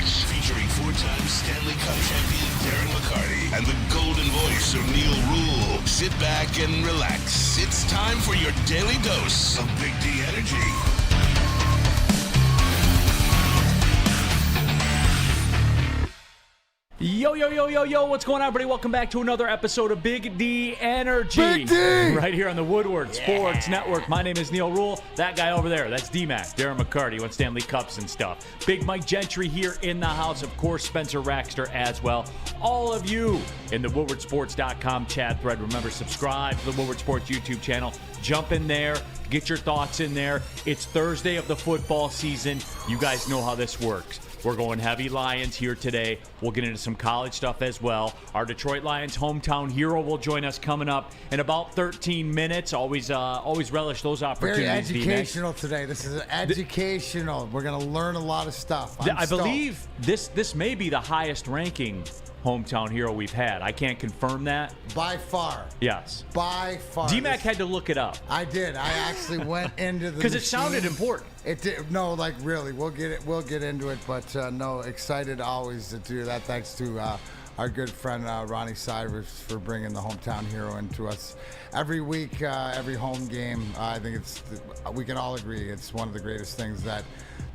Sports, featuring four-time Stanley Cup champion Darren McCarty and the golden voice of Neal Rhule. Sit back and relax. It's time for your daily dose of Big D energy. Yo, yo, yo, yo, yo, what's going on, everybody? Welcome back to another episode of Big D Energy. Big D! Right here on the Woodward Sports Network. My name is Neal Rhule. That guy over there, that's D-Mac, Darren McCarty, won Stanley Cups and stuff. Big Mike Gentry here in the house. Of course, Spencer Raxter as well. All of you in the WoodwardSports.com chat thread. Remember, subscribe to the Woodward Sports YouTube channel. Jump in there. Get your thoughts in there. It's Thursday of the football season. You guys know how this works. We're going heavy Lions here today. We'll get into some college stuff as well. Our Detroit Lions hometown hero will join us coming up in about 13 minutes. Always relish those opportunities. Very educational today. This is educational. We're going to learn a lot of stuff. I believe this may be the highest ranking hometown hero we've had. I can't confirm that. By far. Yes. By far. D-Mac had to look it up. I did. I actually went into the because it sounded important. It did. No, like really. We'll get into it. But no, excited always to do that. Thanks to our good friend Ronnie Cyrus for bringing the hometown hero into us every week, every home game. I think we can all agree it's one of the greatest things that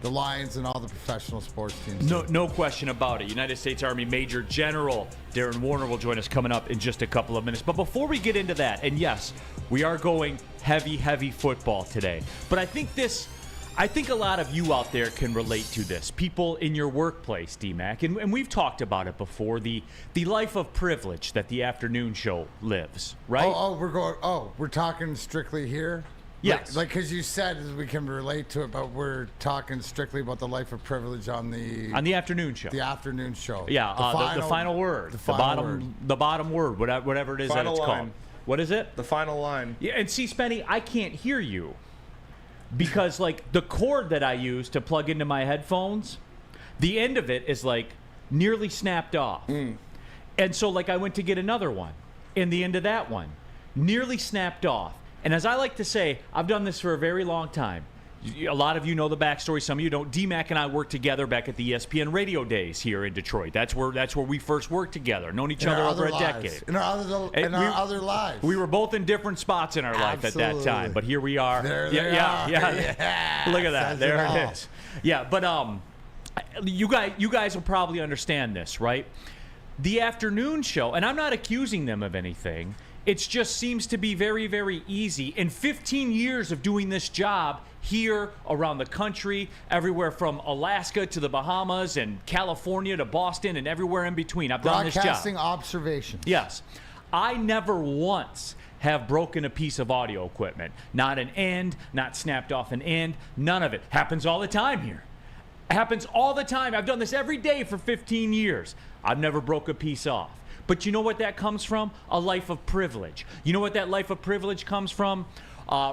the Lions and all the professional sports teams. No question about it. United States Army Major General Darren Warner will join us coming up in just a couple of minutes. But before we get into that, and yes, we are going heavy football today. But I think a lot of you out there can relate to this. People in your workplace, D-Mac, and we've talked about it before, the life of privilege that the afternoon show lives, right? We're talking strictly here? Yes. Like, because you said we can relate to it, but we're talking strictly about the life of privilege on the afternoon show. The afternoon show. Yeah, the final word. The bottom word, whatever it is final that it's line. called. What is it? The final line. Yeah, and see, Spenny, I can't hear you because, like, the cord that I use to plug into my headphones, the end of it is, like, nearly snapped off. And so, like, I went to get another one, and the end of that one nearly snapped off. And as I like to say, I've done this for a very long time. A lot of you know the backstory. Some of you don't. D-Mac and I worked together back at the ESPN radio days here in Detroit. That's where we first worked together. Known each other over a decade. In our other lives. We were both in different spots in our life at that time. But here we are. There they are. Yeah. Look at that. There it is. Yeah, but you guys will probably understand this, right? The afternoon show, and I'm not accusing them of anything. It just seems to be very, very easy. In 15 years of doing this job here, around the country, everywhere from Alaska to the Bahamas and California to Boston and everywhere in between, I've done this job. Broadcasting observations. Yes. I never once have broken a piece of audio equipment. Not an end, not snapped off an end, none of it. Happens all the time here. Happens all the time. I've done this every day for 15 years. I've never broke a piece off. But you know what that comes from? A life of privilege. You know what that life of privilege comes from?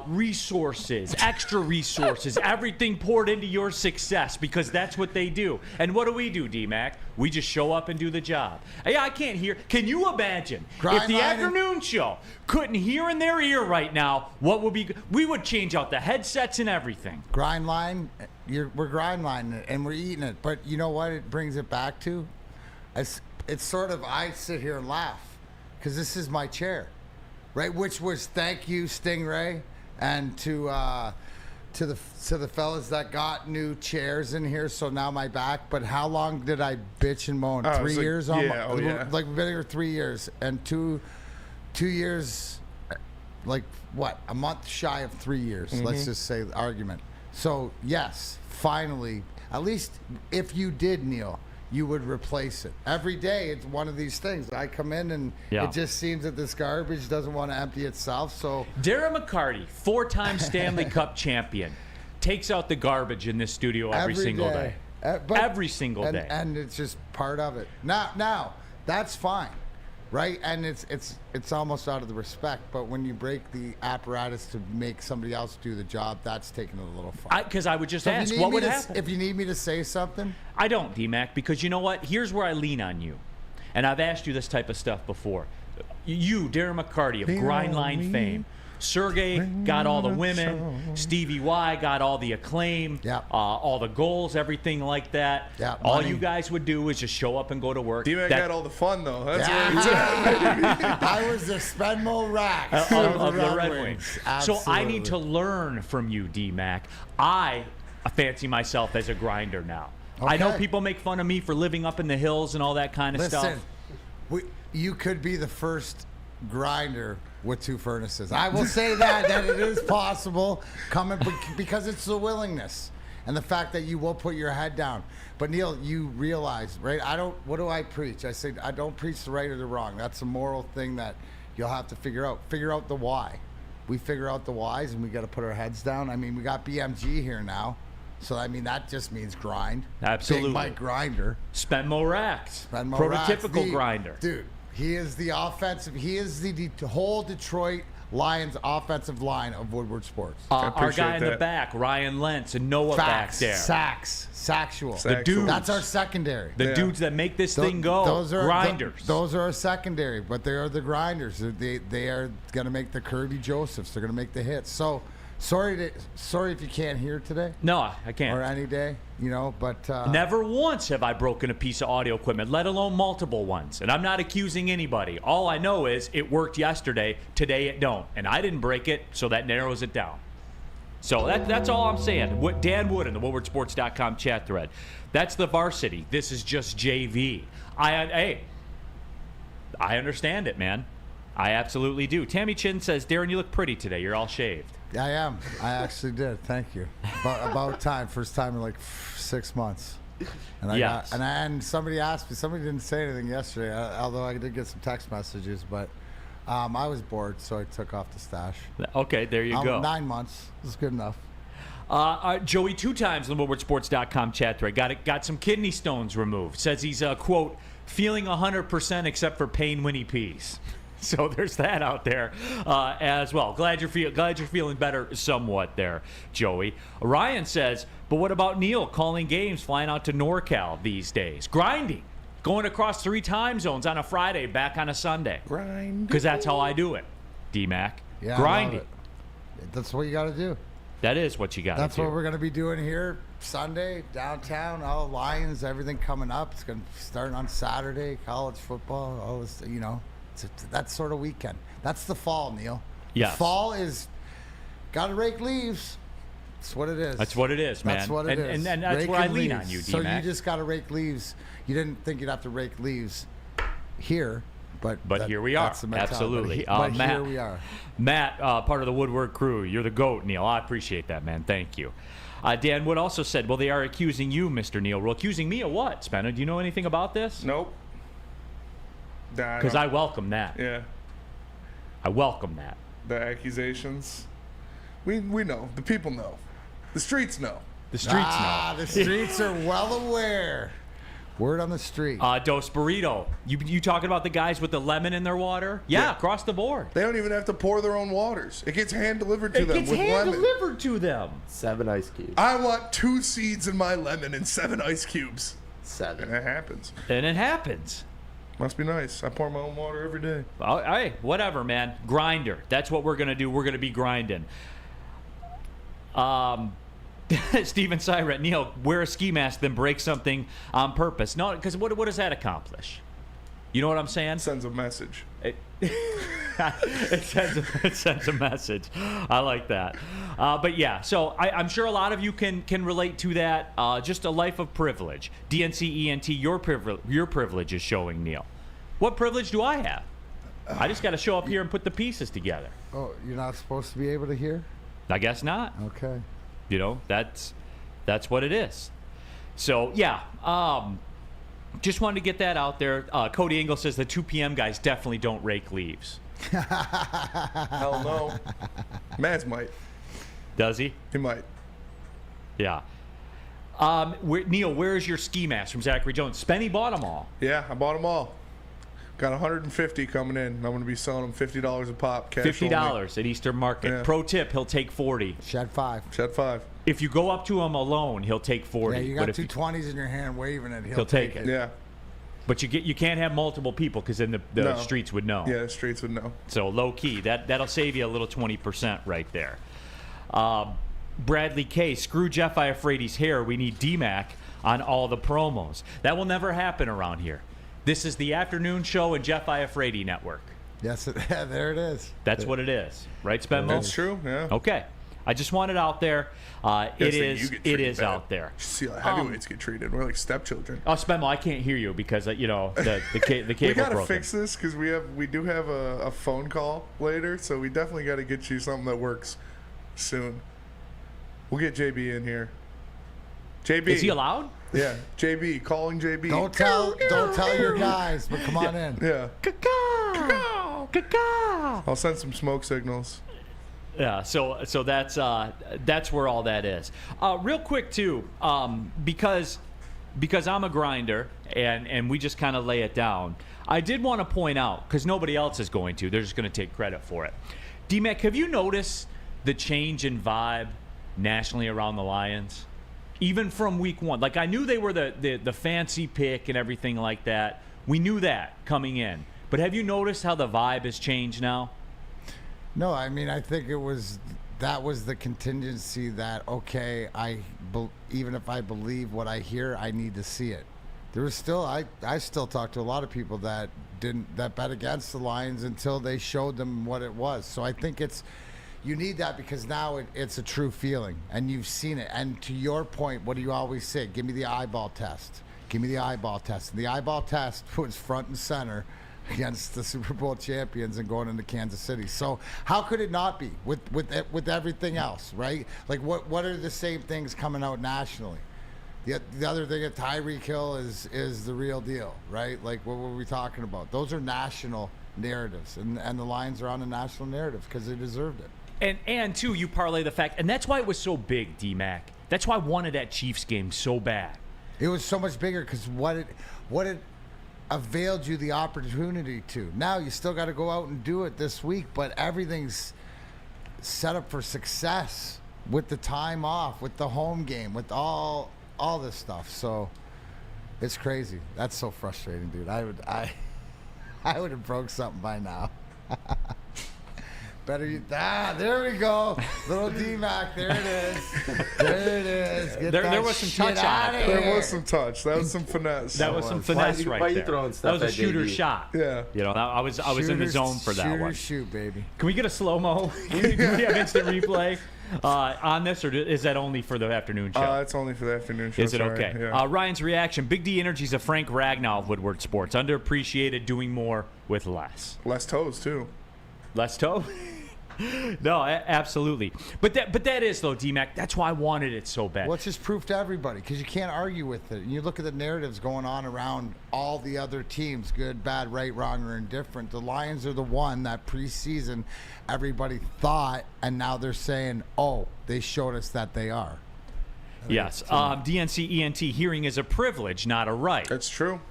Resources, extra resources, everything poured into your success because that's what they do. And what do, D-Mac? We just show up and do the job. Yeah, I can't hear. Can you imagine if the afternoon show couldn't hear in their ear right now, what would be? We would change out the headsets and everything. Grind line, we're grind lining it and we're eating it. But you know what it brings it back to? It's sort of, I sit here and laugh because this is my chair, right? Which was thank you, Stingray, and to the fellas that got new chairs in here. So now my back. But how long did I bitch and moan? 3 years? Yeah, Like we've been here 3 years and two years, like what? A month shy of 3 years. Let's just say the argument. So yes, finally, at least if you did, Neal, you would replace it. Every day, it's one of these things. I come in and it just seems that this garbage doesn't want to empty itself. So Darren McCarty, four-time Stanley Cup champion, takes out the garbage in this studio every single day. Every single day. And it's just part of it. Now, that's fine, right? And it's almost out of the respect. But when you break the apparatus to make somebody else do the job, that's taking it a little far. Because I would just ask, what would happen? If you need me to say something? I don't, D-Mac, because you know what? Here's where I lean on you. And I've asked you this type of stuff before. You, Darren McCarty of Grindline fame, Sergey got all the women. Stevie Y got all the acclaim, Yep. all the goals, everything like that. Yep, all money. you guys would do is just show up and go to work. D-Mac That- got all the fun, though. That's I was the Spenmo Racks of the Red Wings. So I need Absolutely. to learn from you, D-Mac. I fancy myself as a grinder now. I know Okay. people make fun of me for living up in the hills and all that kind of Listen, stuff. you could be the first grinder with 2 furnaces. I will say that it is possible, coming because it's the willingness and the fact that you will put your head down. But Neal, you realize, right? What do I preach? I say I don't preach the right or the wrong. That's a moral thing that you'll have to figure out. Figure out the why. We figure out the whys, and we got to put our heads down. I mean, we got BMG here now. So, I mean, that just means grind. Absolutely. Big Mike Grinder. Spend racks. Venmo Prototypical Racks, grinder. Dude, he is the offensive. He is the whole Detroit Lions offensive line of Woodward Sports. Our appreciate guy in the that. back, Ryan Lentz, and Noah back there. Sactual. The dudes. That's our secondary. The Yeah. dudes that make this Tho- thing go. Grinders. Those are our secondary, but they are the grinders. They are going to make the Kirby Josephs. They're going to make the hits. So sorry if you can't hear today No, I can't. or any day, but Never once have I broken a piece of audio equipment, let alone multiple ones. And I'm not accusing anybody. All I know is it worked yesterday. Today it don't. And I didn't break it, so that narrows it down. So that's all I'm saying. Dan Wood in the WoodwardSports.com chat thread. That's the varsity. This is just JV. I understand it, man. I absolutely do. Tammy Chin says, Darren, you look pretty today. You're all shaved. I am. I actually did. Thank you. About time. First time in like 6 months. And Yes. and somebody asked me. Somebody didn't say anything yesterday, although I did get some text messages. But I was bored, so I took off the stash. Okay, there you go. 9 months is good enough. Joey 2 times on the WoodwardSports.com chat thread. Got some kidney stones removed. Says he's, quote, feeling 100% except for pain when he pees. So there's that out there as well. Glad you're feeling better somewhat there, Joey. Ryan says, but what about Neal calling games, flying out to NorCal these days? Grinding. Going across 3 time zones on a Friday, back on a Sunday. Grind. Because that's how I do it, D-Mac. Yeah, Grinding. I love it. That's what you got to do. That is what you got to do. That's what we're going to be doing here Sunday, downtown, all Lions, everything coming up. It's going to start on Saturday, college football, all this, It's that sort of weekend. That's the fall, Neal. Yes. The fall is got to rake leaves. That's what it is. That's what it is, man. That's what it is. And that's Raking where I lean leaves. on you, So D-Mac. you just got to rake leaves. You didn't think you'd have to rake leaves here, but Here we are. that's the mentality. Absolutely. But Matt, here we are. Matt, part of the Woodward crew. You're the GOAT, Neal. I appreciate that, man. Thank you. Dan Wood also said, well, they are accusing you, Mr. Neal. Well, accusing me of what, Spenna? Do you know anything about this? Nope. Because I welcome that. Yeah. I welcome that. The accusations. We know. The people know. The streets know. The streets The streets are well aware. Word on the street. know. Dos Burrito. You talking about the guys with the lemon in their water? Yeah, across the board. They don't even have to pour their own waters. It gets hand delivered to It them gets with hand lemon. delivered to them. 7 ice cubes. I want 2 seeds in my lemon and 7 ice cubes. 7. And it happens. And it happens. Must be nice. I pour my own water every day. Hey, whatever, man. Grinder. That's what we're going to do. We're going to be grinding. Steven Syret, Neal, wear a ski mask, then break something on purpose. No, because what does that accomplish? You know what I'm saying? Sends a message. It sends a message. I like that. But yeah, so I'm sure a lot of you can relate to that. Just a life of privilege. DNCENT, your privilege is showing, Neal. What privilege do I have? I just got to show up here and put the pieces together. Oh, you're not supposed to be able to hear? I guess not. Okay. You know, that's what it is. So yeah, just wanted to get that out there. Cody Engel says the 2 p.m. guys definitely don't rake leaves. Hell no. Mads might. Does he? He might. Yeah. Neal, where is your ski mask from Zachary Jones? Spenny bought them all. Yeah, I bought them all. Got 150 coming in. I'm going to be selling them $50 a pop. Cash $50 only. at Eastern Market. Yeah. Pro tip, he'll take 40. Shed 5. Shed 5. If you go up to him alone, he'll take 40. Yeah, you but got if 2 20s in your hand waving it. he'll take it. Yeah. But you can't have multiple people because then the No. streets would know. Yeah, the streets would know. So low key, that'll save you a little 20% right there. Bradley K, screw Jeff Iafrady's hair. We need D-Mac on all the promos. That will never happen around here. This is the afternoon show and Jeff Iafrady Network. Yes, there it is. That's what it is, right, Spenmo? That's true. Yeah. Okay, I just want it out there. It is out there. See how heavyweights get treated. We're like stepchildren. Oh, Spenmo, I can't hear you because the cable We gotta broken. fix this because we do have a phone call later, so we definitely got to get you something that works soon. We'll get JB in here. JB, Is he allowed? Yeah, JB, calling JB. Don't tell your guys, but come on in. Yeah, Caca. I'll send some smoke signals. Yeah, so that's where all that is. Real quick too, because I'm a grinder and we just kind of lay it down. I did want to point out, because nobody else is going to, they're just going to take credit for it. D-Mac, have you noticed the change in vibe nationally around the Lions? Even from week one. Like, I knew they were the fancy pick and everything like that. We knew that coming in. But have you noticed how the vibe has changed now? No, I mean, I think that was the contingency that, okay, even if I believe what I hear, I need to see it. There was still, I still talk to a lot of people that bet against the Lions until they showed them what it was. So I think you need that because now it's a true feeling and you've seen it. And to your point, what do you always say? Give me the eyeball test. Give me the eyeball test. And the eyeball test was front and center against the Super Bowl champions and going into Kansas City. So how could it not be with everything else, right? Like what are the same things coming out nationally? The other thing at Tyreek Hill is the real deal, right? Like what were we talking about? Those are national narratives, and the Lions are on a national narrative because they deserved it. And too, you parlay the fact, and that's why it was so big, D-Mac. That's why I wanted that Chiefs game so bad. It was so much bigger because what it availed you the opportunity to. Now you still got to go out and do it this week, but everything's set up for success with the time off, with the home game, with all this stuff. So it's crazy. That's so frustrating, dude. I would have broke something by now. There we go. Little D-Mac, there it is. There it is. Get There that was some shit touch on outta it. here. There was some touch. That was some finesse. That was some finesse right why you there. throwing That stuff was a at shooter JD? shot. Yeah. You know, I was in the zone for that one. Shoot, baby. Can we get a slow-mo? Do we have instant replay on this, or is that only for the afternoon show? It's only for the afternoon show. Is it sorry. okay? Yeah. Ryan's reaction. Big D Energy's a Frank Ragnow of Woodward Sports. Underappreciated, doing more with less. Less toes too. Less toe? No, absolutely. But that is, though, D-Mac, that's why I wanted it so bad. Well, it's just proof to everybody because you can't argue with it. And you look at the narratives going on around all the other teams, good, bad, right, wrong, or indifferent. The Lions are the one that preseason everybody thought, and now they're saying, oh, they showed us that they are. Yes. DNC ENT, hearing is a privilege, not a right. That's true.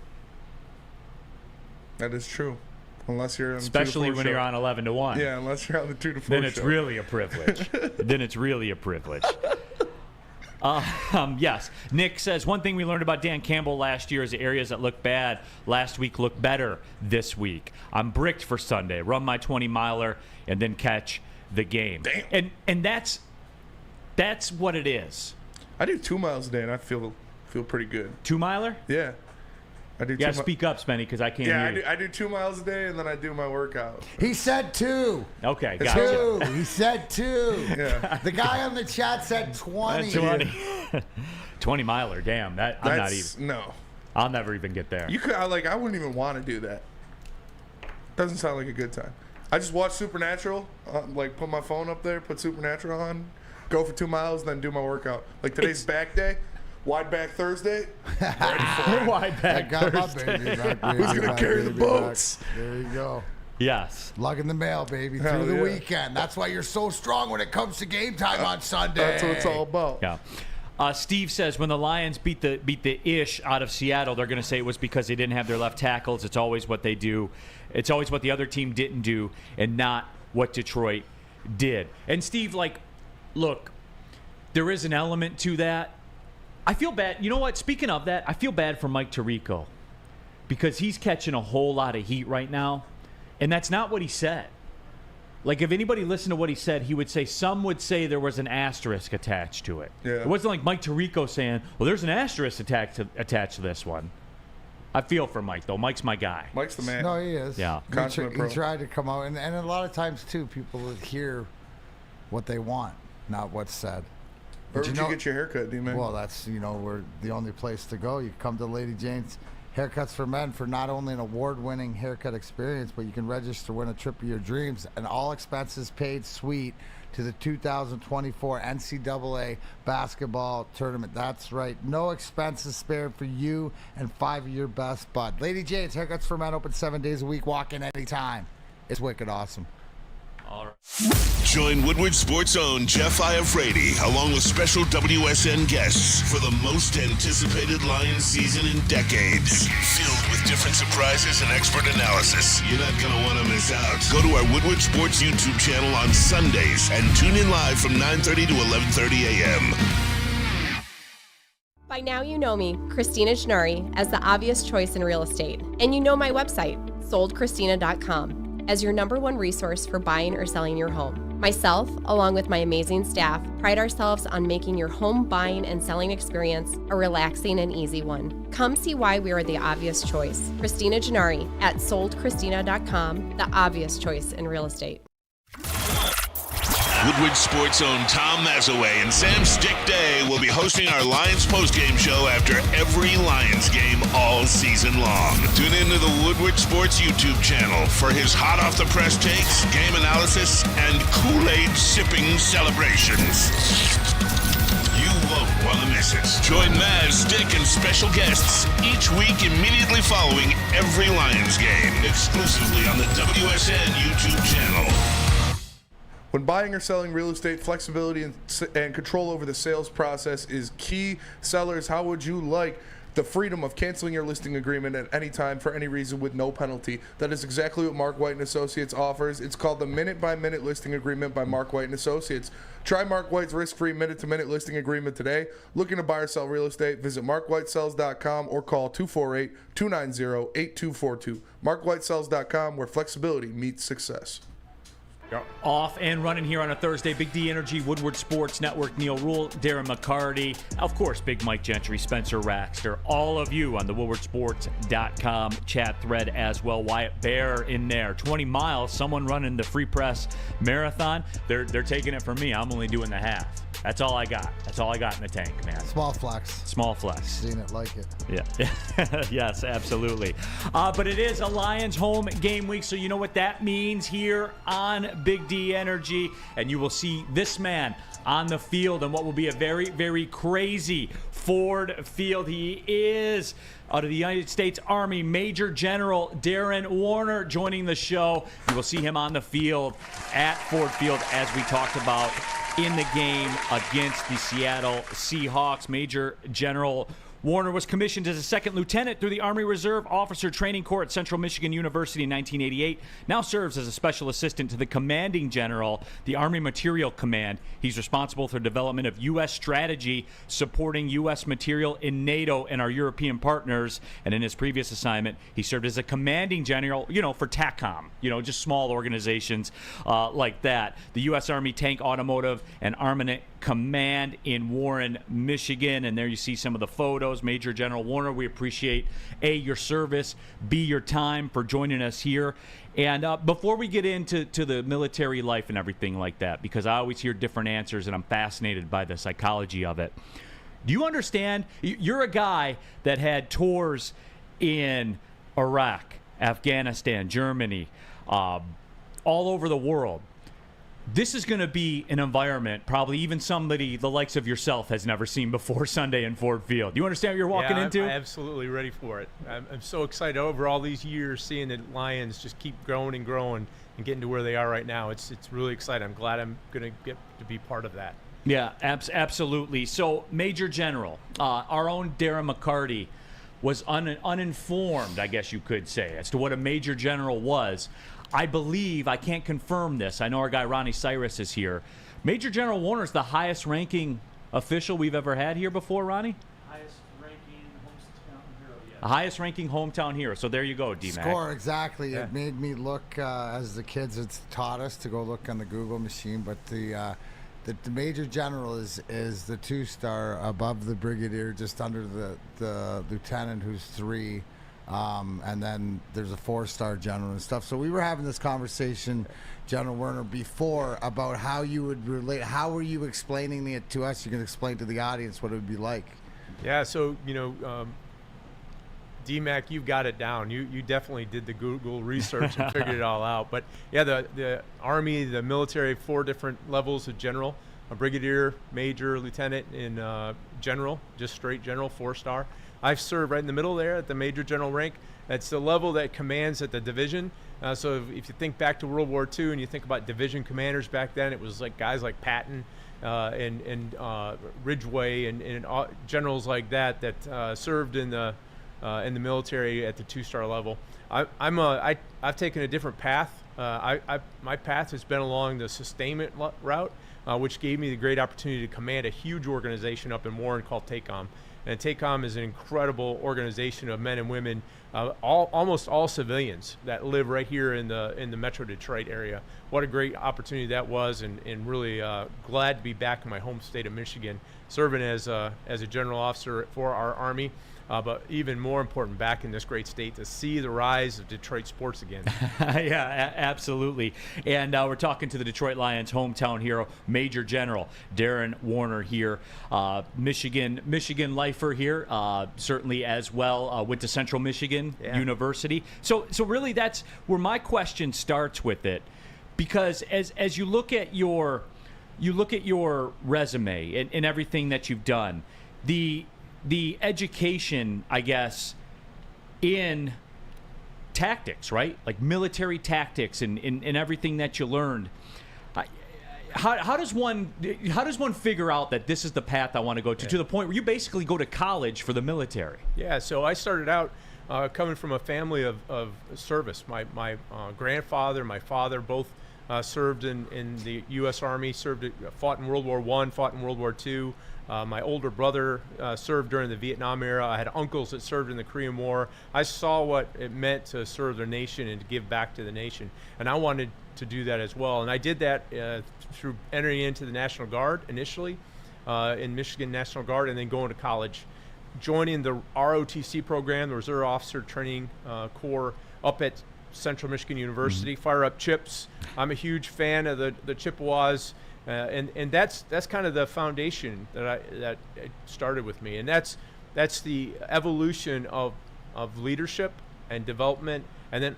That is true. Unless you're on the Especially 2 to 4 when show. you're on 11 to 1. Yeah, unless you're on the 2 to 4 Then it's show. really a privilege. Yes. Nick says, one thing we learned about Dan Campbell last year is the areas that look bad last week look better this week. I'm bricked for Sunday. Run my 20-miler and then catch the game. Damn. And that's what it is. I do 2 miles a day and I feel pretty good. 2-miler? Yeah. I do. You gotta speak up, Spenny, because I can't Yeah, hear you. I do 2 miles a day and then I do my workout. He said 2. Okay, It's gotcha. 2. He said 2. Yeah. The guy on the chat said 20. 20-miler, damn. I'm not even. No. I'll never even get there. You could I wouldn't even want to do that. Doesn't sound like a good time. I just watch Supernatural, put my phone up there, put Supernatural on, go for 2 miles, then do my workout. Like today's back day, wide back Thursday. Ready for it. Wide I back got my Thursday. baby back. Who's baby gonna back, carry the baby back. boats? There you go. Yes. Lugging the mail, baby, Hell through the yeah. weekend. That's why you're so strong when it comes to game time on Sunday. That's what it's all about. Yeah. Steve says when the Lions beat the ish out of Seattle, they're going to say it was because they didn't have their left tackles. It's always what they do. It's always what the other team didn't do and not what Detroit did. And Steve, look, there is an element to that. I feel bad. You know what? Speaking of that, I feel bad for Mike Tirico because he's catching a whole lot of heat right now, and that's not what he said. Like, if anybody listened to what he said, he would say, some would say there was an asterisk attached to it. Yeah. It wasn't like Mike Tirico saying, well, there's an asterisk attached to this one. I feel for Mike, though. Mike's my guy. Mike's the man. No, he is. Yeah. He tried to come out, and a lot of times, too, people would hear what they want, not what's said. Where would you get your haircut, D-Man? Well, that's, we're the only place to go. You come to Lady Jane's Haircuts for Men for not only an award-winning haircut experience, but you can register to win a trip of your dreams. An all-expenses paid suite to the 2024 NCAA basketball tournament. That's right. No expenses spared for you and 5 of your best bud. Lady Jane's Haircuts for Men, open 7 days a week. Walk in anytime. It's wicked awesome. All right. Join Woodward Sports' own Jeff Iafrate along with special WSN guests for the most anticipated Lions season in decades. Filled with different surprises and expert analysis. You're not going to want to miss out. Go to our Woodward Sports YouTube channel on Sundays and tune in live from 9:30 to 11:30 a.m. By now you know me, Christina Gennari, as the obvious choice in real estate. And you know my website, soldchristina.com, as your #1 resource for buying or selling your home. Myself, along with my amazing staff, pride ourselves on making your home buying and selling experience a relaxing and easy one. Come see why we are the obvious choice. Christina Gennari at soldchristina.com, the obvious choice in real estate. Woodward Sports' own Tom Mazaway and Sam Stick Day will be hosting our Lions postgame show after every Lions game all season long. Tune into the Woodward Sports YouTube channel for his hot-off-the-press takes, game analysis, and Kool-Aid sipping celebrations. You won't want to miss it. Join Maz, Stick, and special guests each week immediately following every Lions game, exclusively on the WSN YouTube channel. When buying or selling real estate, flexibility and control over the sales process is key. Sellers, how would you like the freedom of canceling your listing agreement at any time for any reason with no penalty? That is exactly what Mark White & Associates offers. It's called the Minute-by-Minute Listing Agreement by Mark White & Associates. Try Mark White's risk-free minute-to-minute listing agreement today. Looking to buy or sell real estate? Visit markwhitesells.com or call 248-290-8242. markwhitesells.com, where flexibility meets success. Off and running here on a Thursday. Big D Energy, Woodward Sports Network, Neal, Rhule, Darren McCarty, of course, Big Mike Gentry, Spencer Raxter, all of you on the woodwardsports.com chat thread as well. Wyatt Bear in there. 20 miles, someone running the Free Press Marathon. They're taking it from me. I'm only doing the half. That's all I got. That's all I got in the tank, man. Small flex. Small flex. Seen it, like it. Yeah. Yes, absolutely. But it is a Lions home game week, so you know what that means here on Big D Energy. And you will see this man on the field and what will be a very, very crazy Ford Field. He is out of the United States Army, Major General Darren Warner joining the show. You will see him on the field at Ford Field as we talked about in the game against the Seattle Seahawks. Major General Warner was commissioned as a second lieutenant through the Army Reserve Officer Training Corps at Central Michigan University in 1988. Now serves as a special assistant to the commanding general, the Army Material Command. He's responsible for development of U.S. strategy supporting U.S. material in NATO and our European partners. And in his previous assignment, he served as a commanding general, for TACCOM, just small organizations like that. The U.S. Army Tank Automotive and Armament Command in Warren, Michigan. And there you see some of the photos. Major General Warner, we appreciate A, your service, B, your time for joining us here. And before we get into the military life and everything like that, because I always hear different answers and I'm fascinated by the psychology of it. Do you understand? You're a guy that had tours in Iraq, Afghanistan, Germany, all over the world. This is going to be an environment probably even somebody the likes of yourself has never seen before Sunday in Ford Field. You understand what you're walking into? I'm absolutely ready for it. I'm so excited over all these years seeing the Lions just keep growing and growing and getting to where they are right now. It's really exciting. I'm glad I'm going to get to be part of that. Yeah, absolutely. So, Major General, our own Darren McCarty was uninformed, I guess you could say, as to what a Major General was. I believe, I can't confirm this, I know our guy Ronnie Cyrus is here. Major General Warner is the highest ranking official we've ever had here before, Ronnie? Highest ranking hometown hero, yes. The highest ranking hometown hero. So there you go, D-Mac. Score, exactly. Yeah. It made me look, as the kids had taught us to go look on the Google machine, but the Major General is the 2-star above the Brigadier, just under the Lieutenant, who's 3. And then there's a 4-star general and stuff. So we were having this conversation, General Werner, before about how you would relate. How were you explaining it to us? You can explain to the audience what it would be like. Yeah, so, D-Mac, you've got it down. You definitely did the Google research and figured it all out. But, yeah, the Army, the military, 4 different levels of general, a brigadier, major, lieutenant, and general, just straight general, 4-star. I've served right in the middle there at the major general rank. That's the level that commands at the division. So if you think back to World War II and you think about division commanders back then, it was like guys like Patton and Ridgway and generals like that served in the military at the 2-star level. I've taken a different path. My path has been along the sustainment route, which gave me the great opportunity to command a huge organization up in Warren called TACOM. And TACOM is an incredible organization of men and women, almost all civilians that live right here in the Metro Detroit area. What a great opportunity that was, and really glad to be back in my home state of Michigan, serving as a general officer for our Army. But even more important, back in this great state to see the rise of Detroit sports again. Yeah, absolutely. And we're talking to the Detroit Lions hometown hero, Major General Darren Warner here, Michigan lifer here, certainly as well. Went to Central Michigan University. So really, that's where my question starts with it, because as you look at your resume and everything that you've done, the education, I guess, in tactics, right? Like military tactics and everything that you learned. How does one figure out that this is the path I want to go to the point where you basically go to college for the military? Yeah, so I started out coming from a family of service. My grandfather, my father, both served in the U.S. Army, fought in World War I, fought in World War II. My older brother served during the Vietnam era. I had uncles that served in the Korean War. I saw what it meant to serve their nation and to give back to the nation. And I wanted to do that as well. And I did that through entering into the National Guard initially, in Michigan National Guard, and then going to college, joining the ROTC program, the Reserve Officer Training Corps, up at Central Michigan University. Fire up chips. I'm a huge fan of the Chippewas. And that's kind of the foundation that started with me, and that's the evolution of leadership and development. And then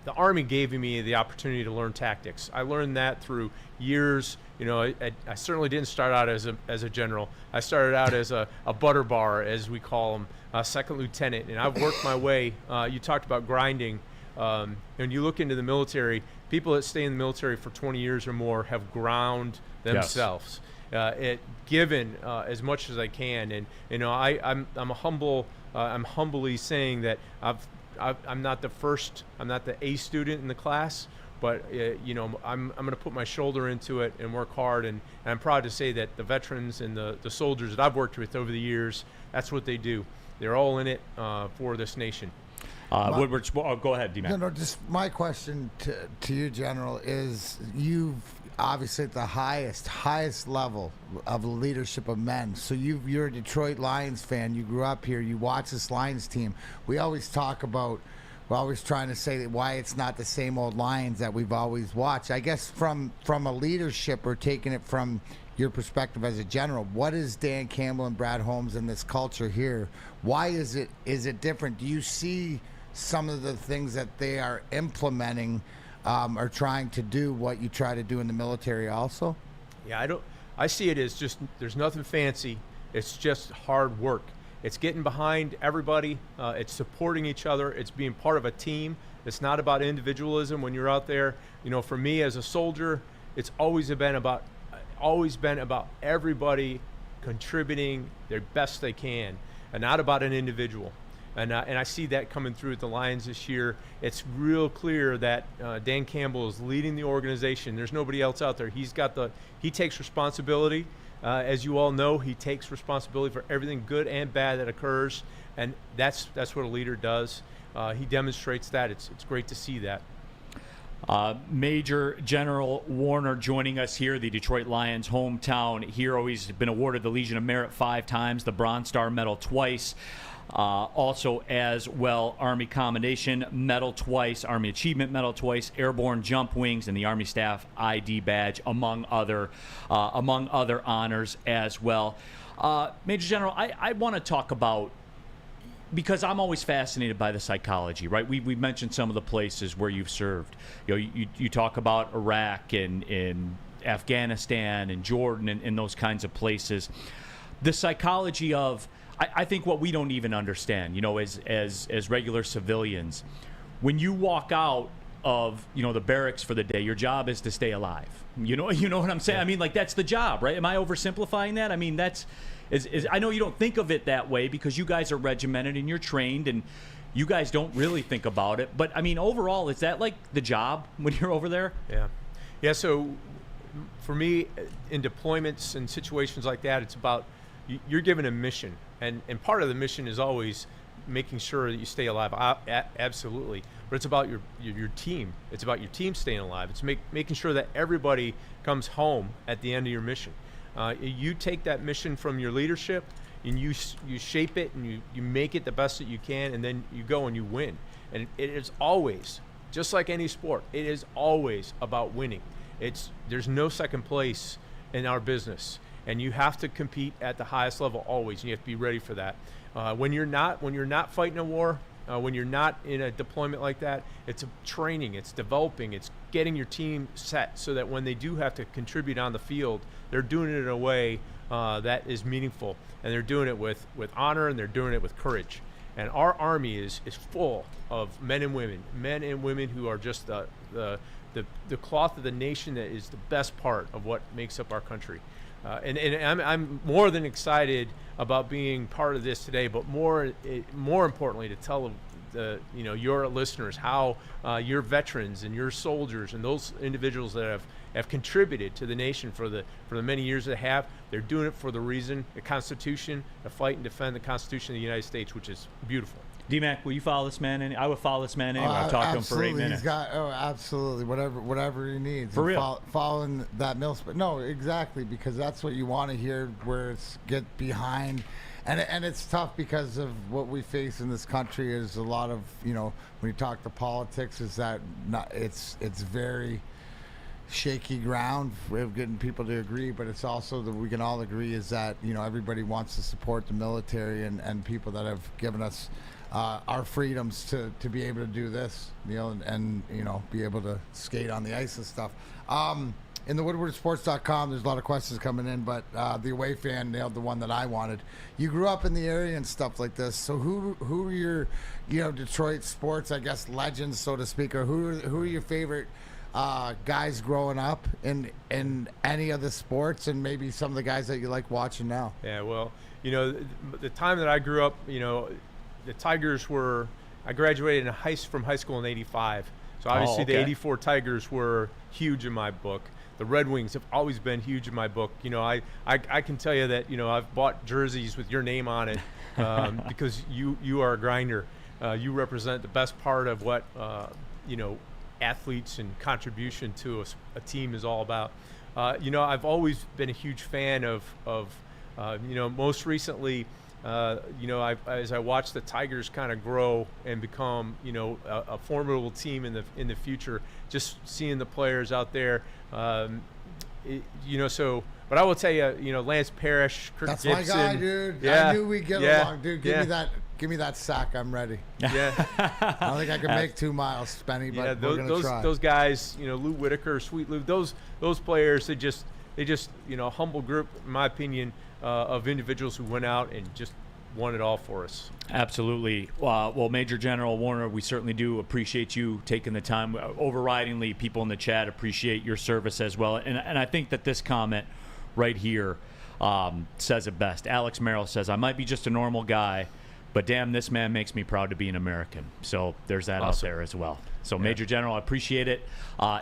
the Army gave me the opportunity to learn tactics. I learned that through years. I certainly didn't start out as a general. I started out as a butter bar, as we call them, a second lieutenant, and I've worked my way. You talked about grinding. When you look into the military, people that stay in the military for 20 years or more have ground themselves, given as much as I can. And I'm humbly saying that I'm not the first, I'm not the A student in the class, but I'm going to put my shoulder into it and work hard. And I'm proud to say that the veterans and the soldiers that I've worked with over the years, that's what they do. They're all in it for this nation. Woodward, go ahead, D-Mac. No, just my question to you, General, is you've obviously at the highest level of leadership of men. So you're a Detroit Lions fan. You grew up here. You watch this Lions team. We always talk about, we're always trying to say why it's not the same old Lions that we've always watched. I guess from a leadership, or taking it from your perspective as a general, what is Dan Campbell and Brad Holmes and this culture here? Why is it different? Do you see some of the things that they are implementing or trying to do what you try to do in the military also? Yeah, I see it as just, there's nothing fancy. It's just hard work. It's getting behind everybody. It's supporting each other. It's being part of a team. It's not about individualism when you're out there. For me as a soldier, it's always been about everybody contributing their best they can, and not about an individual. And I see that coming through at the Lions this year. It's real clear that Dan Campbell is leading the organization. There's nobody else out there. He takes responsibility. As you all know, he takes responsibility for everything good and bad that occurs. And that's what a leader does. He demonstrates that. It's great to see that. Major General Warner joining us here, the Detroit Lions hometown hero. He's been awarded the Legion of Merit 5 times, the Bronze Star Medal twice. Also, as well, Army Commendation Medal twice, Army Achievement Medal twice, Airborne Jump Wings, and the Army Staff ID Badge, among other honors as well. Major General, I want to talk about, because I'm always fascinated by the psychology, right? We mentioned some of the places where you've served. You talk about Iraq and Afghanistan and Jordan and those kinds of places. The psychology of, I think what we don't even understand, as regular civilians, when you walk out of the barracks for the day, your job is to stay alive. You know what I'm saying? I mean, like, that's the job, right? Am I oversimplifying that? I mean, that's I know you don't think of it that way because you guys are regimented and you're trained and you guys don't really think about it. But I mean, overall, is that like the job when you're over there? Yeah. So for me, in deployments and situations like that, it's about you're given a mission, and part of the mission is always making sure that you stay alive. Absolutely. But it's about your team. It's about your team staying alive. It's making sure that everybody comes home at the end of your mission. You take that mission from your leadership and you shape it and you make it the best that you can, and then you go and you win. And it is always, just like any sport, it is always about winning. There's no second place in our business, and you have to compete at the highest level always, and you have to be ready for that. When you're not fighting a war, when you're not in a deployment like that, it's training, it's developing, it's getting your team set so that when they do have to contribute on the field, they're doing it in a way that is meaningful, and they're doing it with honor, and they're doing it with courage. And our Army is full of men and women who are just the cloth of the nation that is the best part of what makes up our country. And I'm more than excited about being part of this today, but more importantly, to tell your listeners how your veterans and your soldiers and those individuals that have contributed to the nation for the many years they have, they're doing it for the reason, the Constitution, to fight and defend the Constitution of the United States, which is beautiful. D-Mac, will you follow this man? I would follow this man anyway. I've talked to him for 8 minutes. Absolutely. Whatever he needs. For real. Following that mill split. No, exactly, because that's what you want to hear, where it's get behind. And it's tough because of what we face in this country is a lot of, when you talk to politics, is that it's very shaky ground of getting people to agree, but it's also that we can all agree is that, everybody wants to support the military and people that have given us our freedoms to be able to do this, Neal, and be able to skate on the ice and stuff. In the woodwardsports.com, there's a lot of questions coming in, but the away fan nailed the one that I wanted. You grew up in the area and stuff like this, so who are your Detroit sports, I guess, legends, so to speak, or who are your favorite guys growing up in any of the sports, and maybe some of the guys that you like watching now? Yeah, well, the time that I grew up, the Tigers I graduated from high school in '85. So obviously the '84 Tigers were huge in my book. The Red Wings have always been huge in my book. I can tell you that, I've bought jerseys with your name on it because you are a grinder. You represent the best part of what, athletes and contribution to a team is all about. I've always been a huge fan of most recently, as I watched the Tigers kind of grow and become, a formidable team in the future, just seeing the players out there, but I will tell you, Lance Parrish, Kirk Gibson. That's my guy, dude. Yeah, I knew we'd get along, dude. Give me that sack. I'm ready. Yeah. I don't think I can make 2 miles, Spenny, but we're gonna try. Those guys, Lou Whitaker, Sweet Lou, those players, they just humble group, in my opinion, of individuals who went out and just won it all for us. Absolutely. Well, Major General Warner, we certainly do appreciate you taking the time. Overridingly, people in the chat appreciate your service as well. And I think that this comment right here says it best. Alex Merrill says, I might be just a normal guy, but damn, this man makes me proud to be an American. So there's that out there as well. So Major General, I appreciate it.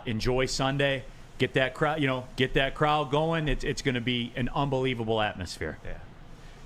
Enjoy Sunday. Get that crowd going. It's going to be an unbelievable atmosphere.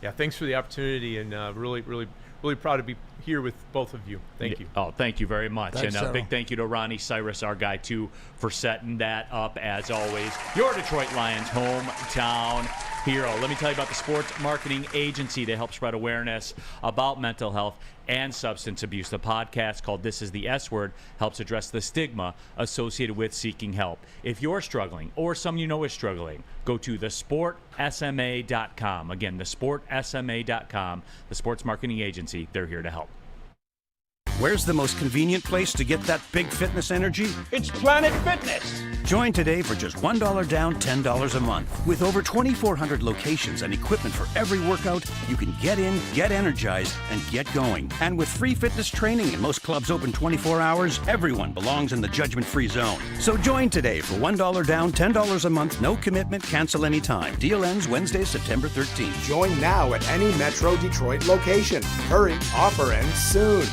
Yeah, thanks for the opportunity, and really really proud to be here with both of you. Thank you. Oh, thank you very much. Thanks, and a Daryl. big thank you to Ronnie Cyrus, our guy, too, for setting that up, as always. Your Detroit Lions hometown hero. Let me tell you about the sports marketing agency that helps spread awareness about mental health and substance abuse. The podcast called This is the S Word helps address the stigma associated with seeking help. If you're struggling or someone you know is struggling, go to thesportsma.com. Again, thesportsma.com, the sports marketing agency. They're here to help. Where's the most convenient place to get that big fitness energy? It's Planet Fitness. Join today for just $1 down, $10 a month. With over 2,400 locations and equipment for every workout, you can get in, get energized, and get going. And with free fitness training and most clubs open 24 hours, everyone belongs in the judgment-free zone. So join today for $1 down, $10 a month, no commitment, cancel anytime. Deal ends Wednesday, September 13th. Join now at any Metro Detroit location. Hurry, offer ends soon.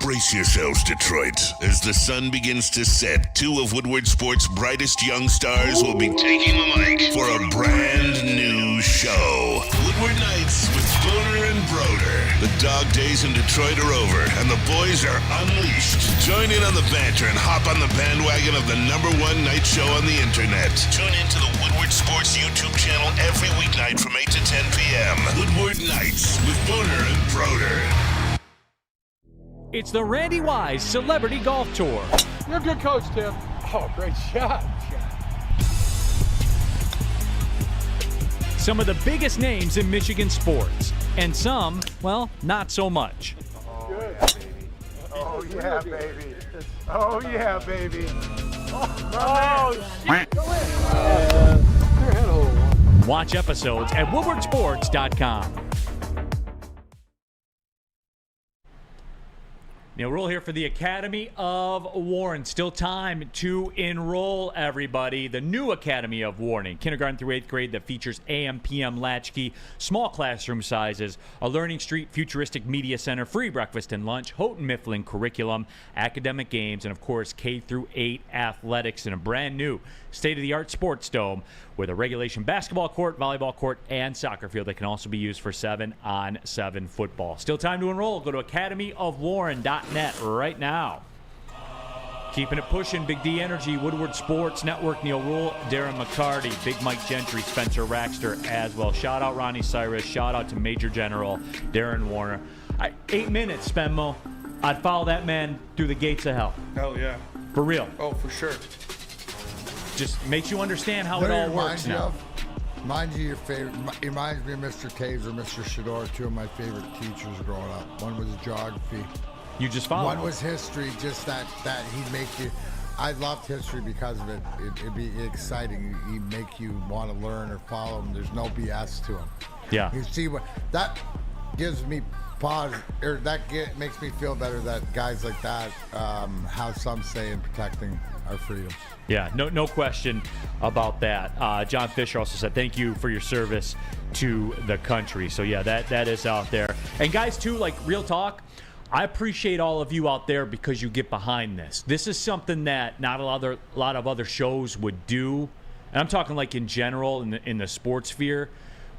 Brace yourselves, Detroit. As the sun begins to set, two of Woodward Sports' brightest young stars will be taking the mic for a brand new show. Woodward Nights with Booner and Broder. The dog days in Detroit are over, and the boys are unleashed. Join in on the banter and hop on the bandwagon of the #1 night show on the internet. Tune into the Woodward Sports YouTube channel every weeknight from 8 to 10 p.m. Woodward Nights with Booner and Broder. It's the Randy Wise Celebrity Golf Tour. You're a good coach, Tim. Oh, great shot. Some of the biggest names in Michigan sports, and some, well, not so much. Oh, yeah, baby. Oh, yeah, baby. Watch episodes at woodwardsports.com. Neal Rhule here for the Academy of Warren. Still time to enroll, everybody. The new Academy of Warren, kindergarten through 8th grade, that features AM, PM latchkey, small classroom sizes, a Learning Street futuristic media center, free breakfast and lunch, Houghton Mifflin curriculum, academic games, and of course K through 8 athletics in a brand new state-of-the-art sports dome with a regulation basketball court, volleyball court, and soccer field that can also be used for 7-on-7 football. Still time to enroll. Go to academyofwarren.net right now. Keeping it pushing, Big D Energy, Woodward Sports Network, Neal Rhule, Darren McCarty, Big Mike Gentry, Spencer Raxter as well. Shout out Ronnie Cyrus. Shout out to Major General Darren Warner. 8 minutes, Spenmo. I'd follow that man through the gates of hell. Hell yeah. For real. Oh, for sure. Just makes you understand how What it it all works reminds you now. of? Reminds you of your favorite. It reminds me of Mr. Taves or Mr. Shador, two of my favorite teachers growing up. One was geography. You just follow. One was history. Just that he'd make you. I loved history because of it. It'd be exciting. He'd make you want to learn or follow him. There's no BS to him. Yeah. You see what that gives me pause, or makes me feel better that guys like that have some say in protecting our freedoms. Yeah, no question about that. John Fisher also said, thank you for your service to the country. So, yeah, that is out there. And, guys, too, like, real talk, I appreciate all of you out there because you get behind this. This is something that not a lot of other shows would do. And I'm talking, like, in general in the sports sphere.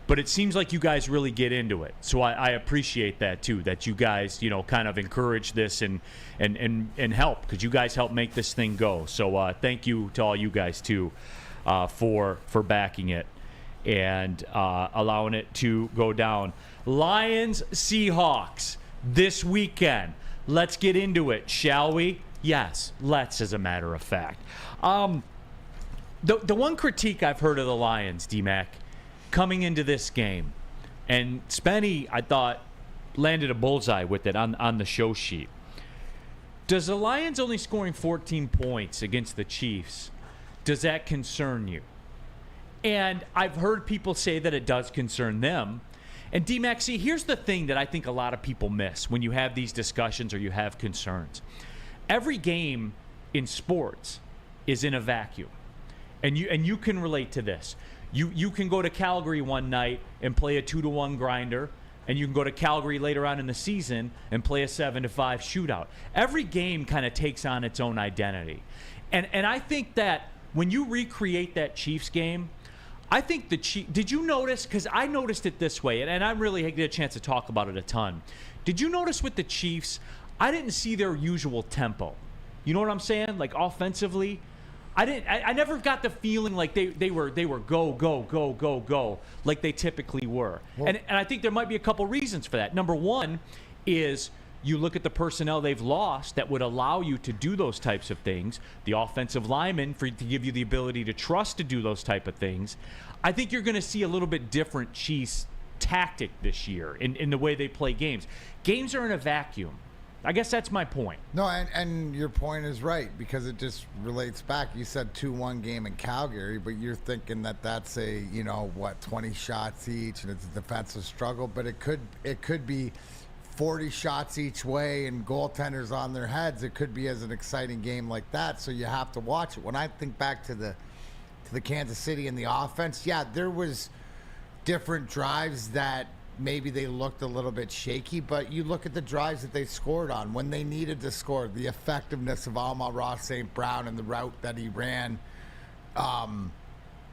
But it seems like you guys really get into it. So I appreciate that, too, that you guys, kind of encourage this and help, because you guys help make this thing go. So thank you to all you guys, too, for backing it and allowing it to go down. Lions-Seahawks this weekend. Let's get into it, shall we? Yes, let's, as a matter of fact. The one critique I've heard of the Lions, D-Mac, coming into this game, and Spenny, I thought, landed a bullseye with it on the show sheet. Does the Lions only scoring 14 points against the Chiefs, does that concern you? And I've heard people say that it does concern them. And D-Mac, see, here's the thing that I think a lot of people miss when you have these discussions or you have concerns. Every game in sports is in a vacuum. And you can relate to this. You can go to Calgary one night and play a 2-1 grinder, and you can go to Calgary later on in the season and play a 7-5 shootout. Every game kind of takes on its own identity. And I think that when you recreate that Chiefs game, I think the Chiefs. Did you notice? Because I noticed it this way, and I really get a chance to talk about it a ton. Did you notice with the Chiefs? I didn't see their usual tempo. You know what I'm saying? Like offensively, I never got the feeling like they were go like they typically were. Well, and I think there might be a couple reasons for that. Number one is you look at the personnel they've lost that would allow you to do those types of things. The offensive linemen to give you the ability to trust to do those type of things. I think you're going to see a little bit different Chiefs tactic this year in the way they play games. Games are in a vacuum. I guess that's my point. No, and your point is right because it just relates back. You said 2-1 game in Calgary, but you're thinking that that's a 20 shots each and it's a defensive struggle, but it could be 40 shots each way and goaltenders on their heads. It could be as an exciting game like that, so you have to watch it. When I think back to the Kansas City and the offense, yeah, there was different drives that maybe they looked a little bit shaky, but you look at the drives that they scored on when they needed to score, the effectiveness of Amon-Ra St. Brown and the route that he ran, and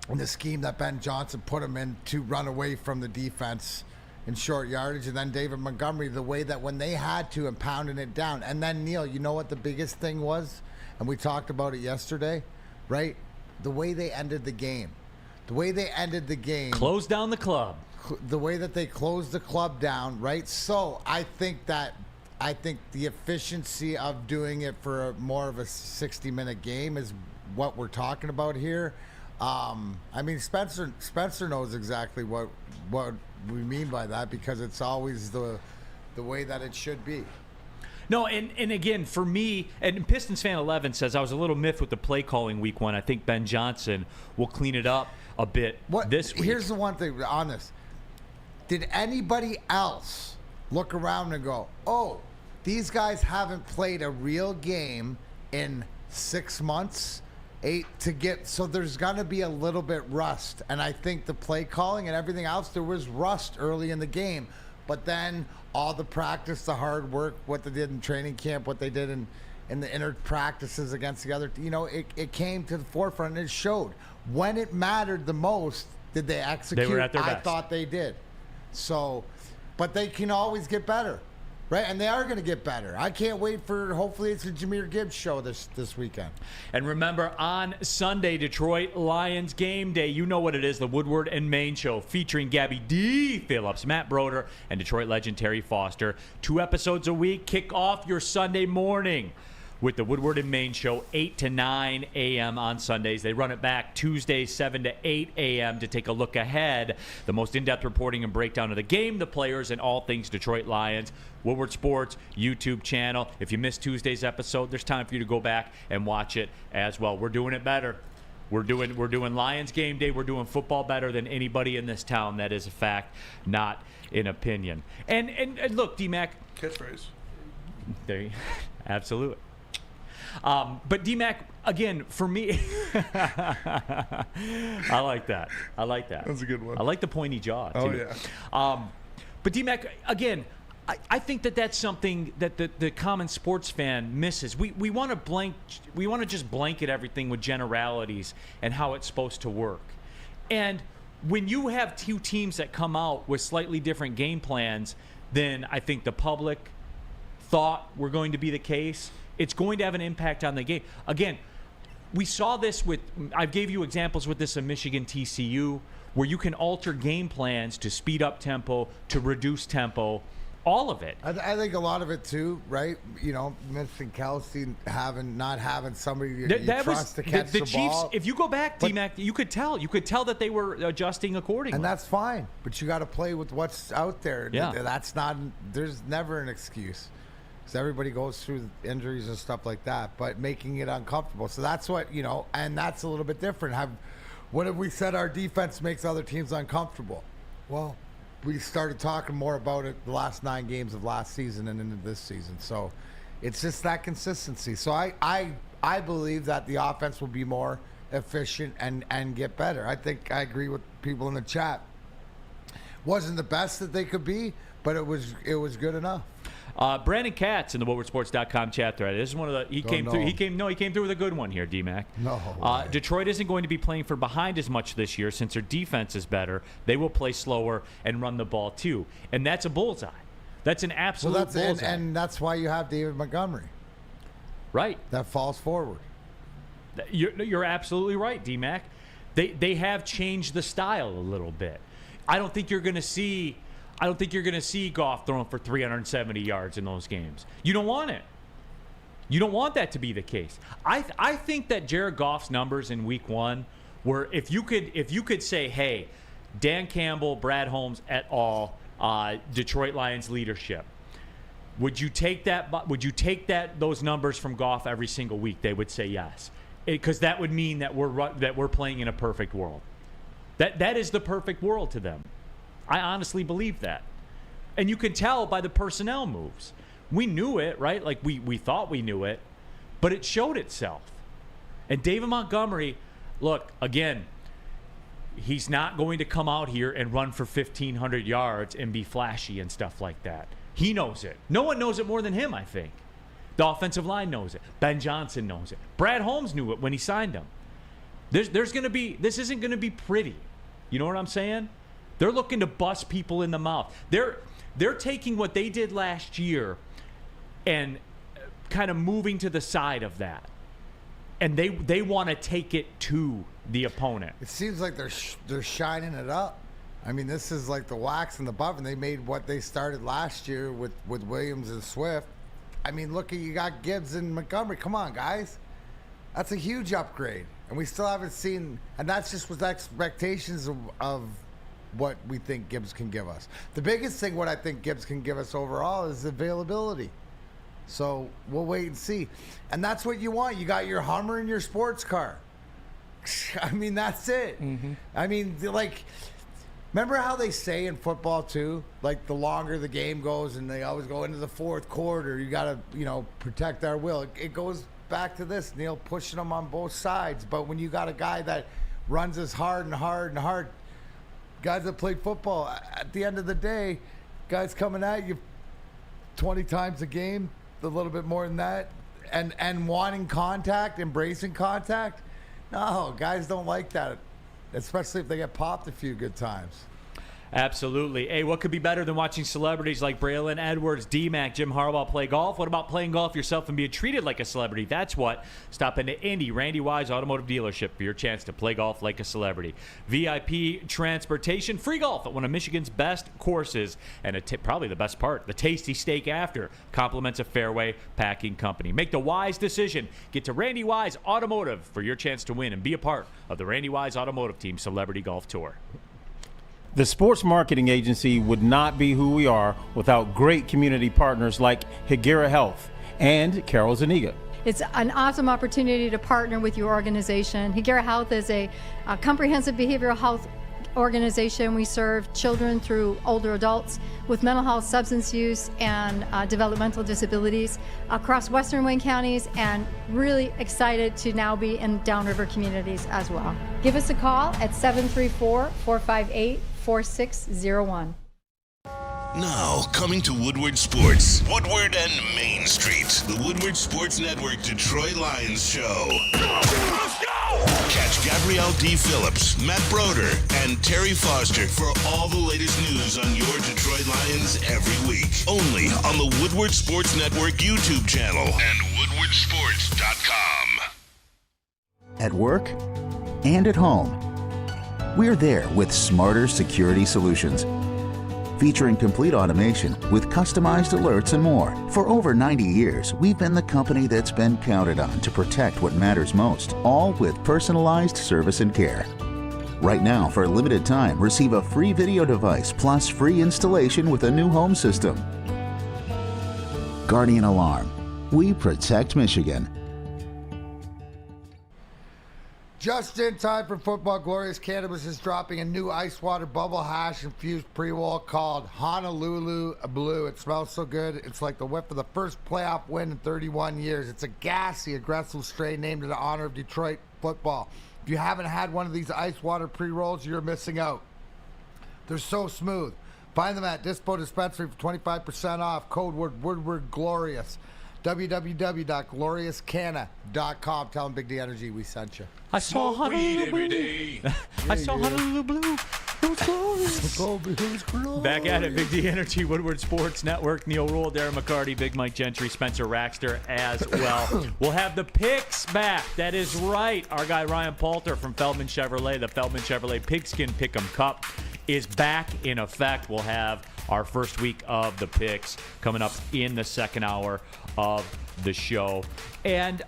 the scheme that Ben Johnson put him in to run away from the defense in short yardage, and then David Montgomery, the way that when they had to and pounding it down. And then Neal, you know what the biggest thing was? And we talked about it yesterday, right? The way they ended the game. The way they ended the game. Close down the club. The way that they closed the club down, right? So I think the efficiency of doing it for more of a 60-minute game is what we're talking about here. I mean, Spencer knows exactly what we mean by that because it's always the way that it should be. No, and again, for me, and Pistons fan 11 says I was a little miffed with the play calling week one. I think Ben Johnson will clean it up a bit this week. Here's the one thing on this. Did anybody else look around and go, oh, these guys haven't played a real game in 6 months, 8 to get, so there's going to be a little bit rust. And I think the play calling and everything else, there was rust early in the game. But then all the practice, the hard work, what they did in training camp, what they did in the inner practices against the other, it came to the forefront and it showed. When it mattered the most, did they execute? They were at their best. I thought they did. So, but they can always get better, right? And they are going to get better. I can't wait for, hopefully it's a Jahmyr Gibbs show this weekend. And remember, on Sunday, Detroit Lions game day, you know what it is, the Woodward and Main show featuring Gabby D. Phillips, Matt Broder, and Detroit legend Terry Foster. 2 episodes a week. Kick off your Sunday morning with the Woodward and Main show, 8 to 9 a.m. on Sundays. They run it back Tuesdays, 7 to 8 a.m. to take a look ahead. The most in-depth reporting and breakdown of the game, the players, and all things Detroit Lions. Woodward Sports YouTube channel. If you missed Tuesday's episode, there's time for you to go back and watch it as well. We're doing it better. We're doing Lions game day. We're doing football better than anybody in this town. That is a fact, not an opinion. And look, D-Mac. Catchphrase. There you absolutely. But D-Mac, again, for me, I like that. That's a good one. I like the pointy jaw, too. Oh, yeah. But D-Mac, again, I think that's something that the common sports fan misses. We want to just blanket everything with generalities and how it's supposed to work. And when you have 2 teams that come out with slightly different game plans than I think the public thought were going to be the case, it's going to have an impact on the game. Again, we saw this I gave you examples with this in Michigan TCU, where you can alter game plans to speed up tempo, to reduce tempo, all of it. I think a lot of it too, right? Missing Kelsey, not having somebody you trust to catch the Chiefs, ball. if you go back, D-Mac, you could tell that they were adjusting accordingly. And that's fine, but you got to play with what's out there. Yeah. There's never an excuse. Everybody goes through injuries and stuff like that, but making it uncomfortable. So that's what, and that's a little bit different. What have we said our defense makes other teams uncomfortable? Well, we started talking more about it the last 9 games of last season and into this season. So it's just that consistency. So I believe that the offense will be more efficient and get better. I think I agree with people in the chat. Wasn't the best that they could be, but it was good enough. Brandon Katz in the WoodwardSports.com chat thread. This is one of the he came through with a good one here, D-Mac. No. Detroit isn't going to be playing for behind as much this year since their defense is better. They will play slower and run the ball too, and that's a bullseye. That's an absolute bullseye. And that's why you have David Montgomery. Right. That falls forward. You're absolutely right, D-Mac. They have changed the style a little bit. I don't think you're going to see Goff throwing for 370 yards in those games. You don't want it. You don't want that to be the case. I think that Jared Goff's numbers in Week 1 were, if you could say, hey, Dan Campbell, Brad Holmes et al., Detroit Lions leadership, would you take those numbers from Goff every single week? They would say yes, because that would mean that we're playing in a perfect world. That is the perfect world to them. I honestly believe that. And you can tell by the personnel moves. We knew it, right? Like we thought we knew it, but it showed itself. And David Montgomery, look, again, he's not going to come out here and run for 1,500 yards and be flashy and stuff like that. He knows it. No one knows it more than him, I think. The offensive line knows it. Ben Johnson knows it. Brad Holmes knew it when he signed him. This isn't going to be pretty. You know what I'm saying? They're looking to bust people in the mouth. They're taking what they did last year and kind of moving to the side of that. And they want to take it to the opponent. It seems like they're shining it up. I mean, this is like the wax and the buff, and they made what they started last year with Williams and Swift. I mean, look, you got Gibbs and Montgomery. Come on, guys. That's a huge upgrade. And we still haven't seen, and that's just with expectations of what we think Gibbs can give us. The biggest thing, what I think Gibbs can give us overall, is availability. So we'll wait and see. And that's what you want. You got your Hummer and your sports car. I mean, that's it. Mm-hmm. I mean, like, remember how they say in football too, like the longer the game goes and they always go into the fourth quarter, you got to, protect our will. It goes back to this, Neal, pushing them on both sides. But when you got a guy that runs as hard and hard and hard, guys that play football, at the end of the day, guys coming at you 20 times a game, a little bit more than that, and wanting contact, embracing contact. No, guys don't like that, especially if they get popped a few good times. Absolutely. Hey, what could be better than watching celebrities like Braylon Edwards, D-Mac, Jim Harbaugh play golf? What about playing golf yourself and being treated like a celebrity? That's what. Stop into Indy Randy Wise Automotive Dealership for your chance to play golf like a celebrity. VIP transportation, free golf at one of Michigan's best courses, and probably the best part, the tasty steak after, compliments of Fairway Packing Company. Make the wise decision. Get to Randy Wise Automotive for your chance to win and be a part of the Randy Wise Automotive Team Celebrity Golf Tour. The sports marketing agency would not be who we are without great community partners like Higuera Health and Carol Zuniga. It's an awesome opportunity to partner with your organization. Higuera Health is a comprehensive behavioral health organization. We serve children through older adults with mental health, substance use, and developmental disabilities across Western Wayne counties, and really excited to now be in downriver communities as well. Give us a call at 734-458-4601. Now, coming to Woodward Sports, Woodward and Main Street, the Woodward Sports Network Detroit Lions Show. Let's go! Catch Gabrielle D. Phillips, Matt Broder, and Terry Foster for all the latest news on your Detroit Lions every week. Only on the Woodward Sports Network YouTube channel and woodwardsports.com. At work and at home, we're there with smarter security solutions. Featuring complete automation with customized alerts and more. For over 90 years, we've been the company that's been counted on to protect what matters most, all with personalized service and care. Right now, for a limited time, receive a free video device plus free installation with a new home system. Guardian Alarm. We protect Michigan. Just in time for football, Glorious Cannabis is dropping a new ice water bubble hash infused pre-roll called Honolulu Blue. It smells so good. It's like the whiff of the first playoff win in 31 years. It's a gassy, aggressive strain named in the honor of Detroit football. If you haven't had one of these ice water pre-rolls, you're missing out. They're so smooth. Find them at Dispo Dispensary for 25% off. Code word Woodward Glorious. www.gloriouscana.com. Tell them Big D Energy we sent you. I saw Honolulu Blue. I saw Honolulu Blue. It was glorious. Back at it, Big D Energy, Woodward Sports Network. Neal, Rhule, Darren, McCarty, Big Mike Gentry, Spencer Raxter as well. We'll have the picks back. That is right. Our guy Ryan Poulter from Feldman Chevrolet, the Feldman Chevrolet Pigskin Pick'em Cup is back in effect. We'll have our first week of the picks coming up in the second hour of the show. And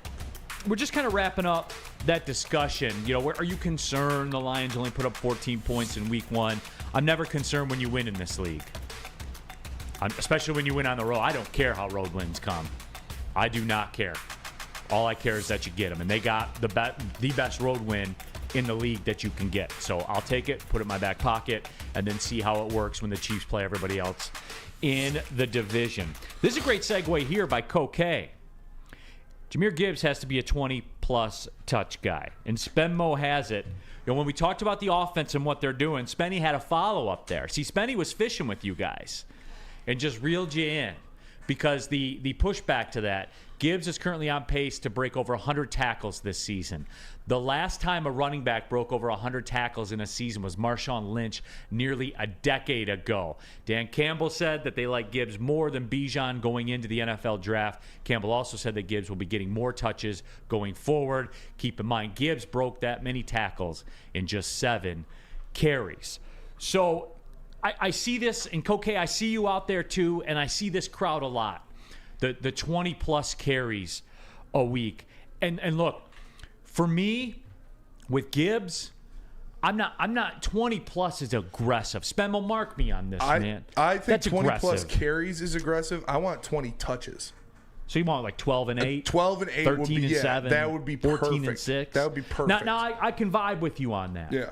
we're just kind of wrapping up that discussion. You know, are you concerned the Lions only put up 14 points in week one? I'm never concerned when you win in this league, especially when you win on the road. I don't care how road wins come. I do not care. All I care is that you get them. And they got the best road win in the league that you can get. So I'll take it, put it in my back pocket, and then see how it works when the Chiefs play everybody else in the division. This is a great segue here by Coquet. Jahmyr Gibbs has to be a 20-plus touch guy. And Spenmo has it. You know, when we talked about the offense and what they're doing, Spenny had a follow-up there. See, Spenny was fishing with you guys and just reeled you in because the pushback to that, Gibbs is currently on pace to break over 100 tackles this season. The last time a running back broke over 100 tackles in a season was Marshawn Lynch nearly a decade ago. Dan Campbell said that they like Gibbs more than Bijan going into the NFL draft. Campbell also said that Gibbs will be getting more touches going forward. Keep in mind, Gibbs broke that many tackles in just 7 carries. So I see this, and Coquet, I see you out there too, and I see this crowd a lot. The 20-plus carries a week. And look, for me, with Gibbs, I'm not 20-plus is aggressive. Spenmo, mark me on this, man. I think that's 20-plus carries is aggressive. I want 20 touches. So you want like 12 and 8? 12 and 8 13 would be, and 7, that would be perfect. 14 and 6. That would be perfect. Now I can vibe with you on that. Yeah.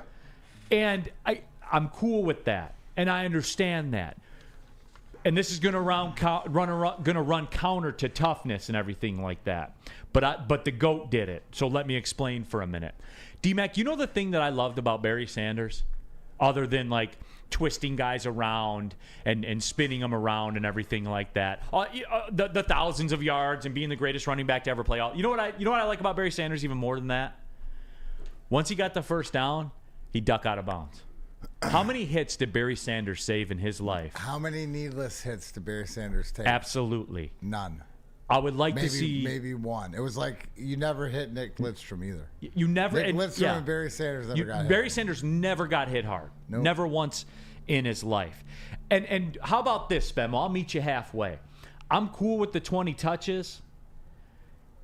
And I'm cool with that. And I understand that. And this is going to run counter to toughness and everything like that. But the GOAT did it. So let me explain for a minute. D-Mac, you know the thing that I loved about Barry Sanders? Other than like twisting guys around and spinning them around and everything like that. The thousands of yards and being the greatest running back to ever play. You know what I like about Barry Sanders even more than that? Once he got the first down, he'd duck out of bounds. How many hits did Barry Sanders save in his life? How many needless hits did Barry Sanders take? Absolutely none. I would like to see maybe one. It was like you never hit Nick Lidstrom either. You never. Nick Lidstrom and Barry Sanders never got hit. Barry Sanders never got hit hard. Nope. Never once in his life. And how about this, Spem? I'll meet you halfway. I'm cool with the 20 touches.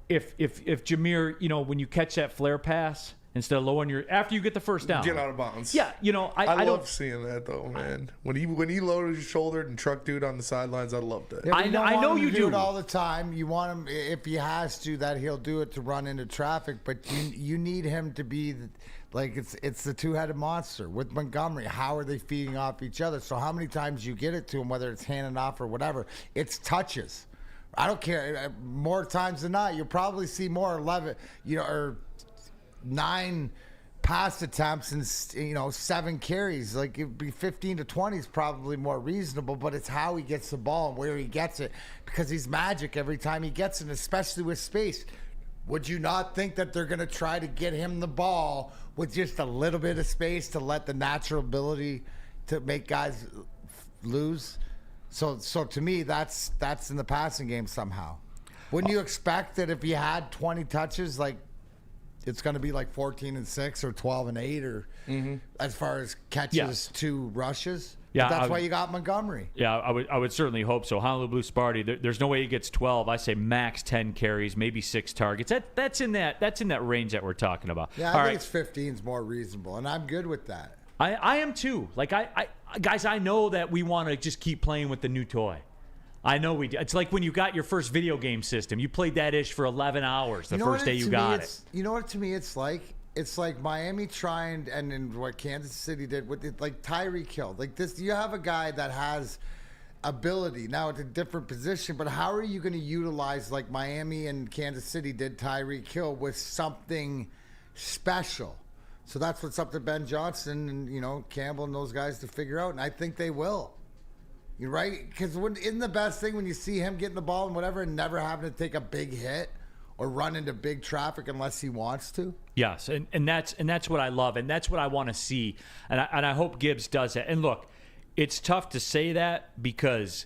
If Jahmyr, you know, when you catch that flare pass, instead of lowering after you get the first down, get out of bounds. Yeah, you know, I love seeing that though, man. When he loaded his shoulder and trucked dude on the sidelines, I loved it. Yeah, I know you do it all the time. You want him, if he has to, that he'll do it to run into traffic. But you need him to be like it's the two-headed monster with Montgomery. How are they feeding off each other? So how many times you get it to him, whether it's handing off or whatever, it's touches. I don't care. More times than not, you'll probably see more 11, or 9 pass attempts and 7 carries. Like it'd be 15 to 20 is probably more reasonable, but it's how he gets the ball and where he gets it, because he's magic every time he gets it, especially with space. Would you not think that they're going to try to get him the ball with just a little bit of space to let the natural ability to make guys lose? So to me, that's in the passing game somehow. Wouldn't you expect that if he had 20 touches, like it's going to be like 14 and 6 or 12 and 8 or as far as catches to rushes? Yeah, but that's why you got Montgomery. Yeah, I would certainly hope so. Honolulu Blue Sparty, there's no way he gets 12. I say max 10 carries, maybe 6 targets. That's in that range that we're talking about. Yeah, I think it's 15 is more reasonable, and I'm good with that. I am too. Like guys, I know that we want to just keep playing with the new toy. I know we do. It's like when you got your first video game system. You played that ish for 11 hours the first day you got it. You know what to me it's like? It's like Miami trying and what Kansas City did with it, like Tyreek Hill. Like this, you have a guy that has ability. Now it's a different position, but how are you going to utilize, like Miami and Kansas City did, Tyreek Hill with something special? So that's what's up to Ben Johnson and Campbell and those guys to figure out, and I think they will. You're right, because isn't the best thing when you see him getting the ball and whatever, and never having to take a big hit or run into big traffic unless he wants to? Yes, and that's what I love, and that's what I want to see, and I hope Gibbs does that. And look, it's tough to say that because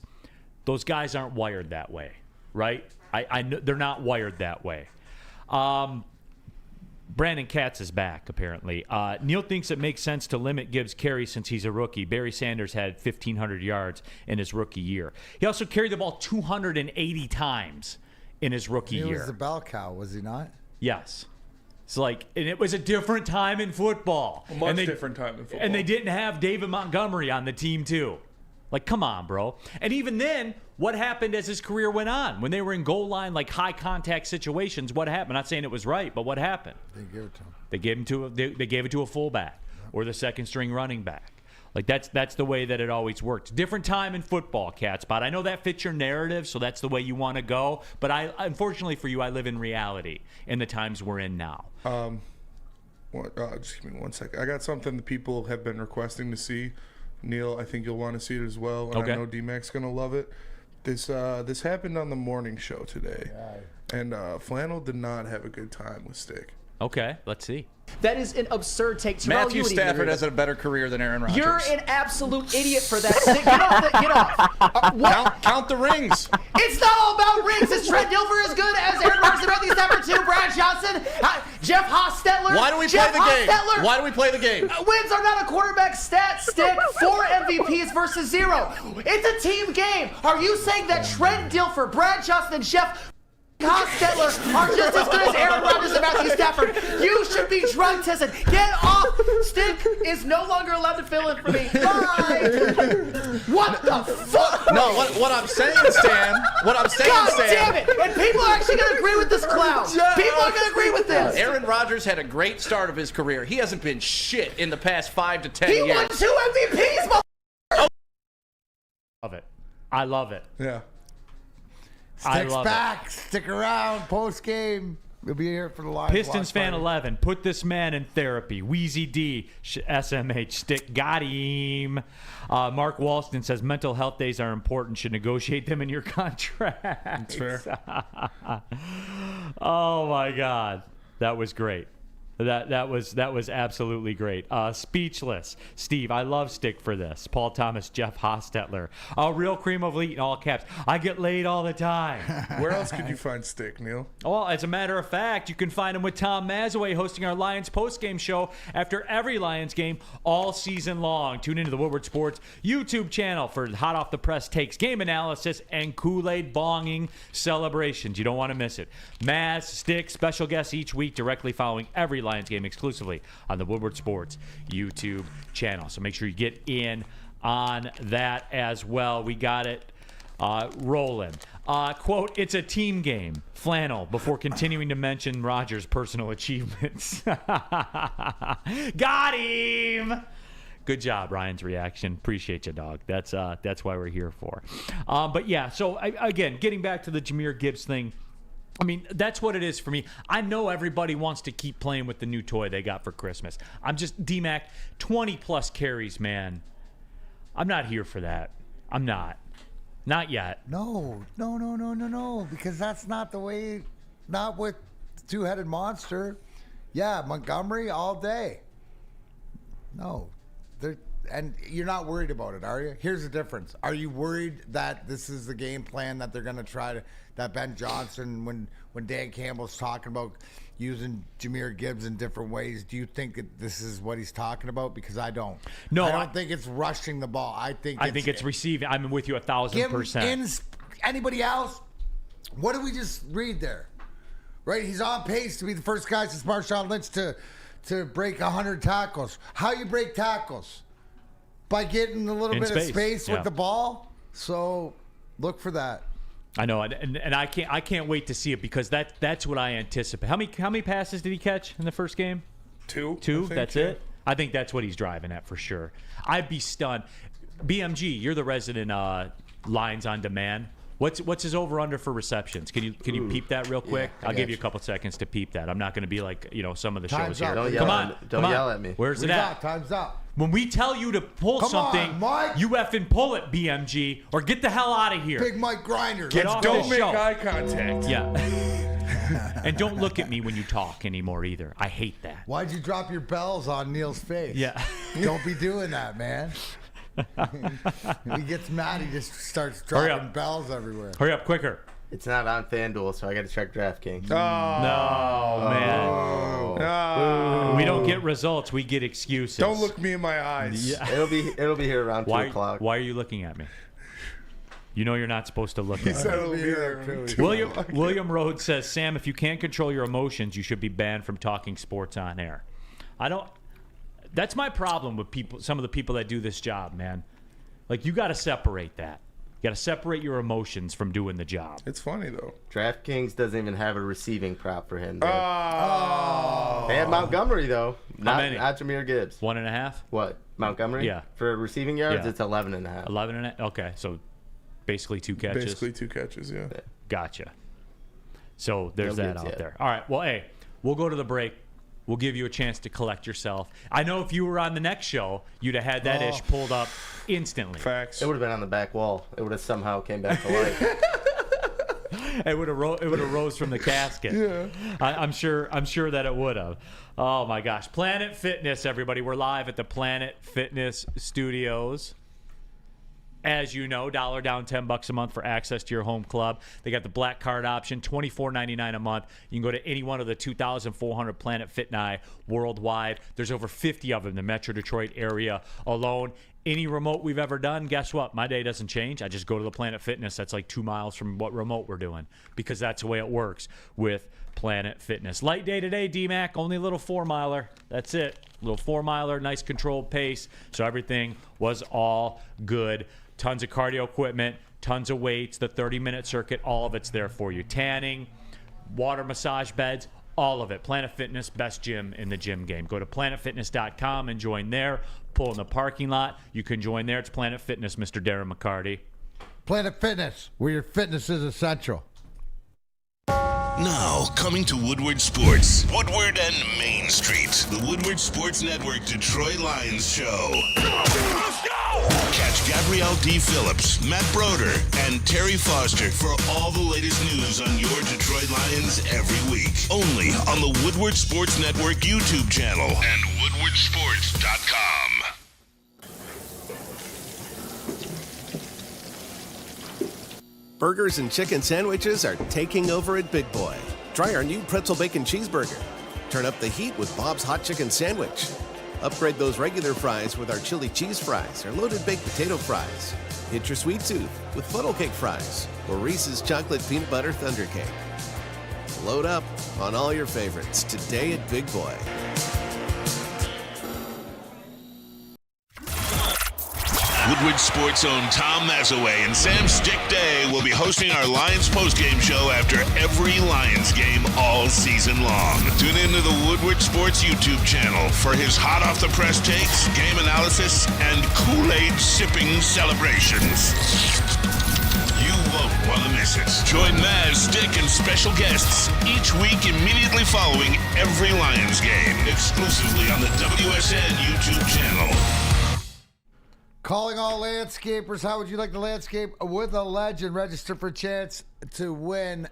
those guys aren't wired that way, right? I know they're not wired that way. Brandon Katz is back, apparently. Neal thinks it makes sense to limit Gibbs' carries since he's a rookie. Barry Sanders had 1,500 yards in his rookie year. He also carried the ball 280 times in his rookie year. He was the bell cow, was he not? Yes. It's like, and it was a different time in football. A much different time in football. And they didn't have David Montgomery on the team, too. Like, come on, bro. And even then, what happened as his career went on? When they were in goal line, like high contact situations, what happened? I'm not saying it was right, but what happened? They gave it to him. They gave it to a fullback or the second string running back. Like that's the way that it always worked. Different time in football, Catspot. I know that fits your narrative, so that's the way you want to go. But unfortunately for you, I live in reality in the times we're in now. Just give me 1 second. I got something that people have been requesting to see. Neal, I think you'll want to see it as well, and okay. I know D-Mac's going to love it. This happened on the morning show today, and Flannel did not have a good time with Stick. Okay, let's see. That is an absurd take. Terrell, Matthew Stafford has a better career than Aaron Rodgers. You're an absolute idiot for that. Stick, get off. Count the rings. It's not all about rings. Is Trent Dilfer as good as Aaron Rodgers and Matthew Stafford too? Brad Johnson, Jeff Hostetler. Why do we play the game? Why do we play the game? Wins are not a quarterback stat, Stick. 4 MVPs versus 0. It's a team game. Are you saying that Trent Dilfer, Brad Johnson, and Jeff Hostetler are just as good as Aaron Rodgers and Matthew Stafford? You should be drug tested. Get off. Stick is no longer allowed to fill in for me. Bye. What the fuck? No, what I'm saying, Stan. What I'm saying, God Stan. damn it! And people are actually going to agree with this clown. People are going to agree with this. Aaron Rodgers had a great start of his career. He hasn't been shit in the past 5 to 10 years. He won 2 MVPs. Love it. I love it. Yeah. Stick's back. Stick around. Post game. We'll be here for the Lions. Pistons fan 11. Put this man in therapy. Wheezy D. SMH. Stick. Got him. Mark Walston says mental health days are important. Should negotiate them in your contract. That's fair. Oh my God, that was great. That was absolutely great. Speechless. Steve, I love Stick for this. Paul Thomas, Jeff Hostetler. Real cream of wheat in all caps. I get laid all the time. Where else could you find Stick, Neal? Well, as a matter of fact, you can find him with Tom Mazaway hosting our Lions postgame show after every Lions game all season long. Tune into the Woodward Sports YouTube channel for hot off the press takes, game analysis, and Kool-Aid bonging celebrations. You don't want to miss it. Maz, Stick, special guests each week directly following every Lions game exclusively on the Woodward Sports YouTube channel. So make sure you get in on that as well. We got it rolling. Quote, it's a team game. Flannel, before continuing to mention Rodgers' personal achievements. Got him! Good job, Ryan's reaction. Appreciate you, dog. That's why we're here for. But yeah, so again, getting back to the Jahmyr Gibbs thing, I mean, that's what it is for me. I know everybody wants to keep playing with the new toy they got for Christmas. I'm just, D-Mac, 20-plus carries, man. I'm not here for that. I'm not. Not yet. No, because that's not the way, not with two-headed monster. Yeah, Montgomery all day. No. And you're not worried about it, are you? Here's the difference. Are you worried that this is the game plan that they're going to try to, that Ben Johnson, when Dan Campbell's talking about using Jahmyr Gibbs in different ways, do you think that this is what he's talking about? Because I don't. No, I don't think it's rushing the ball. I think it's receiving. I'm with you 1,000%. Anybody else? What did we just read there? Right? He's on pace to be the first guy since Marshawn Lynch to break 100 tackles. How you break tackles? By getting a little bit of space with the ball. So look for that. I know, and I can't wait to see it because that's what I anticipate. How many passes did he catch in the first game? Two. That's it. I think that's what he's driving at for sure. I'd be stunned. BMG, you're the resident Lions on Demand. What's his over-under for receptions? Can you peep that real quick? Yeah, I'll give you a couple seconds to peep that. I'm not going to be like some of the Time's shows up. here. Don't yell at me. Where's it at? Time's up. When we tell you to pull something, Mike. you effing pull it, BMG, or get the hell out of here. Big Mike Grinder. Get off Don't the make show. eye contact. Yeah. And don't look at me when you talk anymore either. I hate that. Why'd you drop your bells on Neal's face? Yeah. Don't be doing that, man. He gets mad. He just starts dropping bells everywhere. Hurry up, quicker. It's not on FanDuel, so I got to check DraftKings. No, man. We don't get results. We get excuses. Don't look me in my eyes. Yeah. It'll be here around 2 o'clock. Why are you looking at me? You know you're not supposed to look at me. He said it'll be here. William Rhodes says, Sam, if you can't control your emotions, you should be banned from talking sports on air. That's my problem with some of the people that do this job, man. Like, you got to separate that. You got to separate your emotions from doing the job. It's funny, though. DraftKings doesn't even have a receiving prop for him. They have Montgomery, though. How many? Not Jahmyr Gibbs. 1.5? What? Montgomery? Yeah. For receiving yards, Yeah. it's 11.5. 11.5? Okay, so basically 2 catches. Basically 2 catches, yeah. Gotcha. So there's No that Gibbs out yet. there. All right, well, hey, we'll go to the break. We'll give you a chance to collect yourself. I know if you were on the next show, you'd have had that ish pulled up instantly. Facts. It would have been on the back wall. It would have somehow came back to life. It would have rose from the casket. Yeah. I'm sure that it would have. Oh my gosh, Planet Fitness, everybody! We're live at the Planet Fitness Studios. As you know, $1 down, $10 a month for access to your home club. They got the black card option, $24.99 a month. You can go to any one of the 2,400 Planet Fitni worldwide. There's over 50 of them in the Metro Detroit area alone. Any remote we've ever done, guess what? My day doesn't change. I just go to the Planet Fitness. That's like 2 miles from what remote we're doing because that's the way it works with Planet Fitness. Light day today, D-Mac. Only a little 4-miler. That's it. A little 4-miler, nice controlled pace. So everything was all good. Tons of cardio equipment, tons of weights, the 30-minute circuit, all of it's there for you. Tanning, water massage beds, all of it. Planet Fitness, best gym in the gym game. Go to planetfitness.com and join there. Pull in the parking lot. You can join there. It's Planet Fitness, Mr. Darren McCarty. Planet Fitness, where your fitness is essential. Now, coming to Woodward Sports, Woodward and Main Street, the Woodward Sports Network Detroit Lions Show. Let's go! Catch Gabrielle D. Phillips, Matt Broder, and Terry Foster for all the latest news on your Detroit Lions every week. Only on the Woodward Sports Network YouTube channel and woodwardsports.com. Burgers and chicken sandwiches are taking over at Big Boy. Try our new pretzel bacon cheeseburger. Turn up the heat with Bob's Hot Chicken Sandwich. Upgrade those regular fries with our chili cheese fries or loaded baked potato fries. Hit your sweet tooth with funnel cake fries or Reese's chocolate peanut butter thunder cake. Load up on all your favorites today at Big Boy. Woodward Sports' own Tom Mazaway and Sam Stick Day will be hosting our Lions postgame show after every Lions game all season long. Tune into the Woodward Sports YouTube channel for his hot-off-the-press takes, game analysis, and Kool-Aid sipping celebrations. You won't want to miss it. Join Maz, Stick, and special guests each week immediately following every Lions game, exclusively on the WSN YouTube channel. Calling all landscapers. How would you like to landscape with a legend? Register for a chance to win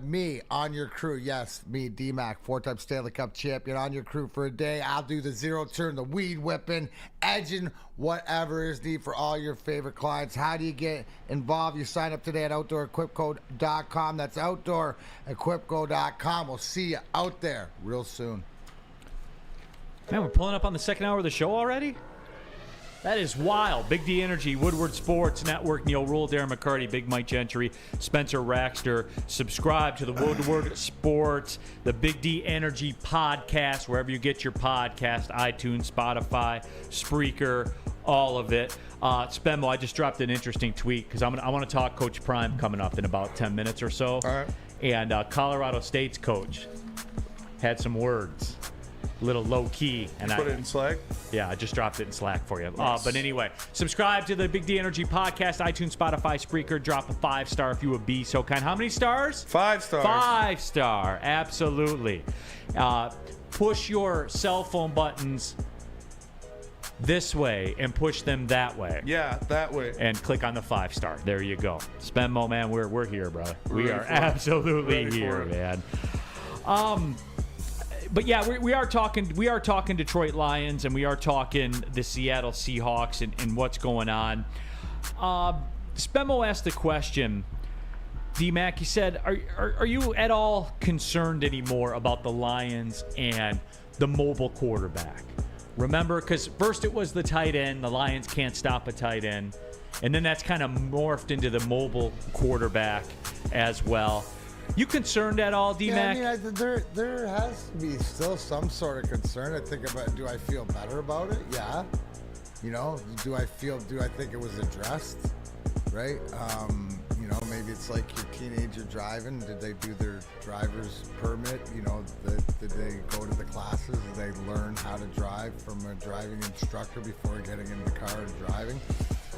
me on your crew. Yes, me, D-Mac, 4-time Stanley Cup champion on your crew for a day. I'll do the zero turn, the weed whipping, edging, whatever is needed for all your favorite clients. How do you get involved? You sign up today at OutdoorEquipCo.com. That's OutdoorEquipCo.com. We'll see you out there real soon. Man, we're pulling up on the second hour of the show already? That is wild. Big D Energy, Woodward Sports Network, Neal, Rhule, Darren McCarty, Big Mike Gentry, Spencer Raxter. Subscribe to the Woodward Sports, the Big D Energy podcast, wherever you get your podcast, iTunes, Spotify, Spreaker, all of it. Spenmo, I just dropped an interesting tweet because I want to talk Coach Prime coming up in about 10 minutes or so. All right. And Colorado State's coach had some words. little low key. And Put it in Slack? Yeah, I just dropped it in Slack for you. Nice. But anyway, subscribe to the Big D Energy Podcast, iTunes, Spotify, Spreaker. Drop a 5-star if you would be so kind. How many stars? 5 stars. 5-star, absolutely. Push your cell phone buttons this way and push them that way. Yeah, that way. And click on the 5-star. There you go. Spenmo, man, we're here, brother. We are absolutely here, man. But yeah, we are talking Detroit Lions, and we are talking the Seattle Seahawks and what's going on. Spenmo asked the question, D-Mac, he said, are you at all concerned anymore about the Lions and the mobile quarterback? Remember, because first it was the tight end. The Lions can't stop a tight end. And then that's kind of morphed into the mobile quarterback as well. You concerned at all, D-Mac? Yeah, I mean, there has to be still some sort of concern. I think about, do I feel better about it? Yeah. You know, do I think it was addressed? Right? You know, maybe it's like your teenager driving. Did they do their driver's permit? You know, did they go to the classes? Did they learn how to drive from a driving instructor before getting in the car and driving?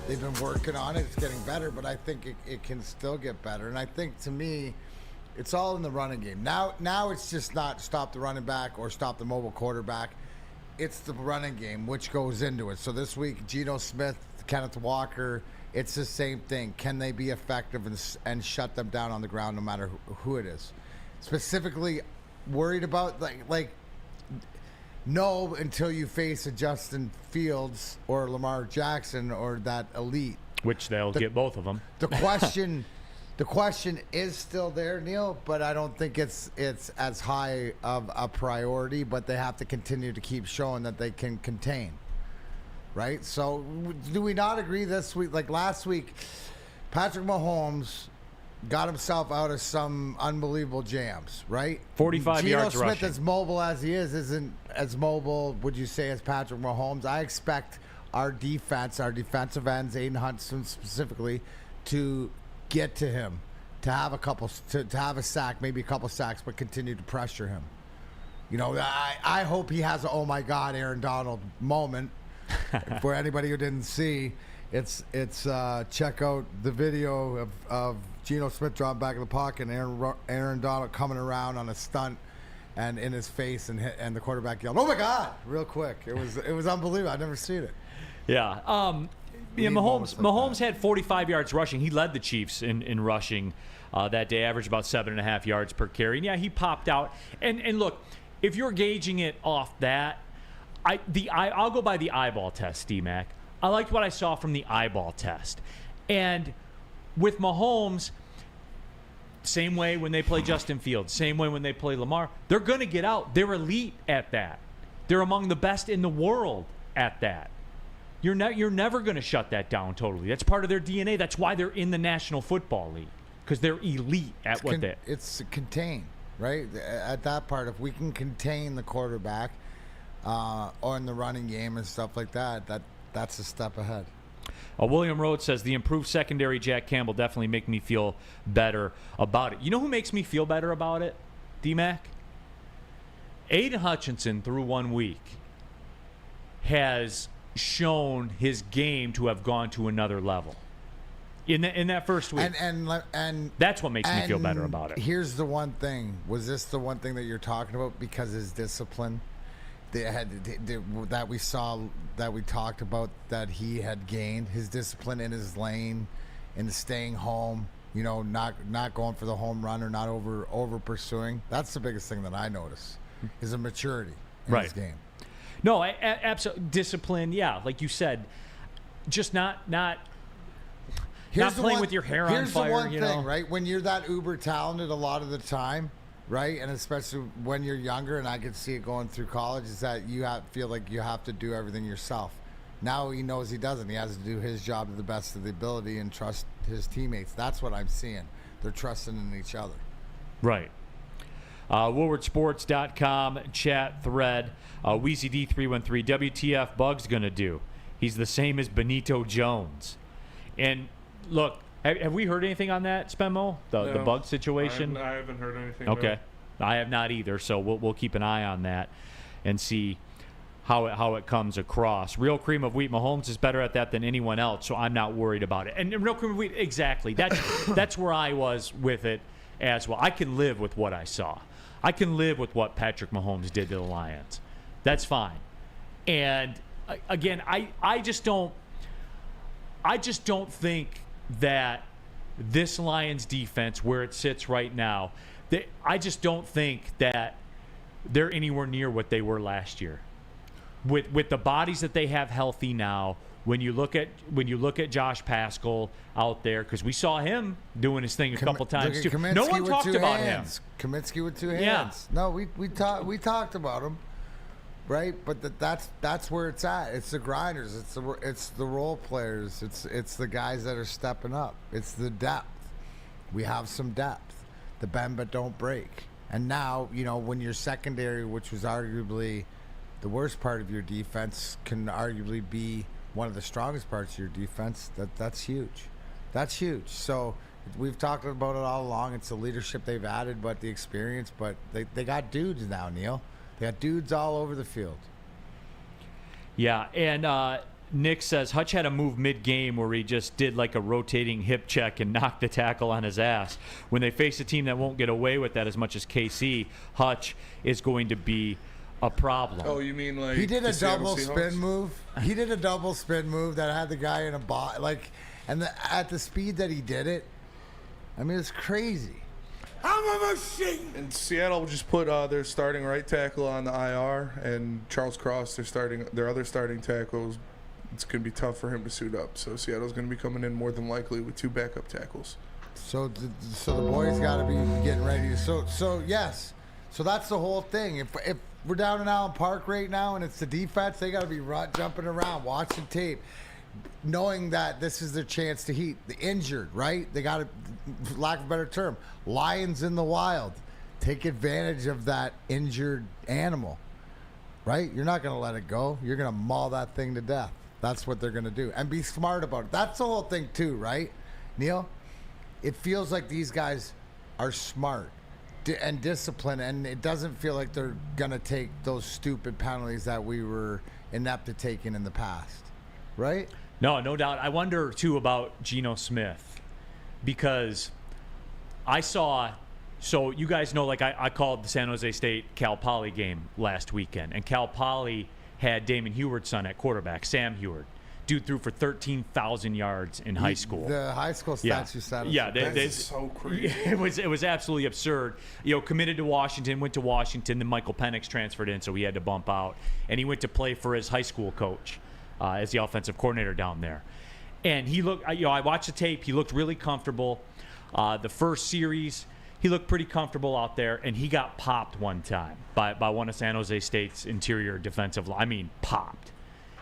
They've been working on it. It's getting better, but I think it can still get better. And I think, to me, it's all in the running game. Now it's just not stop the running back or stop the mobile quarterback. It's the running game, which goes into it. So this week, Geno Smith, Kenneth Walker, it's the same thing. Can they be effective and shut them down on the ground no matter who it is? Specifically worried about, like no until you face a Justin Fields or Lamar Jackson or that elite. Which they'll get both of them. The question is still there, Neal, but I don't think it's as high of a priority, but they have to continue to keep showing that they can contain. Right? So do we not agree this week? Like last week, Patrick Mahomes got himself out of some unbelievable jams, right? 45 yards rushing. Geno Smith, as mobile as he is, isn't as mobile, would you say, as Patrick Mahomes? I expect our defense, our defensive ends, Aiden Hudson specifically, to get to him, to have a couple, to have a sack, maybe a couple sacks, but continue to pressure him. You know, I hope he has a, oh my God, Aaron Donald moment. For anybody who didn't see, it's check out the video of Geno Smith dropping back in the pocket and Aaron Donald coming around on a stunt and in his face, and the quarterback yelled, "Oh my God!" real quick. It was unbelievable. I've never seen it. Yeah. Mahomes had 45 yards rushing. He led the Chiefs in rushing that day, averaged about 7.5 yards per carry. And yeah, he popped out. And look, if you're gauging it off that, I'll go by the eyeball test, D-Mac. I liked what I saw from the eyeball test. And with Mahomes, same way when they play Justin Fields, same way when they play Lamar, they're going to get out. They're elite at that. They're among the best in the world at that. You're never going to shut that down totally. That's part of their DNA. That's why they're in the National Football League, because they're elite at what they... It's contain, right? At that part, if we can contain the quarterback or in the running game and stuff like that, that's a step ahead. William Rhodes says, the improved secondary Jack Campbell definitely make me feel better about it. You know who makes me feel better about it, D-Mac? Aiden Hutchinson, through 1 week, has shown his game to have gone to another level in that first week. And that's what makes me feel better about it. Here's the one thing. Was this the one thing that you're talking about? Because his discipline that we saw, that we talked about, that he had gained, his discipline in his lane and staying home, you know, not going for the home run or not over pursuing. That's the biggest thing that I notice is a maturity in his game. No, absolutely. Discipline, yeah, like you said, just not playing with your hair on fire. Here's the one you thing, know? right? When you're that uber talented a lot of the time, right, and especially when you're younger, and I could see it going through college, is that you feel like you have to do everything yourself. Now he knows he doesn't. He has to do his job to the best of the ability and trust his teammates. That's what I'm seeing. They're trusting in each other. Right. WoodwardSports.com chat thread. Weezy D313. WTF Bug's going to do? He's the same as Benito Jones. And look, have we heard anything on that, Spenmo? The Bug situation? I haven't heard anything. Okay. I have not either, so we'll keep an eye on that. and see how it comes across. Real cream of wheat, Mahomes is better at that than anyone else, so I'm not worried about it. And real cream of wheat, exactly. That's where I was with it as well. I can live with what I saw. I can live with what Patrick Mahomes did to the Lions. That's fine. And again, I just don't think that this Lions defense, where it sits right now, I just don't think that they're anywhere near what they were last year. With the bodies that they have healthy now, when you look at Josh Paschal out there, because we saw him doing his thing a couple times too. No one talked about him. Kaminsky with 2 hands. Yeah. No, we talked about him, right? But that's where it's at. It's the grinders. It's the role players. It's the guys that are stepping up. It's the depth. We have some depth. The bend but don't break. And now, when your secondary, which was arguably the worst part of your defense, can arguably be one of the strongest parts of your defense, that's huge. That's huge. So we've talked about it all along. It's the leadership they've added, but the experience. But they got dudes now, Neal. They got dudes all over the field. Yeah, and Nick says Hutch had a move mid-game where he just did like a rotating hip check and knocked the tackle on his ass. When they face a team that won't get away with that as much as KC, Hutch is going to be a problem. Oh, you mean like he did a double spin move? He did a double spin move that had the guy in a bot, at the speed that he did it. I mean, it's crazy. I'm a machine. And Seattle just put their starting right tackle on the IR, and Charles Cross, their other starting tackles. It's going to be tough for him to suit up. So Seattle's going to be coming in more than likely with 2 backup tackles. So the boys got to be getting ready. So yes. So that's the whole thing. If we're down in Allen Park right now and it's the defense, they got to be jumping around, watching tape, knowing that this is their chance to heat. The injured, right? They got to, for lack of a better term, lions in the wild. Take advantage of that injured animal, right? You're not going to let it go. You're going to maul that thing to death. That's what they're going to do. And be smart about it. That's the whole thing too, right, Neal? It feels like these guys are smart and disciplined, and it doesn't feel like they're going to take those stupid penalties that we were inept at taking in the past, right? No doubt. I wonder, too, about Geno Smith, because I saw – so you guys know, I called the San Jose State Cal Poly game last weekend, and Cal Poly had Damon Heward's son at quarterback, Sam Heward. Dude threw for 13,000 yards in high school. The high school stats you said. Yeah, that's so crazy. It was absolutely absurd. Committed to Washington, went to Washington. Then Michael Penix transferred in, so he had to bump out, and he went to play for his high school coach as the offensive coordinator down there. And he looked. I watched the tape. He looked really comfortable. The first series, he looked pretty comfortable out there, and he got popped one time by one of San Jose State's interior defensive line. I mean, popped.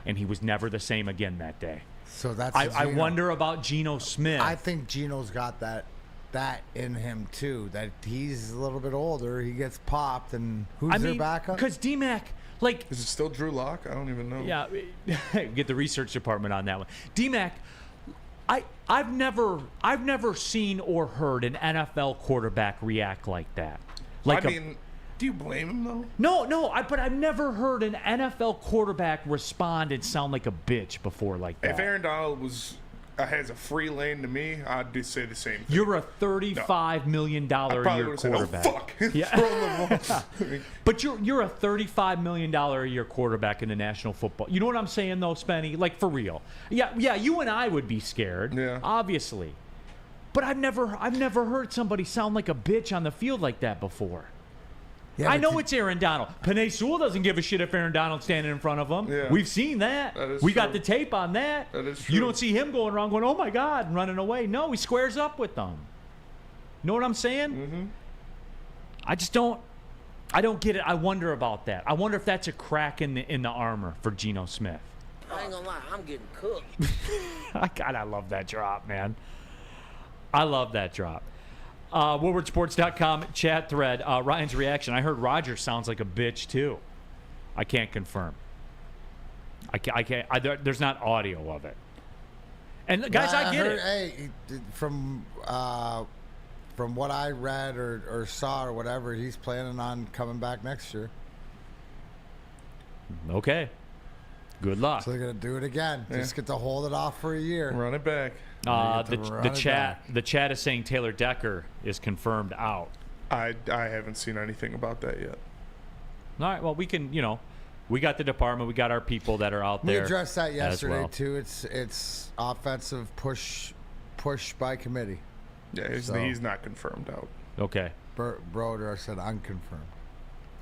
And he was never the same again that day. So that's. I wonder about Geno Smith. I think Geno's got that in him too. That he's a little bit older. He gets popped, and who's their backup? Because D-Mac, is it still Drew Lock? I don't even know. Yeah, get the research department on that one. D-Mac, I've never seen or heard an NFL quarterback react like that. Do you blame him though? No. But I've never heard an NFL quarterback respond and sound like a bitch before like that. If Aaron Donald has a free lane to me, I'd just say the same thing. You're a $35 million a year quarterback. Said, oh, fuck. Yeah. But you're a $35 million a year quarterback in the National Football. You know what I'm saying though, Spenny? Like for real. Yeah. You and I would be scared. Yeah. Obviously. But I've never heard somebody sound like a bitch on the field like that before. Yeah, I know it's Aaron Donald. Penei Sewell doesn't give a shit if Aaron Donald's standing in front of him. Yeah. We've seen that. We got the tape on that. That is true. You don't see him going around going, oh, my God, and running away. No, he squares up with them. Know what I'm saying? Mm-hmm. I don't get it. I wonder about that. I wonder if that's a crack in the armor for Geno Smith. I ain't gonna lie, I'm getting cooked. God, I love that drop, man. I love that drop. WoodwardSports.com chat thread. Ryan's reaction. I heard Rodgers sounds like a bitch too. I can't confirm. I can't. There's not audio of it. And guys, I get it. Hey, from what I read or saw or whatever, he's planning on coming back next year. Okay. Good luck. So they're going to do it again. Just get to hold it off for a year. Run it back. The chat is saying Taylor Decker is confirmed out. I haven't seen anything about that yet. All right. Well, we can, we got the department. We got our people that are out there. We addressed that yesterday, well. too. It's offensive push by committee. Yeah, he's not confirmed out. Okay. Broder said unconfirmed.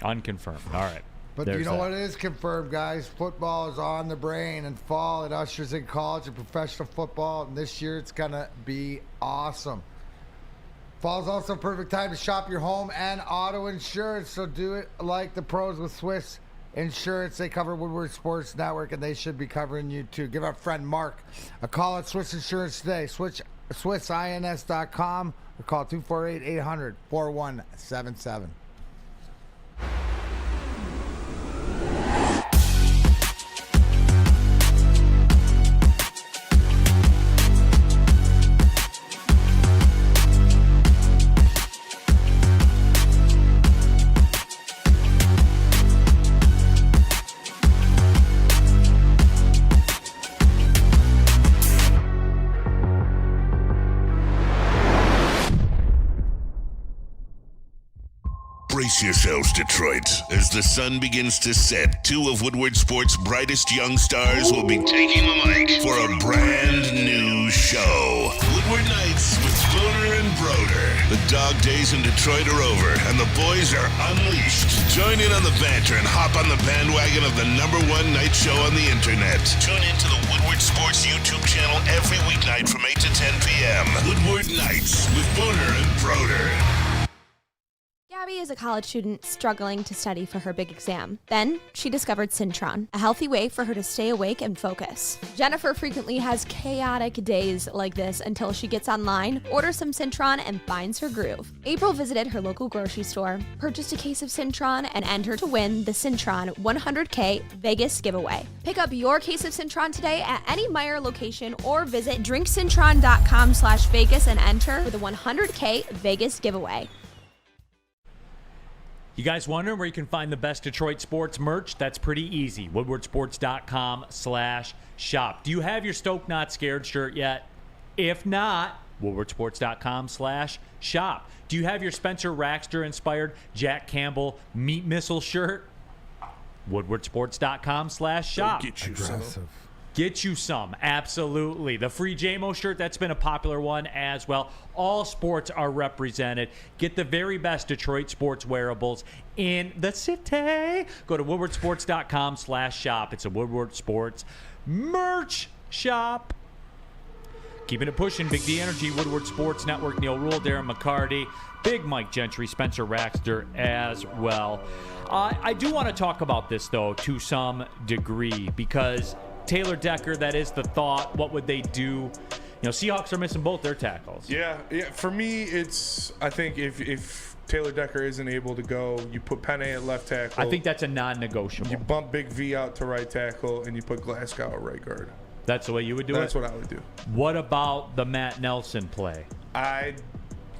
Unconfirmed. All right. But you know what is confirmed, guys? Football is on the brain, and fall it ushers in college and professional football. And this year it's going to be awesome. Fall is also a perfect time to shop your home and auto insurance. So do it like the pros with Swiss Insurance. They cover Woodward Sports Network, and they should be covering you too. Give our friend Mark a call at Swiss Insurance today. SwissINS.com or call 248-800-4177. Brace yourselves, Detroit. As the sun begins to set, two of Woodward Sports' brightest young stars will be taking the mic for a brand new show. Woodward Nights with Spooner and Broder. The dog days in Detroit are over, and the boys are unleashed. Join in on the banter and hop on the bandwagon of the #1 night show on the internet. Tune into the Woodward Sports YouTube channel every weeknight from 8 to 10 p.m. Woodward Nights with Spooner and Broder. Gabby is a college student struggling to study for her big exam. Then she discovered Syntron, a healthy way for her to stay awake and focus. Jennifer frequently has chaotic days like this until she gets online, orders some Syntron, and finds her groove. April visited her local grocery store, purchased a case of Syntron, and entered to win the Syntron 100K Vegas giveaway. Pick up your case of Syntron today at any Meijer location or visit drinksyntron.com/Vegas and enter for the 100K Vegas giveaway. You guys wondering where you can find the best Detroit sports merch? That's pretty easy. woodwardsports.com/shop. Do you have your Stoke Not Scared shirt yet? If not, woodwardsports.com/shop. Do you have your Spencer Raxter-inspired Jack Campbell Meat Missile shirt? woodwardsports.com/shop. Get you some. Get you some, absolutely. The free JMO shirt, that's been a popular one as well. All sports are represented. Get the very best Detroit sports wearables in the city. Go to woodwardsports.com/shop. It's a Woodward Sports merch shop. Keeping it pushing, Big D Energy, Woodward Sports Network, Neal, Rhule, Darren, McCarty, Big Mike Gentry, Spencer Raxter as well. I do want to talk about this, though, to some degree, because Taylor Decker, that is the thought. What would they do? Seahawks are missing both their tackles. Yeah. For me, I think if Taylor Decker isn't able to go, you put Penne at left tackle. I think that's a non-negotiable. You bump Big V out to right tackle, and you put Glasgow at right guard. That's the way you would do it? That's what I would do. What about the Matt Nelson play? I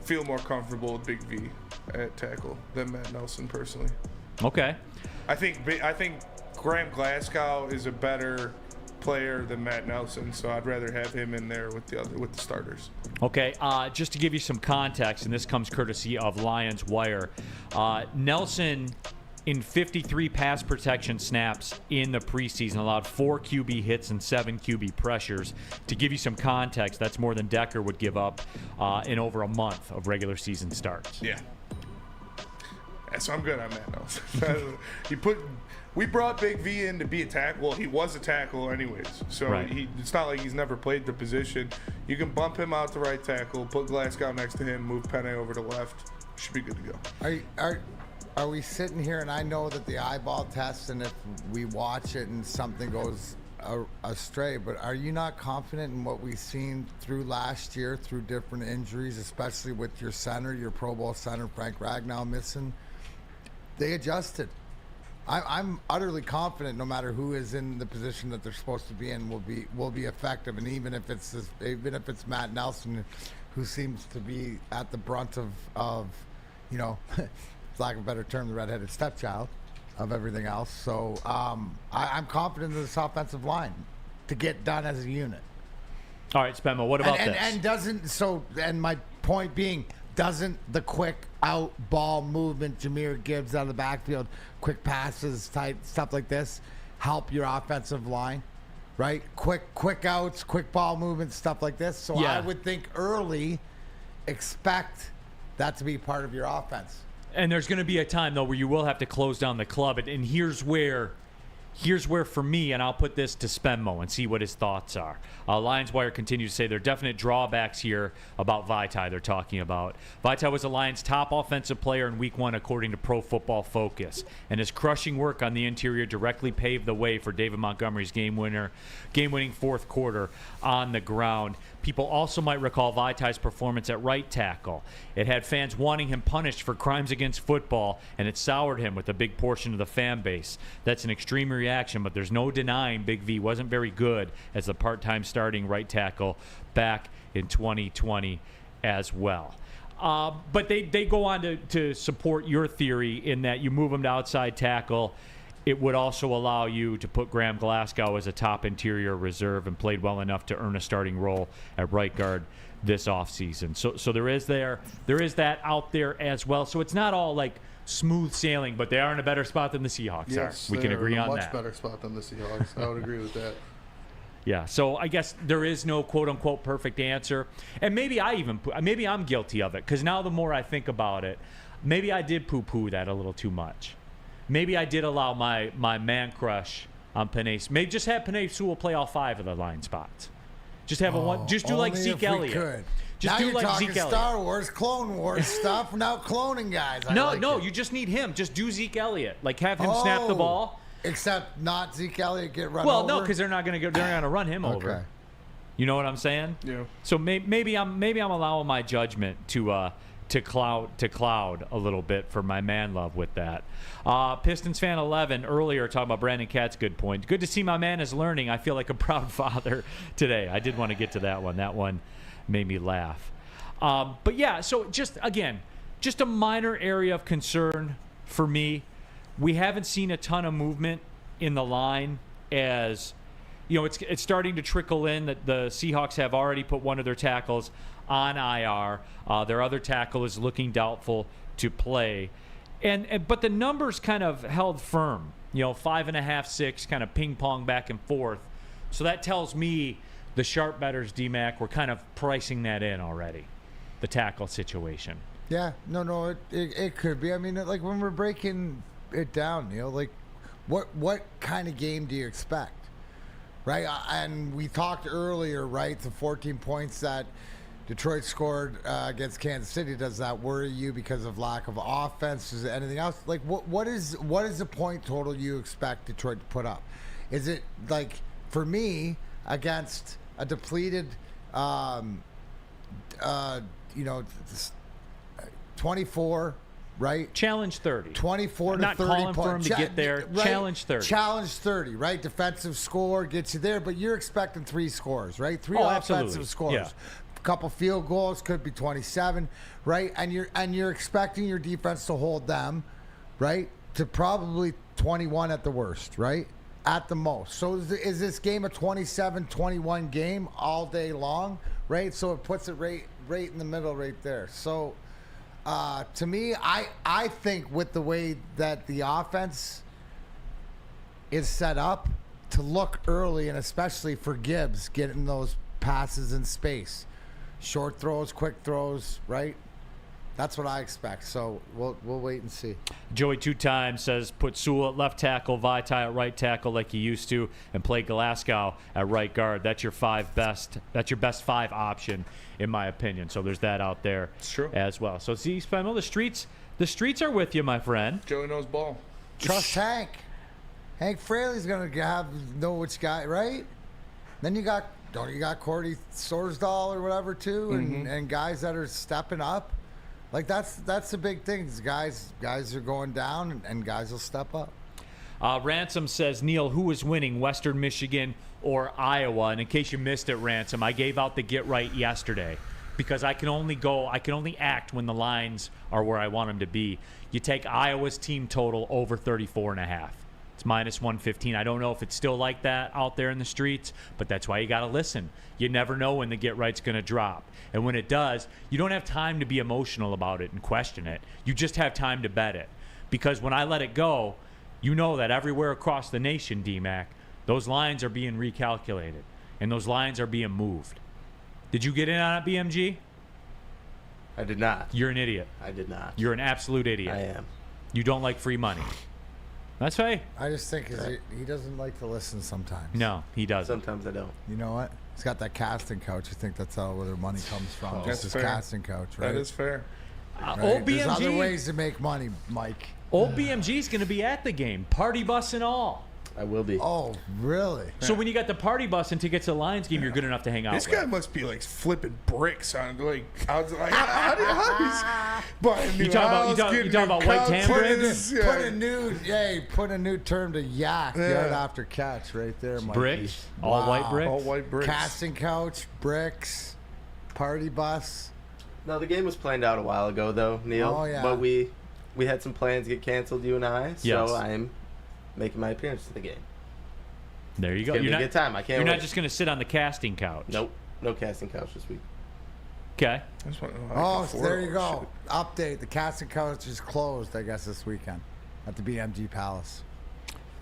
feel more comfortable with Big V at tackle than Matt Nelson, personally. Okay. I think Graham Glasgow is a better player than Matt Nelson, so I'd rather have him in there with the starters. Okay, just to give you some context, and this comes courtesy of Lions Wire, Nelson in 53 pass protection snaps in the preseason allowed 4 QB hits and 7 QB pressures. To give you some context, that's more than Decker would give up in over a month of regular season starts. Yeah, so I'm good on Matt Nelson. We brought Big V in to be a tackle. Well, he was a tackle anyways, so right. It's not like he's never played the position. You can bump him out to right tackle, put Glasgow next to him, move Penne over to left. Should be good to go. Are we sitting here, and I know that the eyeball test, and if we watch it and something goes astray, but are you not confident in what we've seen through last year, through different injuries, especially with your center, your Pro Bowl center, Frank Ragnow, missing? They adjusted. I'm utterly confident no matter who is in the position that they're supposed to be in will be effective, and even if it's Matt Nelson, who seems to be at the brunt of for lack of a better term, the redheaded stepchild. of everything else. So I'm confident in this offensive line to get done as a unit. All right, Spenmo, what about this? And my point being, doesn't the quick out ball movement, Jahmyr Gibbs out of the backfield, quick passes, tight stuff like this, help your offensive line, right? Quick outs, quick ball movement, stuff like this. So I would think early, expect that to be part of your offense. And there's going to be a time, though, where you will have to close down the club. And here's where for me, and I'll put this to Spenmo and see what his thoughts are. Lions Wire continues to say there are definite drawbacks here about Vaitai they're talking about. Vaitai was the Lions' top offensive player in Week 1 according to Pro Football Focus, and his crushing work on the interior directly paved the way for David Montgomery's game-winning fourth quarter on the ground. People also might recall Vaitai's performance at right tackle. It had fans wanting him punished for crimes against football, and it soured him with a big portion of the fan base. That's an extreme reaction, but there's no denying Big V wasn't very good as the part-time starting right tackle back in 2020 as well. But they go on to support your theory in that you move him to outside tackle. It would also allow you to put Graham Glasgow as a top interior reserve and played well enough to earn a starting role at right guard this offseason. So there is that out there as well. So it's not all like smooth sailing, but they are in a better spot than the Seahawks are. We can agree on that. Much better spot than the Seahawks. I would agree with that. Yeah, so I guess there is no quote-unquote perfect answer. And maybe I'm guilty of it, because now the more I think about it, maybe I did poo-poo that a little too much. Maybe I did allow my man crush on Penei. Maybe just have Penei Sewell play all 5 of the line spots. Just have just do like Zeke Elliott. Could. Just now do you're like talking Zeke Elliott. Star Wars, Clone Wars stuff. Now cloning guys. You just need him. Just do Zeke Elliott. Like have him snap the ball. Except not Zeke Elliott get run over. Well, no, because they're not going to go. They're going to run him over. You know what I'm saying? Yeah. So maybe I'm allowing my judgment to cloud a little bit for my man love with that. Pistons fan 11 earlier talking about Brandon Katz. Good point. Good to see my man is learning. I feel like a proud father today. I did want to get to that one. That one made me laugh. But yeah, so just a minor area of concern for me. We haven't seen a ton of movement in the line as it's starting to trickle in that the Seahawks have already put one of their tackles on IR. Their other tackle is looking doubtful to play. But the numbers kind of held firm, 5.5, 6, kind of ping pong back and forth. So that tells me the sharp bettors, DMAC, we're kind of pricing that in already, the tackle situation. Yeah, no, it could be. I mean, like when we're breaking it down, Neal, like what kind of game do you expect, right? And we talked earlier, right, the 14 points that Detroit scored against Kansas City. Does that worry you because of lack of offense? Is there anything else? Like, what is the point total you expect Detroit to put up? Is it like, for me, against a depleted, 24, right? Challenge 30. 24 to not 30 calling points. for him to get there. Right? Challenge 30. Challenge 30, right? Defensive score gets you there, but you're expecting 3 scores, right? 3 offensive absolutely. scores. Yeah. Couple field goals, could be 27, right? And you're expecting your defense to hold them, right, to probably 21 at the worst, right, at the most. So is this game a 27-21 game all day long, right? So it puts it right in the middle, right there. So to me, I think with the way that the offense is set up to look early, and especially for Gibbs getting those passes in space. Short throws, quick throws, right? That's what I expect. So we'll wait and see. Joey 2 times says put Sewell at left tackle, Vaitai at right tackle like you used to, and play Glasgow at right guard. That's your That's your best 5 option, in my opinion. So there's that out there as well. So see, Spenmo, the streets are with you, my friend. Joey knows ball. Trust Hank. Hank Fraley's gonna know which guy, right? Then you got Cordy Sorsdahl or whatever too, and guys that are stepping up. Like that's the big thing. Guys are going down, and guys will step up. Ransom says, Neal, who is winning, Western Michigan or Iowa? And in case you missed it, Ransom, I gave out the get right yesterday. because I can only act when the lines are where I want them to be. You take Iowa's team total over 34.5. It's minus 115. I don't know if it's still like that out there in the streets, but that's why you got to listen. You never know when the get right's going to drop. And when it does, you don't have time to be emotional about it and question it. You just have time to bet it. Because when I let it go, you know that everywhere across the nation, D-Mac, those lines are being recalculated, and those lines are being moved. Did you get in on it, BMG? I did not. You're an idiot. I did not. You're an absolute idiot. I am. You don't like free money. That's right. I just think he doesn't like to listen sometimes. No, he doesn't. Sometimes I don't. You know what? He's got that casting couch. I think that's where their money comes from. That's Just his fair. casting couch, right? That is fair. Right? Old There's other BMG. ways to make money, Mike. Old BMG's going to be at the game, party bus and all. I will be. Oh, really? So when you got the party bus and tickets to the Lions game, you're good enough to hang out This with. guy must be like flipping bricks on like. I was like, how do you buying new You talking about white tambourines? Put a new term to yak yard after catch right there, Mike. Bricks? All white bricks? All white bricks. Casting couch, bricks, party bus. No, the game was planned out a while ago, though, Neal. Oh, yeah. But we had some plans get canceled, you and I. So Yes. I'm making my appearance to the game. There you go. It's gonna be a good time. I can't You're wait. not just going to sit on the casting couch. Nope. No casting couch this week. Okay. There you go. Update. The casting couch is closed, I guess, this weekend at the BMG Palace.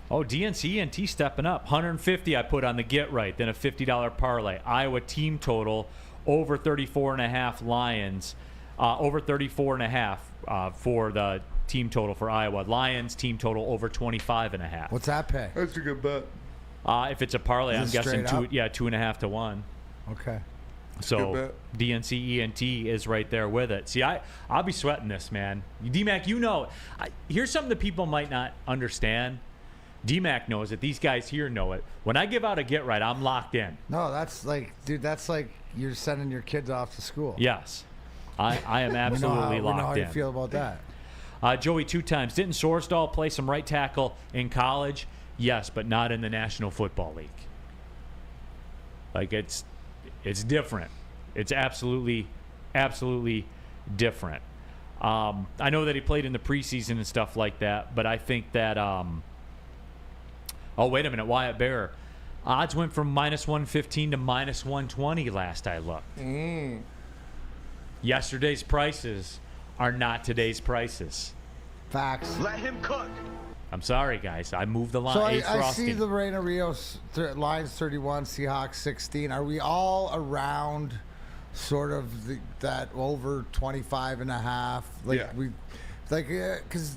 Oh, DNC ENT stepping up. 150 I put on the get right, then a $50 parlay. Iowa team total over 34.5 Lions, over 34.5 for the team total for Iowa. Lions team total over 25.5. What's that pay? That's a good bet. If it's a parlay, I'm Is it guessing straight up? 2.5 to 1. Okay. So DNC ENT is right there with it. See, I'll be sweating this, man. D-Mac, you know. Here's something that people might not understand. D-Mac knows it. These guys here know it. When I give out a get right, I'm locked in. No, that's like you're sending your kids off to school. Yes. I am absolutely we know how locked you in. feel about that. Joey, 2 times. Didn't Sorsdahl play some right tackle in college? Yes, but not in the National Football League. Like, it's different. It's absolutely different. I know that he played in the preseason and stuff like that, but I think that oh, wait a minute, Wyatt Bear. Odds went from minus 115 to minus 120 last I looked. Yesterday's prices are not today's prices. Facts. Let him cook. I'm sorry, guys. I moved the line. So I I see the Reina Rios Lions 31, Seahawks 16. Are we all around sort of that over 25.5? Because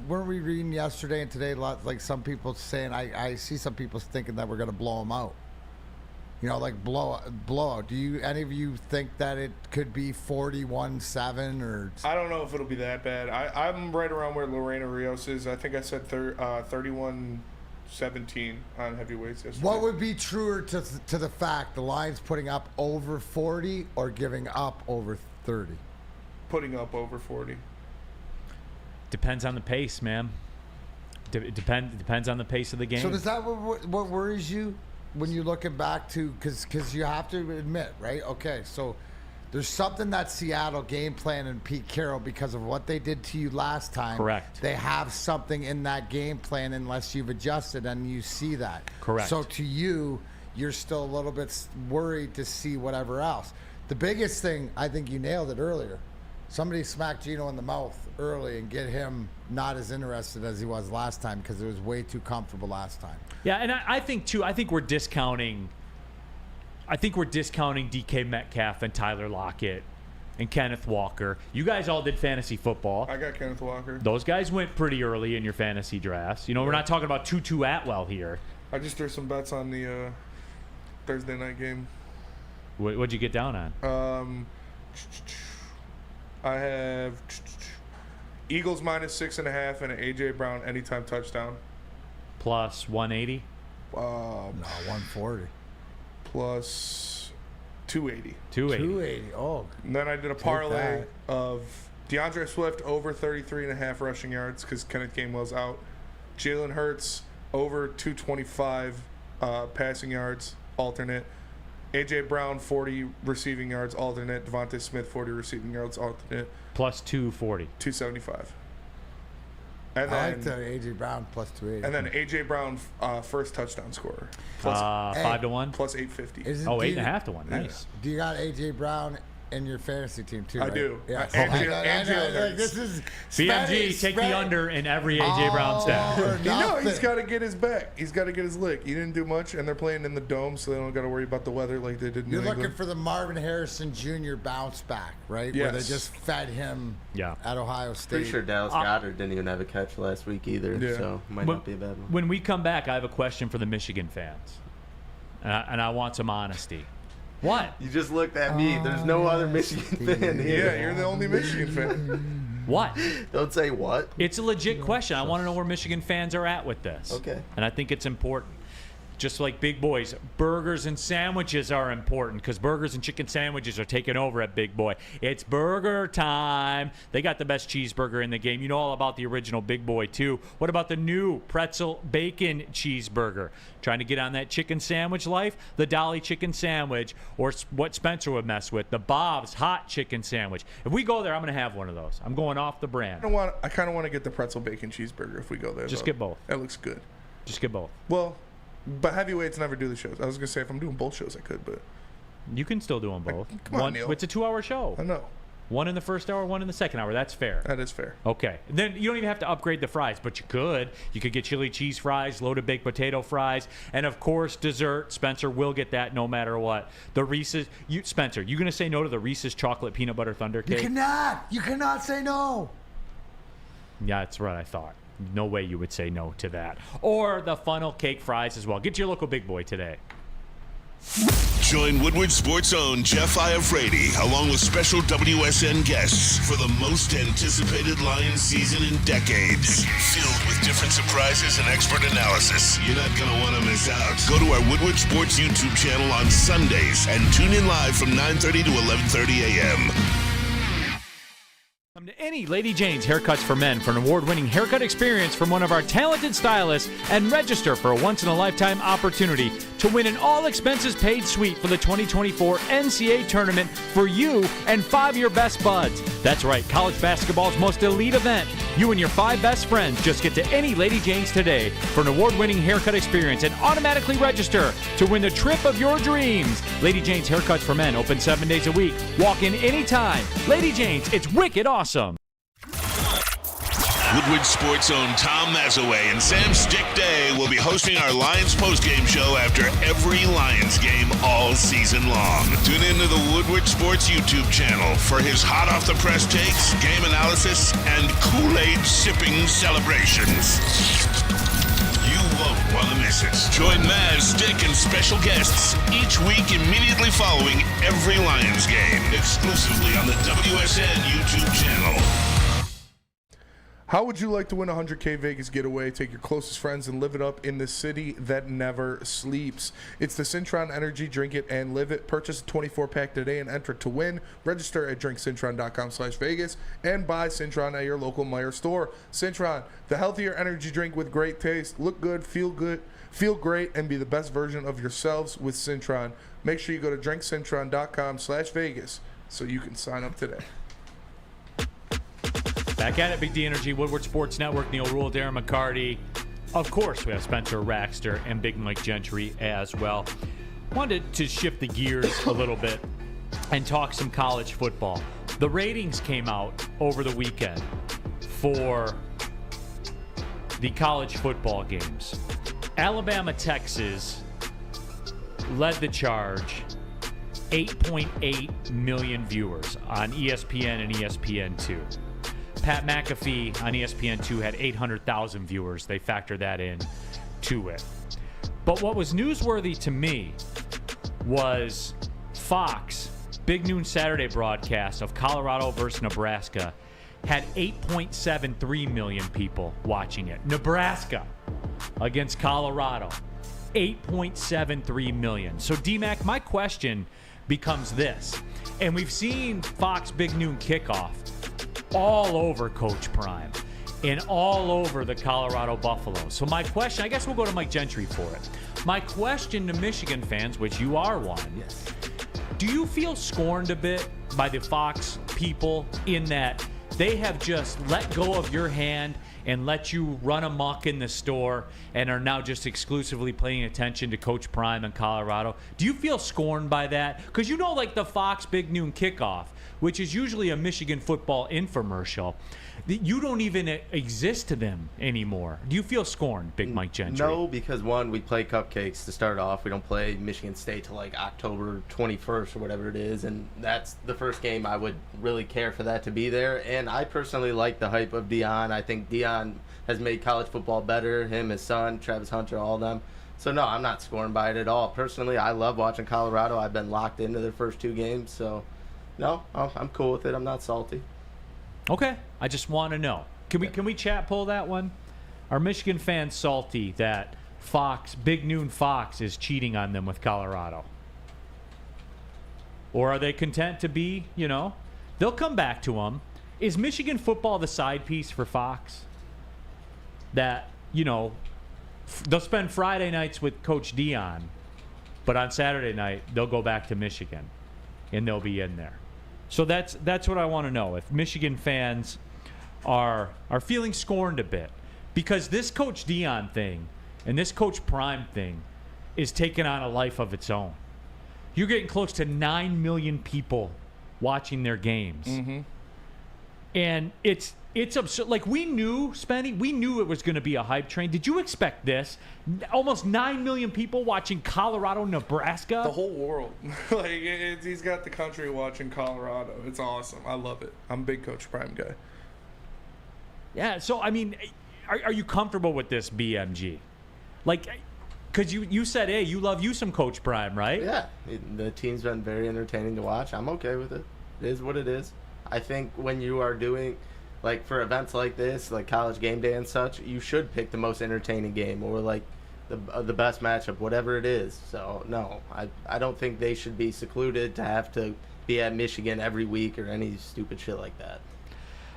weren't we reading yesterday and today like some people saying I see some people thinking that we're gonna blow them out. You know, like blowout. Do any of you think that it could be 41-7 or? I don't know if it'll be that bad. I'm right around where Lorena Rios is. I think I said 31-17 on heavyweights yesterday. What would be truer to the fact, the Lions putting up over 40 or giving up over 30? Putting up over 40. Depends on the pace, man. Depends on the pace of the game. So does that what worries you when you're looking back to, because you have to admit, right? Okay, so there's something that Seattle game plan and Pete Carroll, because of what they did to you last time. Correct. They have something in that game plan unless you've adjusted, and you see that. Correct. So to you, you're still a little bit worried to see whatever else. The biggest thing, I think you nailed it earlier. Somebody smack Gino in the mouth early and get him not as interested as he was last time, because it was way too comfortable last time. Yeah, and I think too. I think we're discounting DK Metcalf and Tyler Lockett and Kenneth Walker. You guys all did fantasy football. I got Kenneth Walker. Those guys went pretty early in your fantasy drafts. You know, we're not talking about Tutu Atwell here. I just threw some bets on the Thursday night game. What'd you get down on? I have Eagles minus 6.5 and an A.J. Brown anytime touchdown. Plus 180? No, 140. Plus 280. 280. Oh. And then I did a parlay of DeAndre Swift over 33.5 rushing yards because Kenneth Gainwell's out. Jalen Hurts over 225 passing yards, alternate. A.J. Brown, 40 receiving yards alternate. Devontae Smith, 40 receiving yards alternate. Plus 240. 275. And I then like the A.J. Brown plus 280. And then A.J. Brown, first touchdown scorer. Plus 5 to 1? Plus 850. Is it- Oh, do 8.5 to 1. Nice. Do you got A.J. Brown in your fantasy team too? I right? do. Yeah. Angela, This is BMG, take the under in every A.J. Brown stat. You know he's got to get his back. He's got to get his lick. He didn't do much, and they're playing in the dome, so they don't got to worry about the weather like they did in You're New looking England. for the Marvin Harrison Jr. bounce back, right? Where they Yes. just fed him Yeah. at Ohio State. Pretty sure Dallas Goedert didn't even have a catch last week either, Yeah. so might When- not be a bad one. When we come back, I have a question for the Michigan fans. And I want some honesty. What? You just looked at me. There's no other Michigan fan here. Yeah, you're the only Michigan fan. What? Don't say what. It's a legit question. I want to know where Michigan fans are at with this. Okay. And I think it's important. Just like Big Boys, burgers and sandwiches are important because burgers and chicken sandwiches are taking over at Big Boy. It's burger time. They got the best cheeseburger in the game. You know all about the original Big Boy, too. What about the new pretzel bacon cheeseburger? Trying to get on that chicken sandwich life? The Dolly chicken sandwich, or what Spencer would mess with, the Bob's hot chicken sandwich. If we go there, I'm going to have one of those. I'm going off the brand. I kind of want to get the pretzel bacon cheeseburger if we go there. Just though. get both. That looks good. Just get both. Well, but heavyweights never do the shows. I was going to say if I'm doing both shows, I could, but. You can still do them both. Come on, Neal. It's a 2-hour show. I know. One in the first hour, one in the second hour. That's fair. That is fair. Okay. Then you don't even have to upgrade the fries, but you could. You could get chili cheese fries, loaded baked potato fries, and of course dessert. Spencer will get that no matter what. The Reese's. Spencer, you gonna say no to the Reese's chocolate peanut butter thunder You cake? cannot. You cannot say no. Yeah, that's what I thought. No way you would say no to that. Or the funnel cake fries as well. Get to your local Big Boy today. Join Woodward Sports' own Jeff Iafrate, along with special WSN guests for the most anticipated Lions season in decades. Filled with different surprises and expert analysis. You're not going to want to miss out. Go to our Woodward Sports YouTube channel on Sundays and tune in live from 9:30 to 11:30 a.m. Come to any Lady Jane's Haircuts for Men for an award-winning haircut experience from one of our talented stylists and register for a once-in-a-lifetime opportunity to win an all-expenses-paid suite for the 2024 NCAA tournament for you and 5 of your best buds. That's right, college basketball's most elite event. You and your 5 best friends just get to any Lady Jane's today for an award-winning haircut experience and automatically register to win the trip of your dreams. Lady Jane's Haircuts for Men, open 7 days a week. Walk in anytime. Lady Jane's, it's wicked awesome. Woodward Sports' own Tom Mazaway and Sam Stick Day will be hosting our Lions postgame show after every Lions game all season long. Tune into the Woodward Sports YouTube channel for his hot-off-the-press takes, game analysis, and Kool-Aid sipping celebrations. You won't want to miss it. Join Maz, Stick, and special guests each week immediately following every Lions game, exclusively on the WSN YouTube channel. How would you like to win a 100K Vegas getaway? Take your closest friends and live it up in the city that never sleeps. It's the Cintron Energy. Drink it and live it. Purchase a 24-pack today and enter to win. Register at drinkcintron.com/Vegas and buy Cintron at your local Meijer store. Cintron, the healthier energy drink with great taste. Look good, feel great, and be the best version of yourselves with Cintron. Make sure you go to drinkcintron.com/Vegas so you can sign up today. Back at it, Big D Energy, Woodward Sports Network, Neal, Rhule, Darren, McCarty. Of course, we have Spencer Raxter and Big Mike Gentry as well. Wanted to shift the gears a little bit and talk some college football. The ratings came out over the weekend for the college football games. Alabama, Texas led the charge. 8.8 million viewers on ESPN and ESPN2. Pat McAfee on ESPN2 had 800,000 viewers. They factor that in to it. But what was newsworthy to me was Fox, Big Noon Saturday broadcast of Colorado versus Nebraska, had 8.73 million people watching it. Nebraska against Colorado, 8.73 million. So, D-Mac, my question becomes this. And we've seen Fox Big Noon Kickoff all over Coach Prime. and all over the Colorado Buffaloes. So my question, I guess we'll go to Mike Gentry for it. My question to Michigan fans, which you are one, do you feel scorned a bit by the Fox people in that they have just let go of your hand and let you run amok in the store and are now just exclusively paying attention to Coach Prime in Colorado? Do you feel scorned by that? Because you know, like the Fox Big Noon Kickoff, which is usually a Michigan football infomercial, you don't even exist to them anymore. Do you feel scorned, Big Mike Gentry? No, because one, we play cupcakes to start off. We don't play Michigan State till like October 21st or whatever it is, and that's the first game I would really care for that to be there. And I personally like the hype of Deion. I think Deion has made college football better, him, his son, Travis Hunter, all of them. So no, I'm not scorned by it at all. Personally, I love watching Colorado. I've been locked into their first 2 games, so no, I'm cool with it. I'm not salty. Okay, I just want to know. Can we chat poll that one? Are Michigan fans salty that Fox, Big Noon Fox, is cheating on them with Colorado? Or are they content to be, they'll come back to them. Is Michigan football the side piece for Fox? That, they'll spend Friday nights with Coach Deion, but on Saturday night, they'll go back to Michigan, and they'll be in there. So that's what I want to know. If Michigan fans are feeling scorned a bit, because this Coach Deion thing and this Coach Prime thing is taking on a life of its own. You're getting close to 9 million people watching their games. Mm-hmm. And it's absurd. Like, we knew, Spenny, it was going to be a hype train. Did you expect this? Almost 9 million people watching Colorado, Nebraska? The whole world. He's got the country watching Colorado. It's awesome. I love it. I'm a big Coach Prime guy. Yeah, so, I mean, are you comfortable with this, BMG? Like, because you said, hey, you love you some Coach Prime, right? Yeah. The team's been very entertaining to watch. I'm okay with it. It is what it is. I think when you are doing, like, for events like this, like College Game Day and such, you should pick the most entertaining game or, like, the best matchup, whatever it is. So, no, I don't think they should be secluded to have to be at Michigan every week or any stupid shit like that.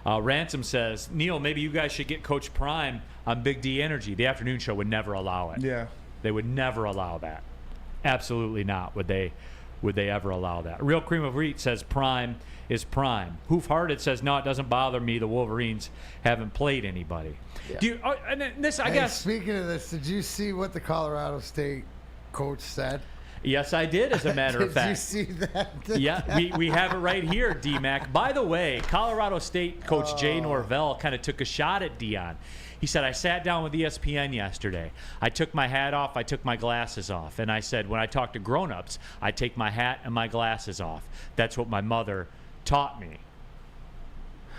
Ransom says, Neal, maybe you guys should get Coach Prime on Big D Energy. The afternoon show would never allow it. Yeah. They would never allow that. Absolutely not would they ever allow that. Real Cream of Wheat says Prime is Prime. Hoof Hearted says, no, it doesn't bother me. The Wolverines haven't played anybody. Yeah. Do you, and this, I guess. Speaking of this, did you see what the Colorado State coach said? Yes, I did, as a matter of fact. Did you see that? Yeah, we have it right here, D-Mac. By the way, Colorado State coach Jay Norvell kind of took a shot at Deion. He said, I sat down with ESPN yesterday. I took my hat off. I took my glasses off. And I said, when I talk to grown-ups, I take my hat and my glasses off. That's what my mother taught me.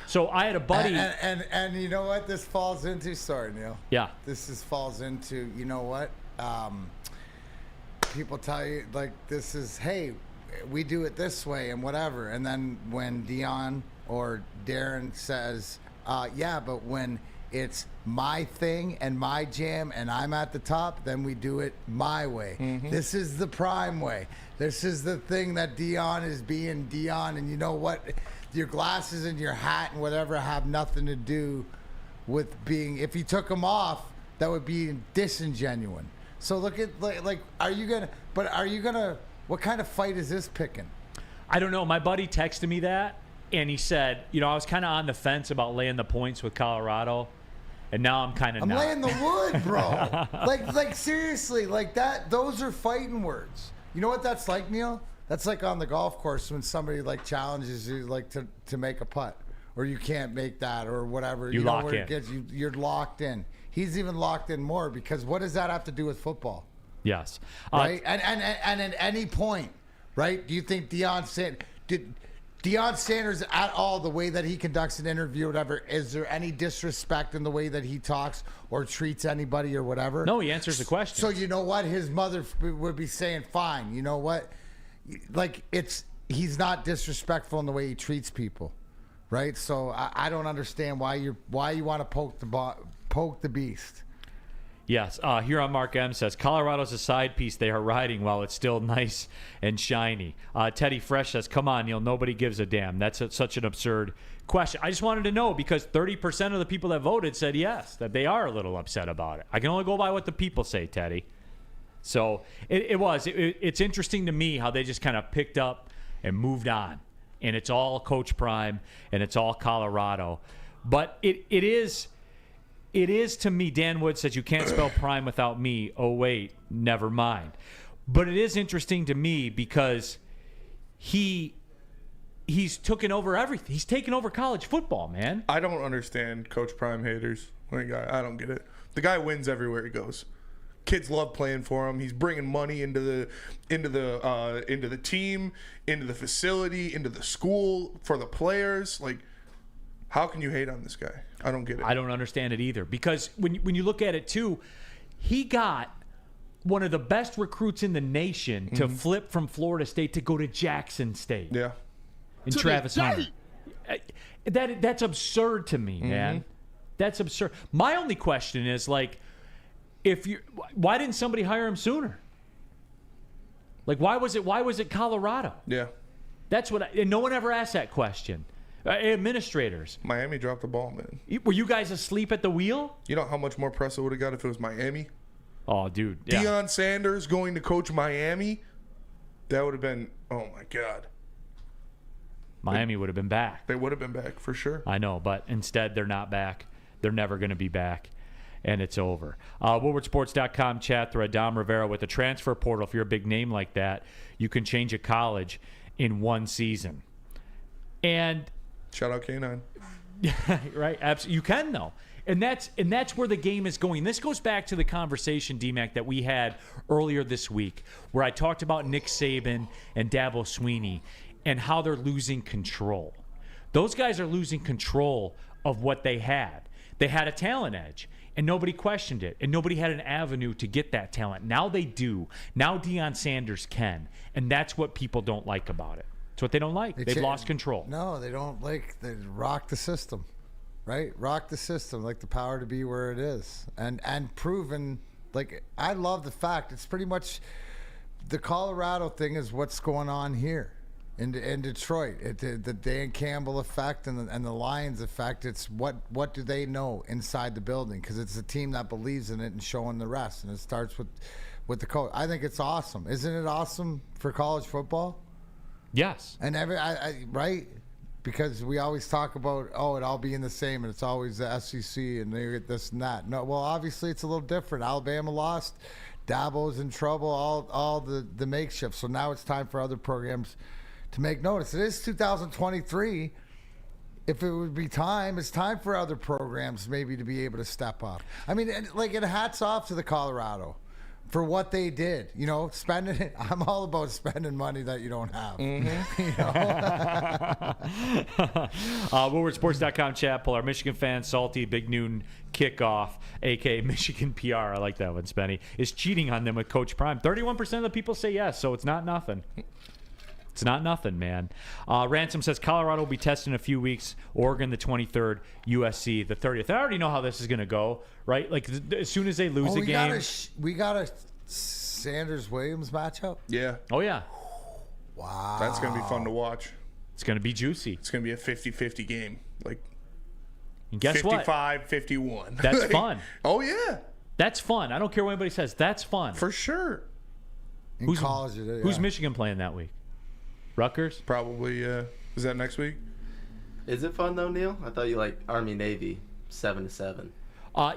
So I had a buddy. And you know what this falls into? Sorry, Neal. Yeah. Falls into, you know what? People tell you, like, this is, hey, we do it this way and whatever. And then when Deion or Darren says, yeah, but when it's my thing and my jam and I'm at the top, then we do it my way. Mm-hmm. This is the Prime way. This is the thing that Deion is being Deion. And you know what? Your glasses and your hat and whatever have nothing to do with being, if you took them off, that would be disingenuine. So look at, like, are you going to, what kind of fight is this picking? I don't know. My buddy texted me that, and he said, I was kind of on the fence about laying the points with Colorado, and now I'm kind of not. I'm laying the wood, bro. like seriously, like that, those are fighting words. You know what that's like, Neal? That's like on the golf course when somebody, like, challenges you, like, to make a putt, or you can't make that, or whatever. You know lock where in. It gets you, you're locked in. He's even locked in more, because what does that have to do with football? Yes. Right? And at any point, right? Do you think Deion Sanders at all, the way that he conducts an interview or whatever, is there any disrespect in the way that he talks or treats anybody or whatever? No, he answers the question. So you know what? His mother would be saying, fine, you know what? Like, he's not disrespectful in the way he treats people, right? So I don't understand why you want to poke the beast. Yes. Here on Mark M says, Colorado's a side piece they are riding while it's still nice and shiny. Teddy Fresh says, come on, Neal, nobody gives a damn. That's such an absurd question. I just wanted to know because 30% of the people that voted said yes, that they are a little upset about it. I can only go by what the people say, Teddy. So it's interesting to me how they just kind of picked up and moved on. And it's all Coach Prime and it's all Colorado. But it is to me, Dan Wood says you can't spell Prime without me. Oh, wait, never mind. But it is interesting to me because he's taken over everything. He's taken over college football, man. I don't understand Coach Prime haters. Like, I don't get it. The guy wins everywhere he goes. Kids love playing for him. He's bringing money into the team, into the facility, into the school for the players. Like, how can you hate on this guy? I don't get it. I don't understand it either because when you look at it too, he got one of the best recruits in the nation to flip from Florida State to go to Jackson State. Yeah, and Travis Hunter. That's absurd to me, man. That's absurd. My only question is like, why didn't somebody hire him sooner? Like, why was it Colorado? Yeah, that's what. And no one ever asked that question. Administrators. Miami dropped the ball, man. Were you guys asleep at the wheel? You know how much more press it would have got if it was Miami? Oh, dude. Yeah. Deion Sanders going to coach Miami? That would have been, oh, my God. Miami would have been back. They would have been back, for sure. I know, but instead they're not back. They're never going to be back. And it's over. WoodwardSports.com chat thread, Dom Rivera with the transfer portal. If you're a big name like that, you can change a college in one season. And shout out K9. Right? Absolutely. You can, though. And that's where the game is going. This goes back to the conversation, D-Mac, that we had earlier this week, where I talked about Nick Saban and Dabo Swinney and how they're losing control. Those guys are losing control of what they had. They had a talent edge, and nobody questioned it, and nobody had an avenue to get that talent. Now they do. Now Deion Sanders can, and that's what people don't like about it. It's what they don't like. They've lost control. No, they don't like. They rock the system, right? Rock the system, like the power to be where it is, and proven. Like, I love the fact it's pretty much the Colorado thing is what's going on here in Detroit. The Dan Campbell effect and the Lions effect. It's what do they know inside the building, because it's a team that believes in it and showing the rest, and it starts with the coach. I think it's awesome. Isn't it awesome for college football? Yes. And right? Because we always talk about, it all being the same, and it's always the SEC, and they get this and that. No, well, obviously it's a little different. Alabama lost. Dabo's in trouble, all the makeshift. So now it's time for other programs to make notice. It is 2023. If it would be time, it's time for other programs maybe to be able to step up. I mean, and hats off to the Colorado for what they did, spending it. I'm all about spending money that you don't have. WoodwardSports.com chat poll. Our Michigan fans salty big noon kickoff, aka Michigan PR. I like that one, Spenny. Is cheating on them with Coach Prime. 31% of the people say yes, so it's not nothing. It's not nothing, man. Ransom says Colorado will be tested in a few weeks. Oregon the 23rd, USC the 30th. I already know how this is going to go, right? Like, as soon as they lose a game. We got a Sanders-Williams matchup? Yeah. Oh, yeah. Wow. That's going to be fun to watch. It's going to be juicy. It's going to be a 50-50 game. Like, and guess 55-51. That's fun. Oh, yeah. That's fun. I don't care what anybody says. That's fun. For sure. Who's Michigan playing that week? Rutgers? Probably. Is that next week? Is it fun though, Neal? I thought you liked Army Navy 7-7.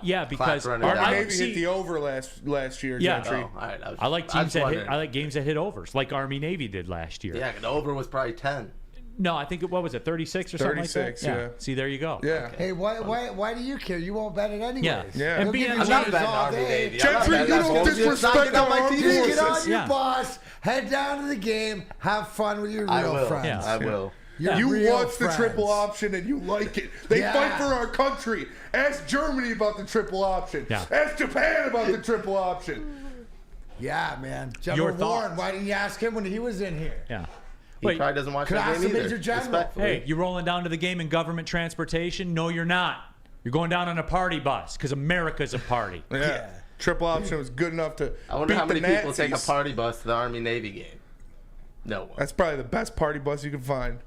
Yeah, because Army Navy hit the over last year. Yeah, Gentry. All right. I like teams that hit. I like games that hit overs, like Army Navy did last year. Yeah, the over was probably 10. No, I think what was it, 36 or something like that? 36, yeah. See, there you go. Yeah. Hey, why do you care? You won't bet it anyways. Yeah. And being I'm not betting Army Navy. Gentry, you don't disrespect our armed forces. Get on your boss. Head down to the game. Have fun with your real friends. Yeah. I will. You watch the triple option and you like it. They fight for our country. Ask Germany about the triple option. Yeah. Ask Japan about the triple option. Yeah, man. Your General Warren, thoughts? why didn't you ask him when he was in here? Yeah. He probably doesn't watch that ask game the either. Major General. Respectfully. Hey, you rolling down to the game in government transportation? No, you're not. You're going down on a party bus because America's a party. Yeah. Triple option was good enough to I wonder beat how many the people Nazis. take a party bus to the Army-Navy game. No one. That's probably the best party bus you can find.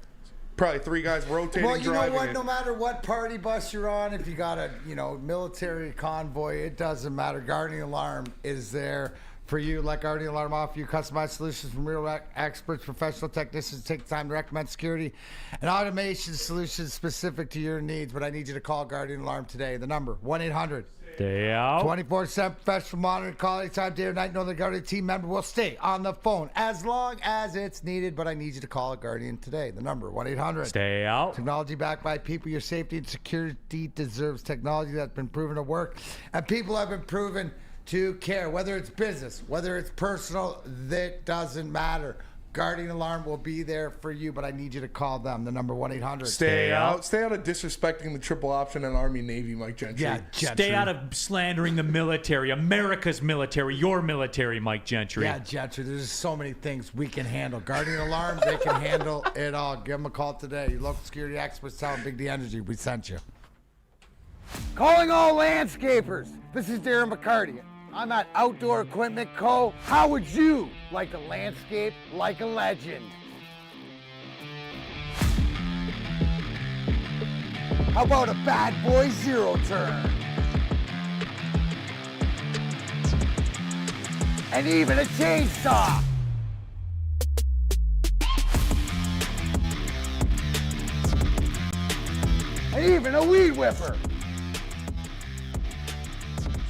Probably 3 guys rotating, Well, you know driving what? it. No matter what party bus you're on, if you got a military convoy, it doesn't matter. Guardian Alarm is there for you. Let Guardian Alarm offer you customized solutions from real experts, professional technicians. Take the time to recommend security and automation solutions specific to your needs. But I need you to call Guardian Alarm today. The number 1-800. Stay out. 24/7 professional monitoring, call anytime, day or night. Know the Guardian team member will stay on the phone as long as it's needed. But I need you to call a Guardian today. The number 1-800. Stay out. Technology backed by people. Your safety and security deserves technology that's been proven to work, and people have been proven to care. Whether it's business, whether it's personal, that doesn't matter. Guardian Alarm will be there for you, but I need you to call them. The number 1-800. Stay out. Stay out of disrespecting the triple option and Army Navy, Mike Gentry. Yeah, Gentry. Stay out of slandering the military, America's military, your military, Mike Gentry. Yeah, Gentry. There's so many things we can handle. Guardian Alarm, they can handle it all. Give them a call today. Your local security experts tell them Big D Energy we sent you. Calling all landscapers. This is Darren McCarty. I'm at Outdoor Equipment Co. How would you like to landscape like a legend? How about a bad boy zero turn? And even a chainsaw. And even a weed whipper.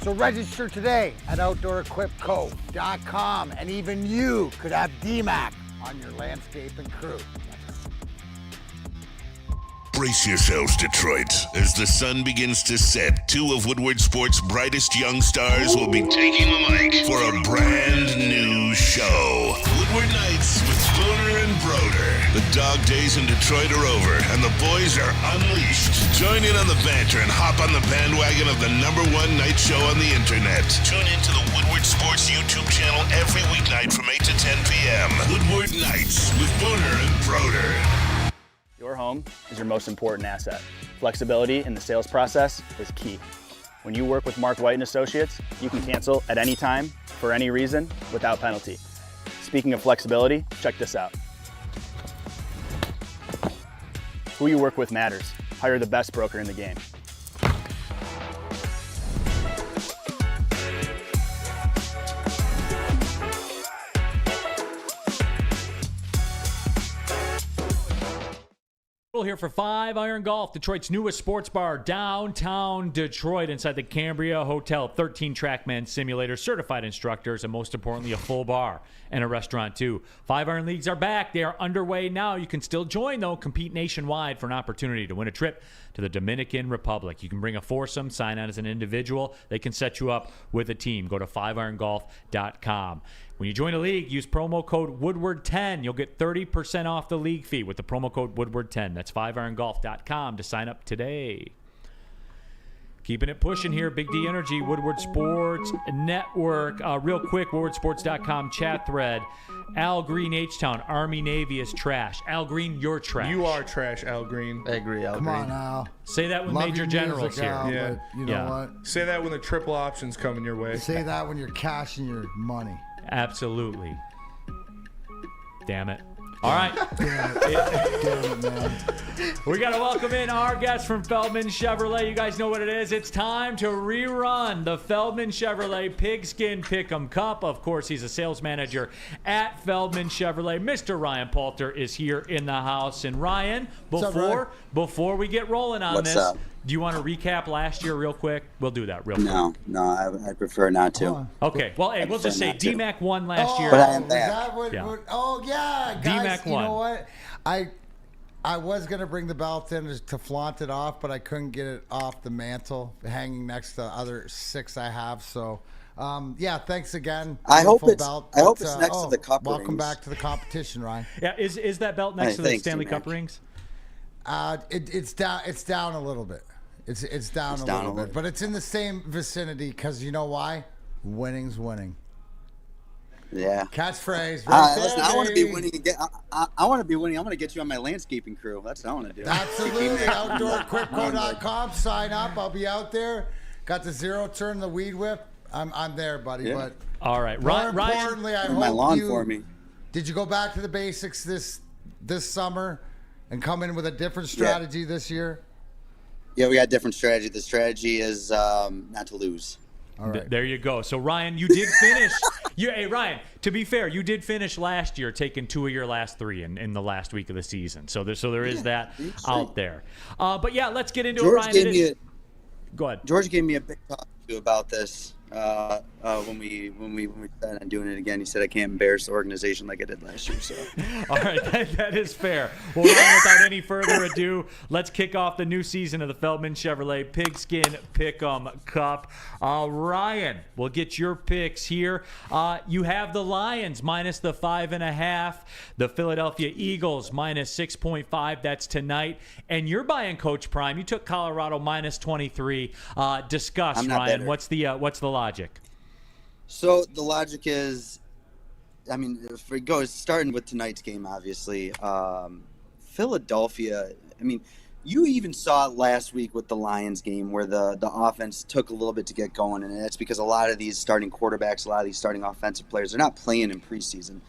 So register today at OutdoorEquipCo.com, and even you could have DMAC on your landscaping crew. Brace yourselves, Detroit. As the sun begins to set, 2 of Woodward Sports' brightest young stars will be taking the mic for a brand new show. Woodward Nights with Spooner and Broder. The dog days in Detroit are over, and the boys are unleashed. Join in on the banter and hop on the bandwagon of the #1 night show on the internet. Tune into the Woodward Sports YouTube channel every weeknight from 8 to 10 p.m. Woodward Nights with Spooner and Broder. Your home is your most important asset. Flexibility in the sales process is key. When you work with Mark White & Associates, you can cancel at any time, for any reason, without penalty. Speaking of flexibility, check this out. Who you work with matters. Hire the best broker in the game. Rhule here for 5 Iron Golf, Detroit's newest sports bar, downtown Detroit, inside the Cambria Hotel. 13 TrackMan simulators, certified instructors, and most importantly, a full bar and a restaurant too. 5 Iron Leagues are back. They are underway now. You can still join, though. Compete nationwide for an opportunity to win a trip to the Dominican Republic. You can bring a foursome, sign on as an individual. They can set you up with a team. Go to 5irongolf.com. When you join a league, use promo code Woodward10. You'll get 30% off the league fee with the promo code Woodward10. That's 5irongolf.com to sign up today. Keeping it pushing here, Big D Energy, Woodward Sports Network. Real quick, woodwardsports.com chat thread. Al Green, H-Town, Army Navy is trash. Al Green, you're trash. You are trash, Al Green. I agree, Al Come Green. on, Al. Say that with Love Major your Generals music, here. Al, Yeah. but you know what? Say that when the triple option's coming your way. Say that when you're cashing your money. Absolutely. Damn it. All right. Damn it, man. We got to welcome in our guest from Feldman Chevrolet. You guys know what it is. It's time to rerun the Feldman Chevrolet Pigskin Pick'em Cup. Of course, he's a sales manager at Feldman Chevrolet. Mr. Ryan Poulter is here in the house. And Ryan, before we get rolling on What's this, up? do you want to recap last year real quick? We'll do that real quick. No, I prefer not to. Okay. Well, hey, we'll just say DMAC won last year. But I am Is back. that what, Yeah. oh, yeah. Guys, DMAC you won. know what? I was going to bring the belt in to flaunt it off, but I couldn't get it off the mantle hanging next to the other 6 I have. So, yeah, thanks again. I hope Beautiful it's belt, next to the cup Welcome rings. back to the competition, Ryan. Yeah, is that belt next to the thanks, Stanley DMAC. Cup rings? It's down a little bit. It's down a little bit, but it's in the same vicinity because you know why? Winning's winning. Yeah. Catchphrase. Listen, I want to be winning again. I want to be winning. I'm going to get you on my landscaping crew. That's what I want to do. Absolutely. OutdoorEquipCo.com. Sign up. I'll be out there. Got the zero turn, the weed whip. I'm there, buddy. Yeah. But all right, more Ryan. importantly, I my hope lawn you. for me. Did you go back to the basics this summer and come in with a different strategy this year? Yeah, we got a different strategy. The strategy is not to lose. All right. There you go. So Ryan, you did finish. Hey Ryan, to be fair, you did finish last year, taking 2 of your last 3 in the last week of the season. So there is that out there. But yeah, let's get into it, Ryan. Go ahead. George gave me a big talk to about this when we started on doing it again. He said I can't embarrass the organization like I did last year. So all right, that is fair. Well, Ryan, without any further ado, let's kick off the new season of the Feldman Chevrolet Pigskin Pick'em Cup. Ryan, we'll get your picks here. You have the Lions minus the 5.5, the Philadelphia Eagles minus 6.5. That's tonight, and you're buying Coach Prime. You took Colorado minus 23. Discuss, Ryan. What's the logic? So the logic is, I mean, if it goes starting with tonight's game, obviously, Philadelphia. I mean, you even saw it last week with the Lions game where the offense took a little bit to get going, and that's because a lot of these starting quarterbacks, a lot of these starting offensive players, they're not playing in preseason.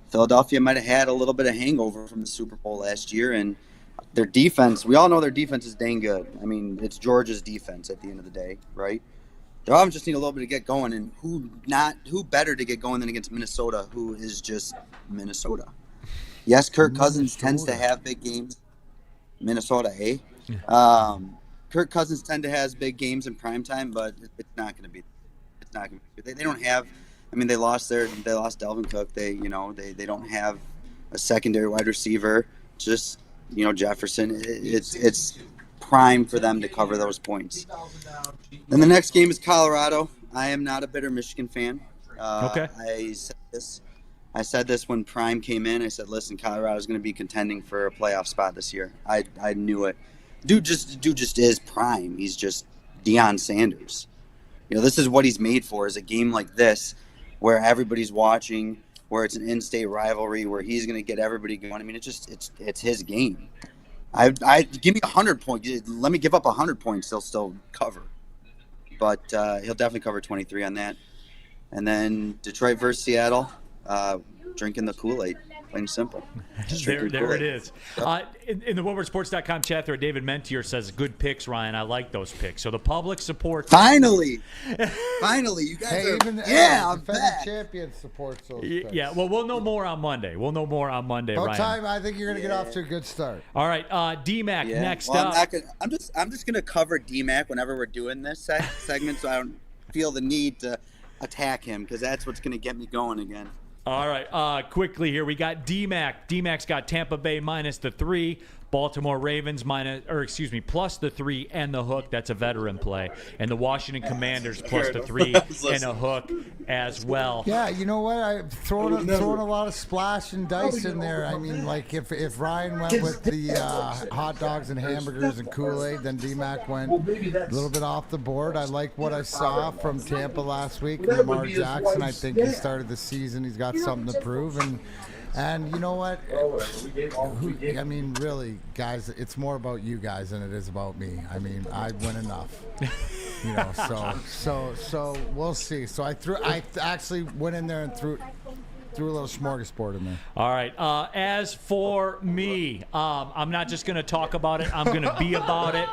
Philadelphia might have had a little bit of hangover from the Super Bowl last year, and their defense, we all know their defense is dang good. I mean, it's Georgia's defense at the end of the day, right? Their offense just need a little bit to get going, and who better to get going than against Minnesota, who is just Minnesota. Yes, Kirk Cousins tends to have big games. Minnesota, eh? Kirk Cousins tend to have big games in primetime, but it's not going to be. It's not going to be. They don't have. I mean, they lost Dalvin Cook. They don't have a secondary wide receiver. Just Jefferson. It's prime for them to cover those points. Then the next game is Colorado. I am not a bitter Michigan fan. Okay. I said this when Prime came in. I said, listen, Colorado's going to be contending for a playoff spot this year. I knew it. Dude just is Prime. He's just Deion Sanders. This is what he's made for, is a game like this where everybody's watching, where it's an in-state rivalry, where he's going to get everybody going. I mean, it's his game. I give me 100 points. Let me give up 100 points. They'll still cover. But he'll definitely cover 23 on that. And then Detroit versus Seattle. Drinking the Kool-Aid, plain and simple. There it is. In the WoodwardSports.com chat there, David Mentier says, good picks, Ryan. I like those picks. So the public supports. Finally, you guys are. I'm back. Champion supports those picks. Yeah, well, we'll know more on Monday. Ryan. Time, I think you're going to get off to a good start. All right, D-Mac next up. I'm just going to cover D-Mac whenever we're doing this segment, so I don't feel the need to attack him, because that's what's going to get me going again. All right, quickly here, we got D-Mac. D-Mac's got Tampa Bay minus the 3, Baltimore Ravens plus the 3 and the hook. That's a veteran play. And the Washington Commanders plus the 3 and a hook as well. Yeah, you know what? I'm throwing a lot of splash and dice in there. I mean, like if Ryan went with the hot dogs and hamburgers and Kool-Aid, then D-Mac went a little bit off the board. I like what I saw from Tampa last week. Lamar Jackson, I think he started the season. He's got something to prove. And you know what? I mean, really, guys, it's more about you guys than it is about me. I mean, I win enough. So we'll see. So I actually went in there and threw a little smorgasbord in there. All right. As for me, I'm not just going to talk about it. I'm going to be about it.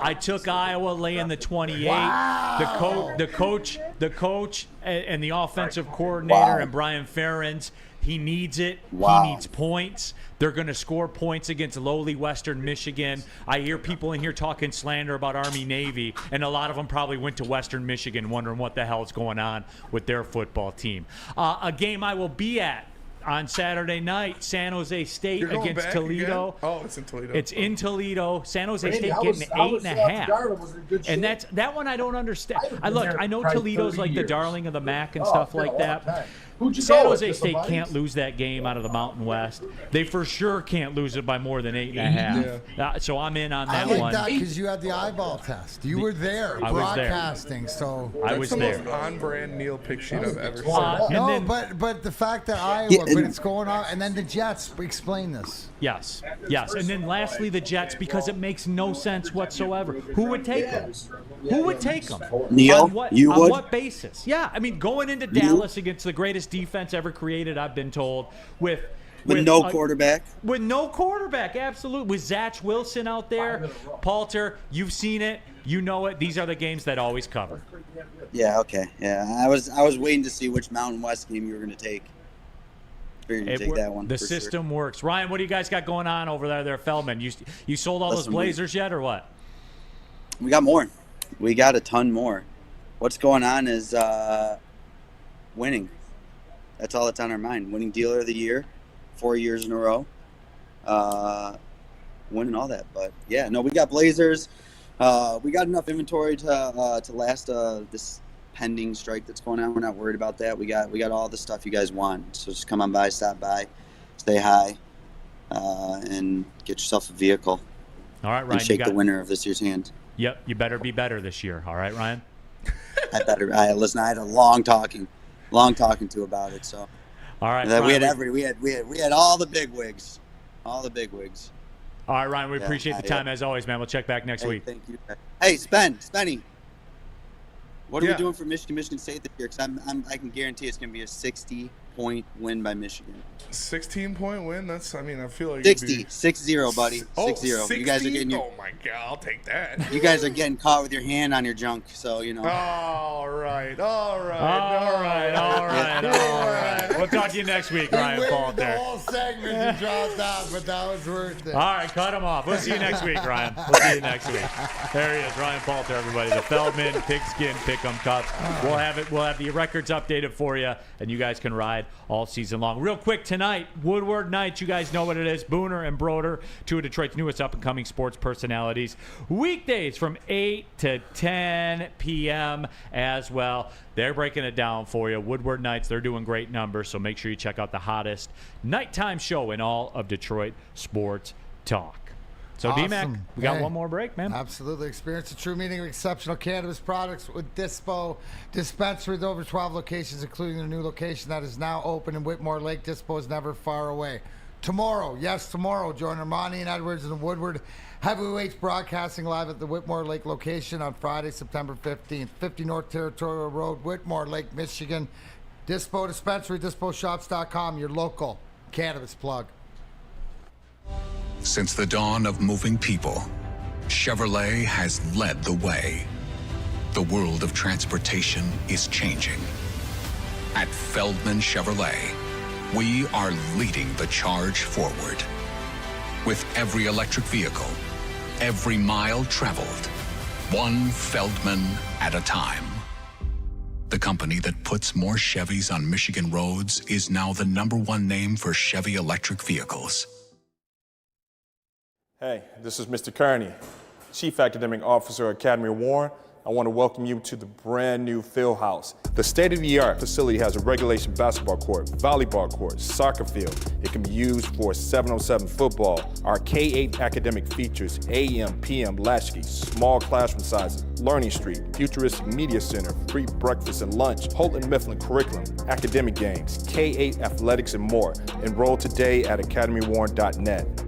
I took Iowa laying the 28. Wow. The coach, and the offensive coordinator, and Brian Ferentz. He needs it. Wow. He needs points. They're going to score points against lowly Western Michigan. I hear people in here talking slander about Army-Navy, and a lot of them probably went to Western Michigan wondering what the hell is going on with their football team. A game I will be at on Saturday night, San Jose State against Toledo. Again? Oh, it's in Toledo. It's in Toledo. San Jose State getting 8.5. And that one I don't understand. I know Toledo's like the darling of the MAC and stuff like that. San Jose State can't lose that game out of the Mountain West. They for sure can't lose it by more than 8.5. So I'm in on that one. I like that because you had the eyeball test. You were there I was there. broadcasting. So I was That's there. the most on-brand Neal pick sheet I've ever No, seen. but the fact that Iowa, but it's going on, and then the Jets. Explain this. Yes. And then lastly, the Jets, because it makes no sense whatsoever. Who would take them? Who would take them? Neal, on what, you on would? what basis? Yeah, I mean, going into Dallas against the greatest defense ever created, I've been told, with no quarterback. With no quarterback, absolutely. With Zach Wilson out there, Palter, you've seen it, you know it. These are the games that always cover. Yeah. Okay. Yeah. I was waiting to see which Mountain West game you were going to take. Figured you'd take that one. The for system works. Ryan, what do you guys got going on over there, Feldman? You sold all those Blazers yet, or what? We got more. We got a ton more. What's going on is winning. That's all that's on our mind. Winning Dealer of the Year, 4 years in a row. Winning all that. But yeah, no, we got Blazers. We got enough inventory to last this pending strike that's going on. We're not worried about that. We got all the stuff you guys want. So just come on by, stop by, stay high, and get yourself a vehicle. All right, Ryan. And shake the winner of this year's hand. Yep, you better be better this year. All right, Ryan? Listen, I had a long talking to about it. So all right, we Ryan, we had all the big wigs. All the big wigs. All right, Ryan, we appreciate the time as always, man. We'll check back next week. Thank you. Hey, Spenny. What are we doing for Michigan State this year? Because I can guarantee it's going to be a 60-point win by Michigan. 16-point win? That's, I mean, I feel like 60, 6-0, buddy. 6-0. You guys are getting Oh my God, I'll take that. You guys are getting caught with your hand on your junk, so you know. All right. We'll talk to you next week, Ryan Paul. The whole segment you dropped out, but that was worth it. All right, cut him off. We'll see you next week, Ryan. We'll see you next week. There he is, Ryan Palter, everybody. The Feldman Pigskin Pick'em Cups. We'll have the records updated for you, and you guys can ride all season long. Real quick tonight, Woodward night. You guys know what it is. Booner and Broder, two of Detroit's newest up-and-coming sports personalities. Weekdays from 8 to 10 p.m. as well. They're breaking it down for you. Woodward nights, they're doing great numbers, so make sure you check out the hottest nighttime show in all of Detroit sports talk. So, awesome. D-Mac, we got one more break, man. Absolutely. Experience a true meaning of exceptional cannabis products with Dispo Dispensary with over 12 locations, including the new location that is now open in Whitmore Lake. Dispo is never far away. Tomorrow, join Ermanni and Edwards and Woodward Heavyweights broadcasting live at the Whitmore Lake location on Friday, September 15th. 50 North Territorial Road, Whitmore Lake, Michigan. Dispo Dispensary, DispoShops.com, your local cannabis plug. Since the dawn of moving people, Chevrolet has led the way. The world of transportation is changing. At Feldman Chevrolet, we are leading the charge forward. With every electric vehicle, every mile traveled, one Feldman at a time. The company that puts more Chevys on Michigan roads is now the #1 name for Chevy electric vehicles. Hey, this is Mr. Kearney, Chief Academic Officer at Academy Warren. I want to welcome you to the brand new Field House. The state-of-the-art facility has a regulation basketball court, volleyball court, soccer field. It can be used for 7-on-7 football. Our K-8 academic features AM, PM, latchkey, small classroom sizes, Learning Street, futuristic media center, free breakfast and lunch, Houghton Mifflin curriculum, academic games, K-8 athletics, and more. Enroll today at academywarren.net.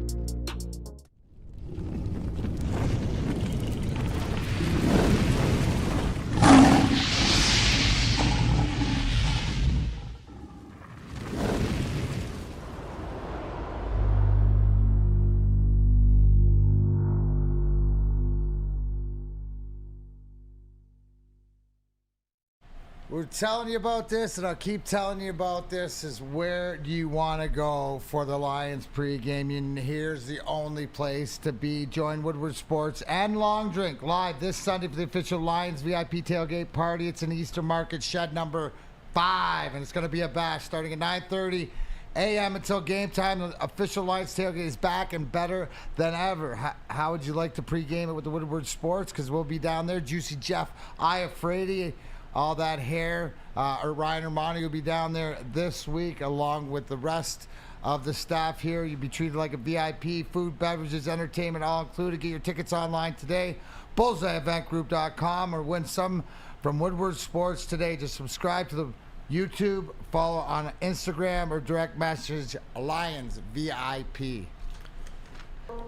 We're telling you about this, and I'll keep telling you about this, is where do you want to go for the Lions pregame? And here's the only place to be. Join Woodward Sports and Long Drink live this Sunday for the official Lions VIP tailgate party. It's in Eastern Market, shed number 5, and it's going to be a bash starting at 9:30 a.m. until game time. The official Lions tailgate is back and better than ever. How would you like to pregame it with the Woodward Sports? Because we'll be down there. Juicy Jeff Iafredi all that hair. Ryan Ermanni will be down there this week along with the rest of the staff here. You'll be treated like a VIP. Food, beverages, entertainment, all included. Get your tickets online today. BullseyeEventGroup.com, or win some from Woodward Sports today. Just subscribe to the YouTube, follow on Instagram, or direct message Lions VIP.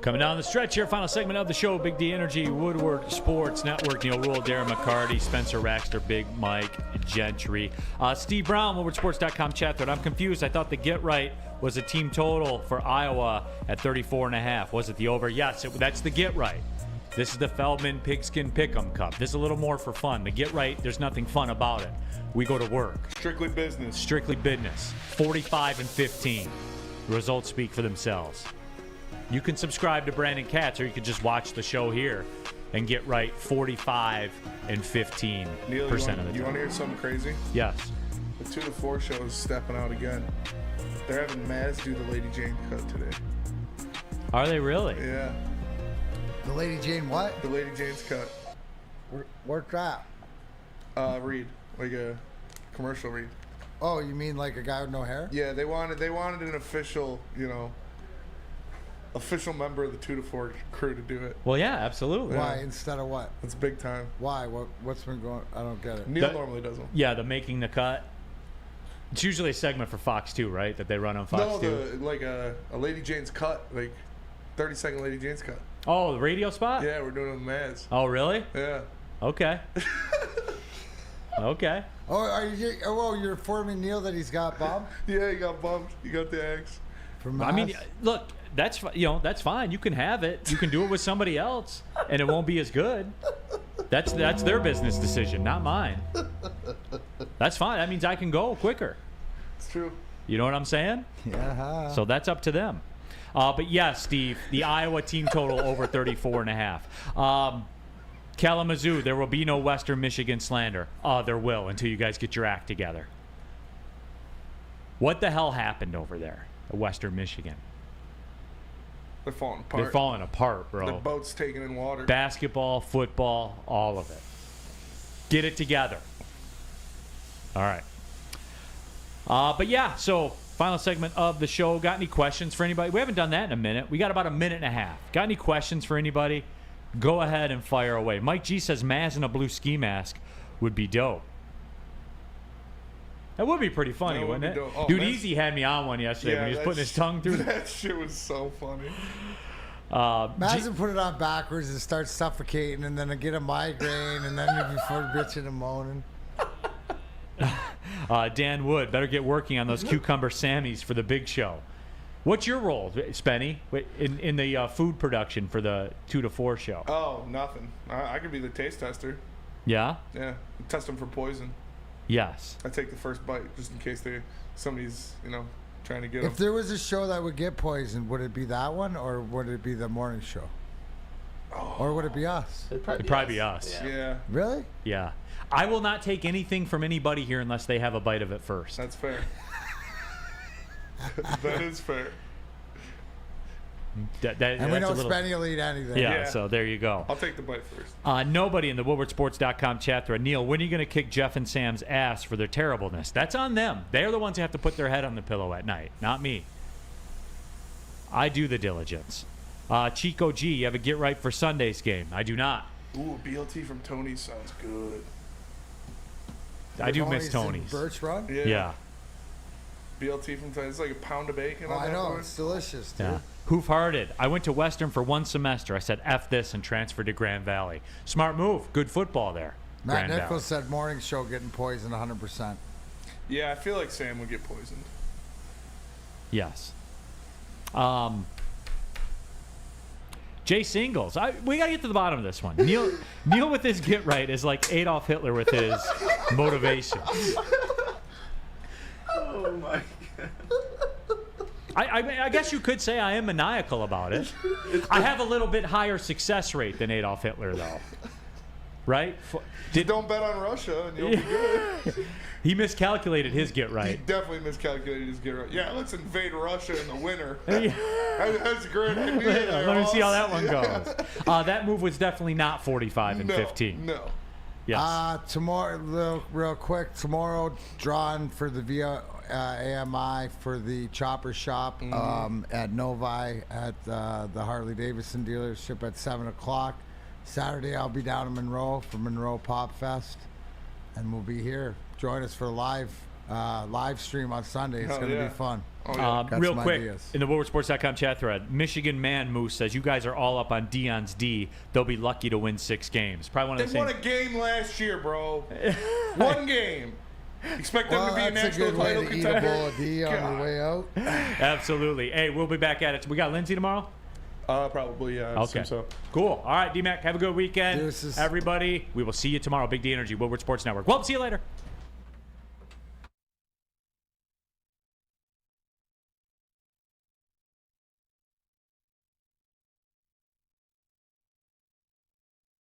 Coming down the stretch here, final segment of the show, Big D Energy, Woodward Sports Network, Neal, Rhule, Darren, McCarty, Spencer Raxter, Big Mike, Gentry. Steve Brown, WoodwardSports.com chat thread. I'm confused. I thought the get right was a team total for Iowa at 34.5. Was it the over? Yes, that's the get right. This is the Feldman Pigskin Pick'em Cup. This is a little more for fun. The get right, there's nothing fun about it. We go to work. Strictly business. Strictly business. 45-15. The results speak for themselves. You can subscribe to Brandon Katz, or you can just watch the show here and get right 45 and 15% Neal, of the time. You want to hear something crazy? Yes. The 2 to 4 show is stepping out again. They're having Maz do the Lady Jane cut today. Are they really? Yeah. The Lady Jane what? The Lady Jane's cut. Where's that? Read. Like a commercial read. Oh, you mean like a guy with no hair? Yeah, they wanted an official, official member of the 2 to 4 crew to do it. Well, yeah, absolutely. Why instead of what? It's big time. Why? What's been going? I don't get it. Neal normally does them. Yeah, the making the cut. It's usually a segment for Fox 2, right? That they run on Fox 2. No, like a Lady Jane's cut, like 30-second Lady Jane's cut. Oh, the radio spot? Yeah, we're doing it with Maz. Oh, really? Yeah. Okay. Okay. Oh, you're informing Neal that he's got bumped? Yeah, he got bumped. He got the X. I mean, look, that's fine. You can have it. You can do it with somebody else, and it won't be as good. That's their business decision, not mine. That's fine. That means I can go quicker. It's true. You know what I'm saying? Yeah. So that's up to them. But yeah, Steve, the Iowa team total over 34.5. Kalamazoo, there will be no Western Michigan slander. There will, until you guys get your act together. What the hell happened over there at Western Michigan? They're falling apart. They're falling apart, bro. The boat's taking in water. Basketball, football, all of it. Get it together. All right. But yeah, so final segment of the show. Got any questions for anybody? We haven't done that in a minute. We got about a minute and a half. Got any questions for anybody? Go ahead and fire away. Mike G says Maz in a blue ski mask would be dope. That would be pretty funny, wouldn't it? Oh, Dude, Easy had me on one yesterday when he was putting his tongue through. That shit was so funny. Imagine put it on backwards and start suffocating, and then I get a migraine, and then you'd be full bitching and moaning. Dan Wood, better get working on those cucumber Sammies for the big show. What's your role, Spenny, in the food production for the 2 to 4 show? Oh, nothing. I could be the taste tester. Yeah? Yeah. Test them for poison. Yes. I take the first bite just in case somebody's, trying to get them. If there was a show that would get poisoned, would it be that one, or would it be the morning show? Oh. Or would it be us? It'd probably be us. Yeah. Really? Yeah. I will not take anything from anybody here unless they have a bite of it first. That's fair. That is fair. And we know Spenny will eat anything. Yeah, so there you go. I'll take the bite first. Nobody in the WoodwardSports.com chat thread. Neal, when are you going to kick Jeff and Sam's ass for their terribleness? That's on them. They're the ones who have to put their head on the pillow at night, not me. I do the diligence. Chico G, you have a get right for Sunday's game. I do not. Ooh, BLT from Tony's sounds good. I do miss Tony's. Birch Run? Yeah. BLT from Tony's. It's like a pound of bacon. Oh, I know. It's delicious, dude. Yeah. Hoof-hearted. I went to Western for one semester. I said, F this, and transferred to Grand Valley. Smart move. Good football there. Matt Nichols said morning show getting poisoned 100%. Yeah, I feel like Sam would get poisoned. Yes. Jay Singles. We got to get to the bottom of this one. Neal with his get right is like Adolf Hitler with his motivation. Oh, my God. I guess you could say I am maniacal about it. I have a little bit higher success rate than Adolf Hitler, though. Right? Don't bet on Russia, and you'll be good. He miscalculated his get right. He definitely miscalculated his get right. Yeah, let's invade Russia in the winter. That's a great idea. Let me see how that one goes. That move was definitely not 45 and 15. No. Yes. Tomorrow, real quick, tomorrow, drawing for the AMI for the Chopper Shop at Novi at the Harley-Davidson dealership at 7 o'clock. Saturday, I'll be down in Monroe for Monroe Pop Fest, and we'll be here. Join us for live stream on Sunday. It's going to be fun. Real quick, in the WoodwardSports.com chat thread, Michigan Man Moose says you guys are all up on Deion's D. They'll be lucky to win 6 games. Probably one of the They won a game last year, bro. One game. Expect them to be a national title contender. Eat a bowl of D on the way out. Absolutely. Hey, we'll be back at it. We got Lindsay tomorrow? Probably, yeah. Okay. So. Cool. All right, D-Mac, have a good weekend. Deuces. Everybody, we will see you tomorrow. Big D Energy, Woodward Sports Network. Well, see you later.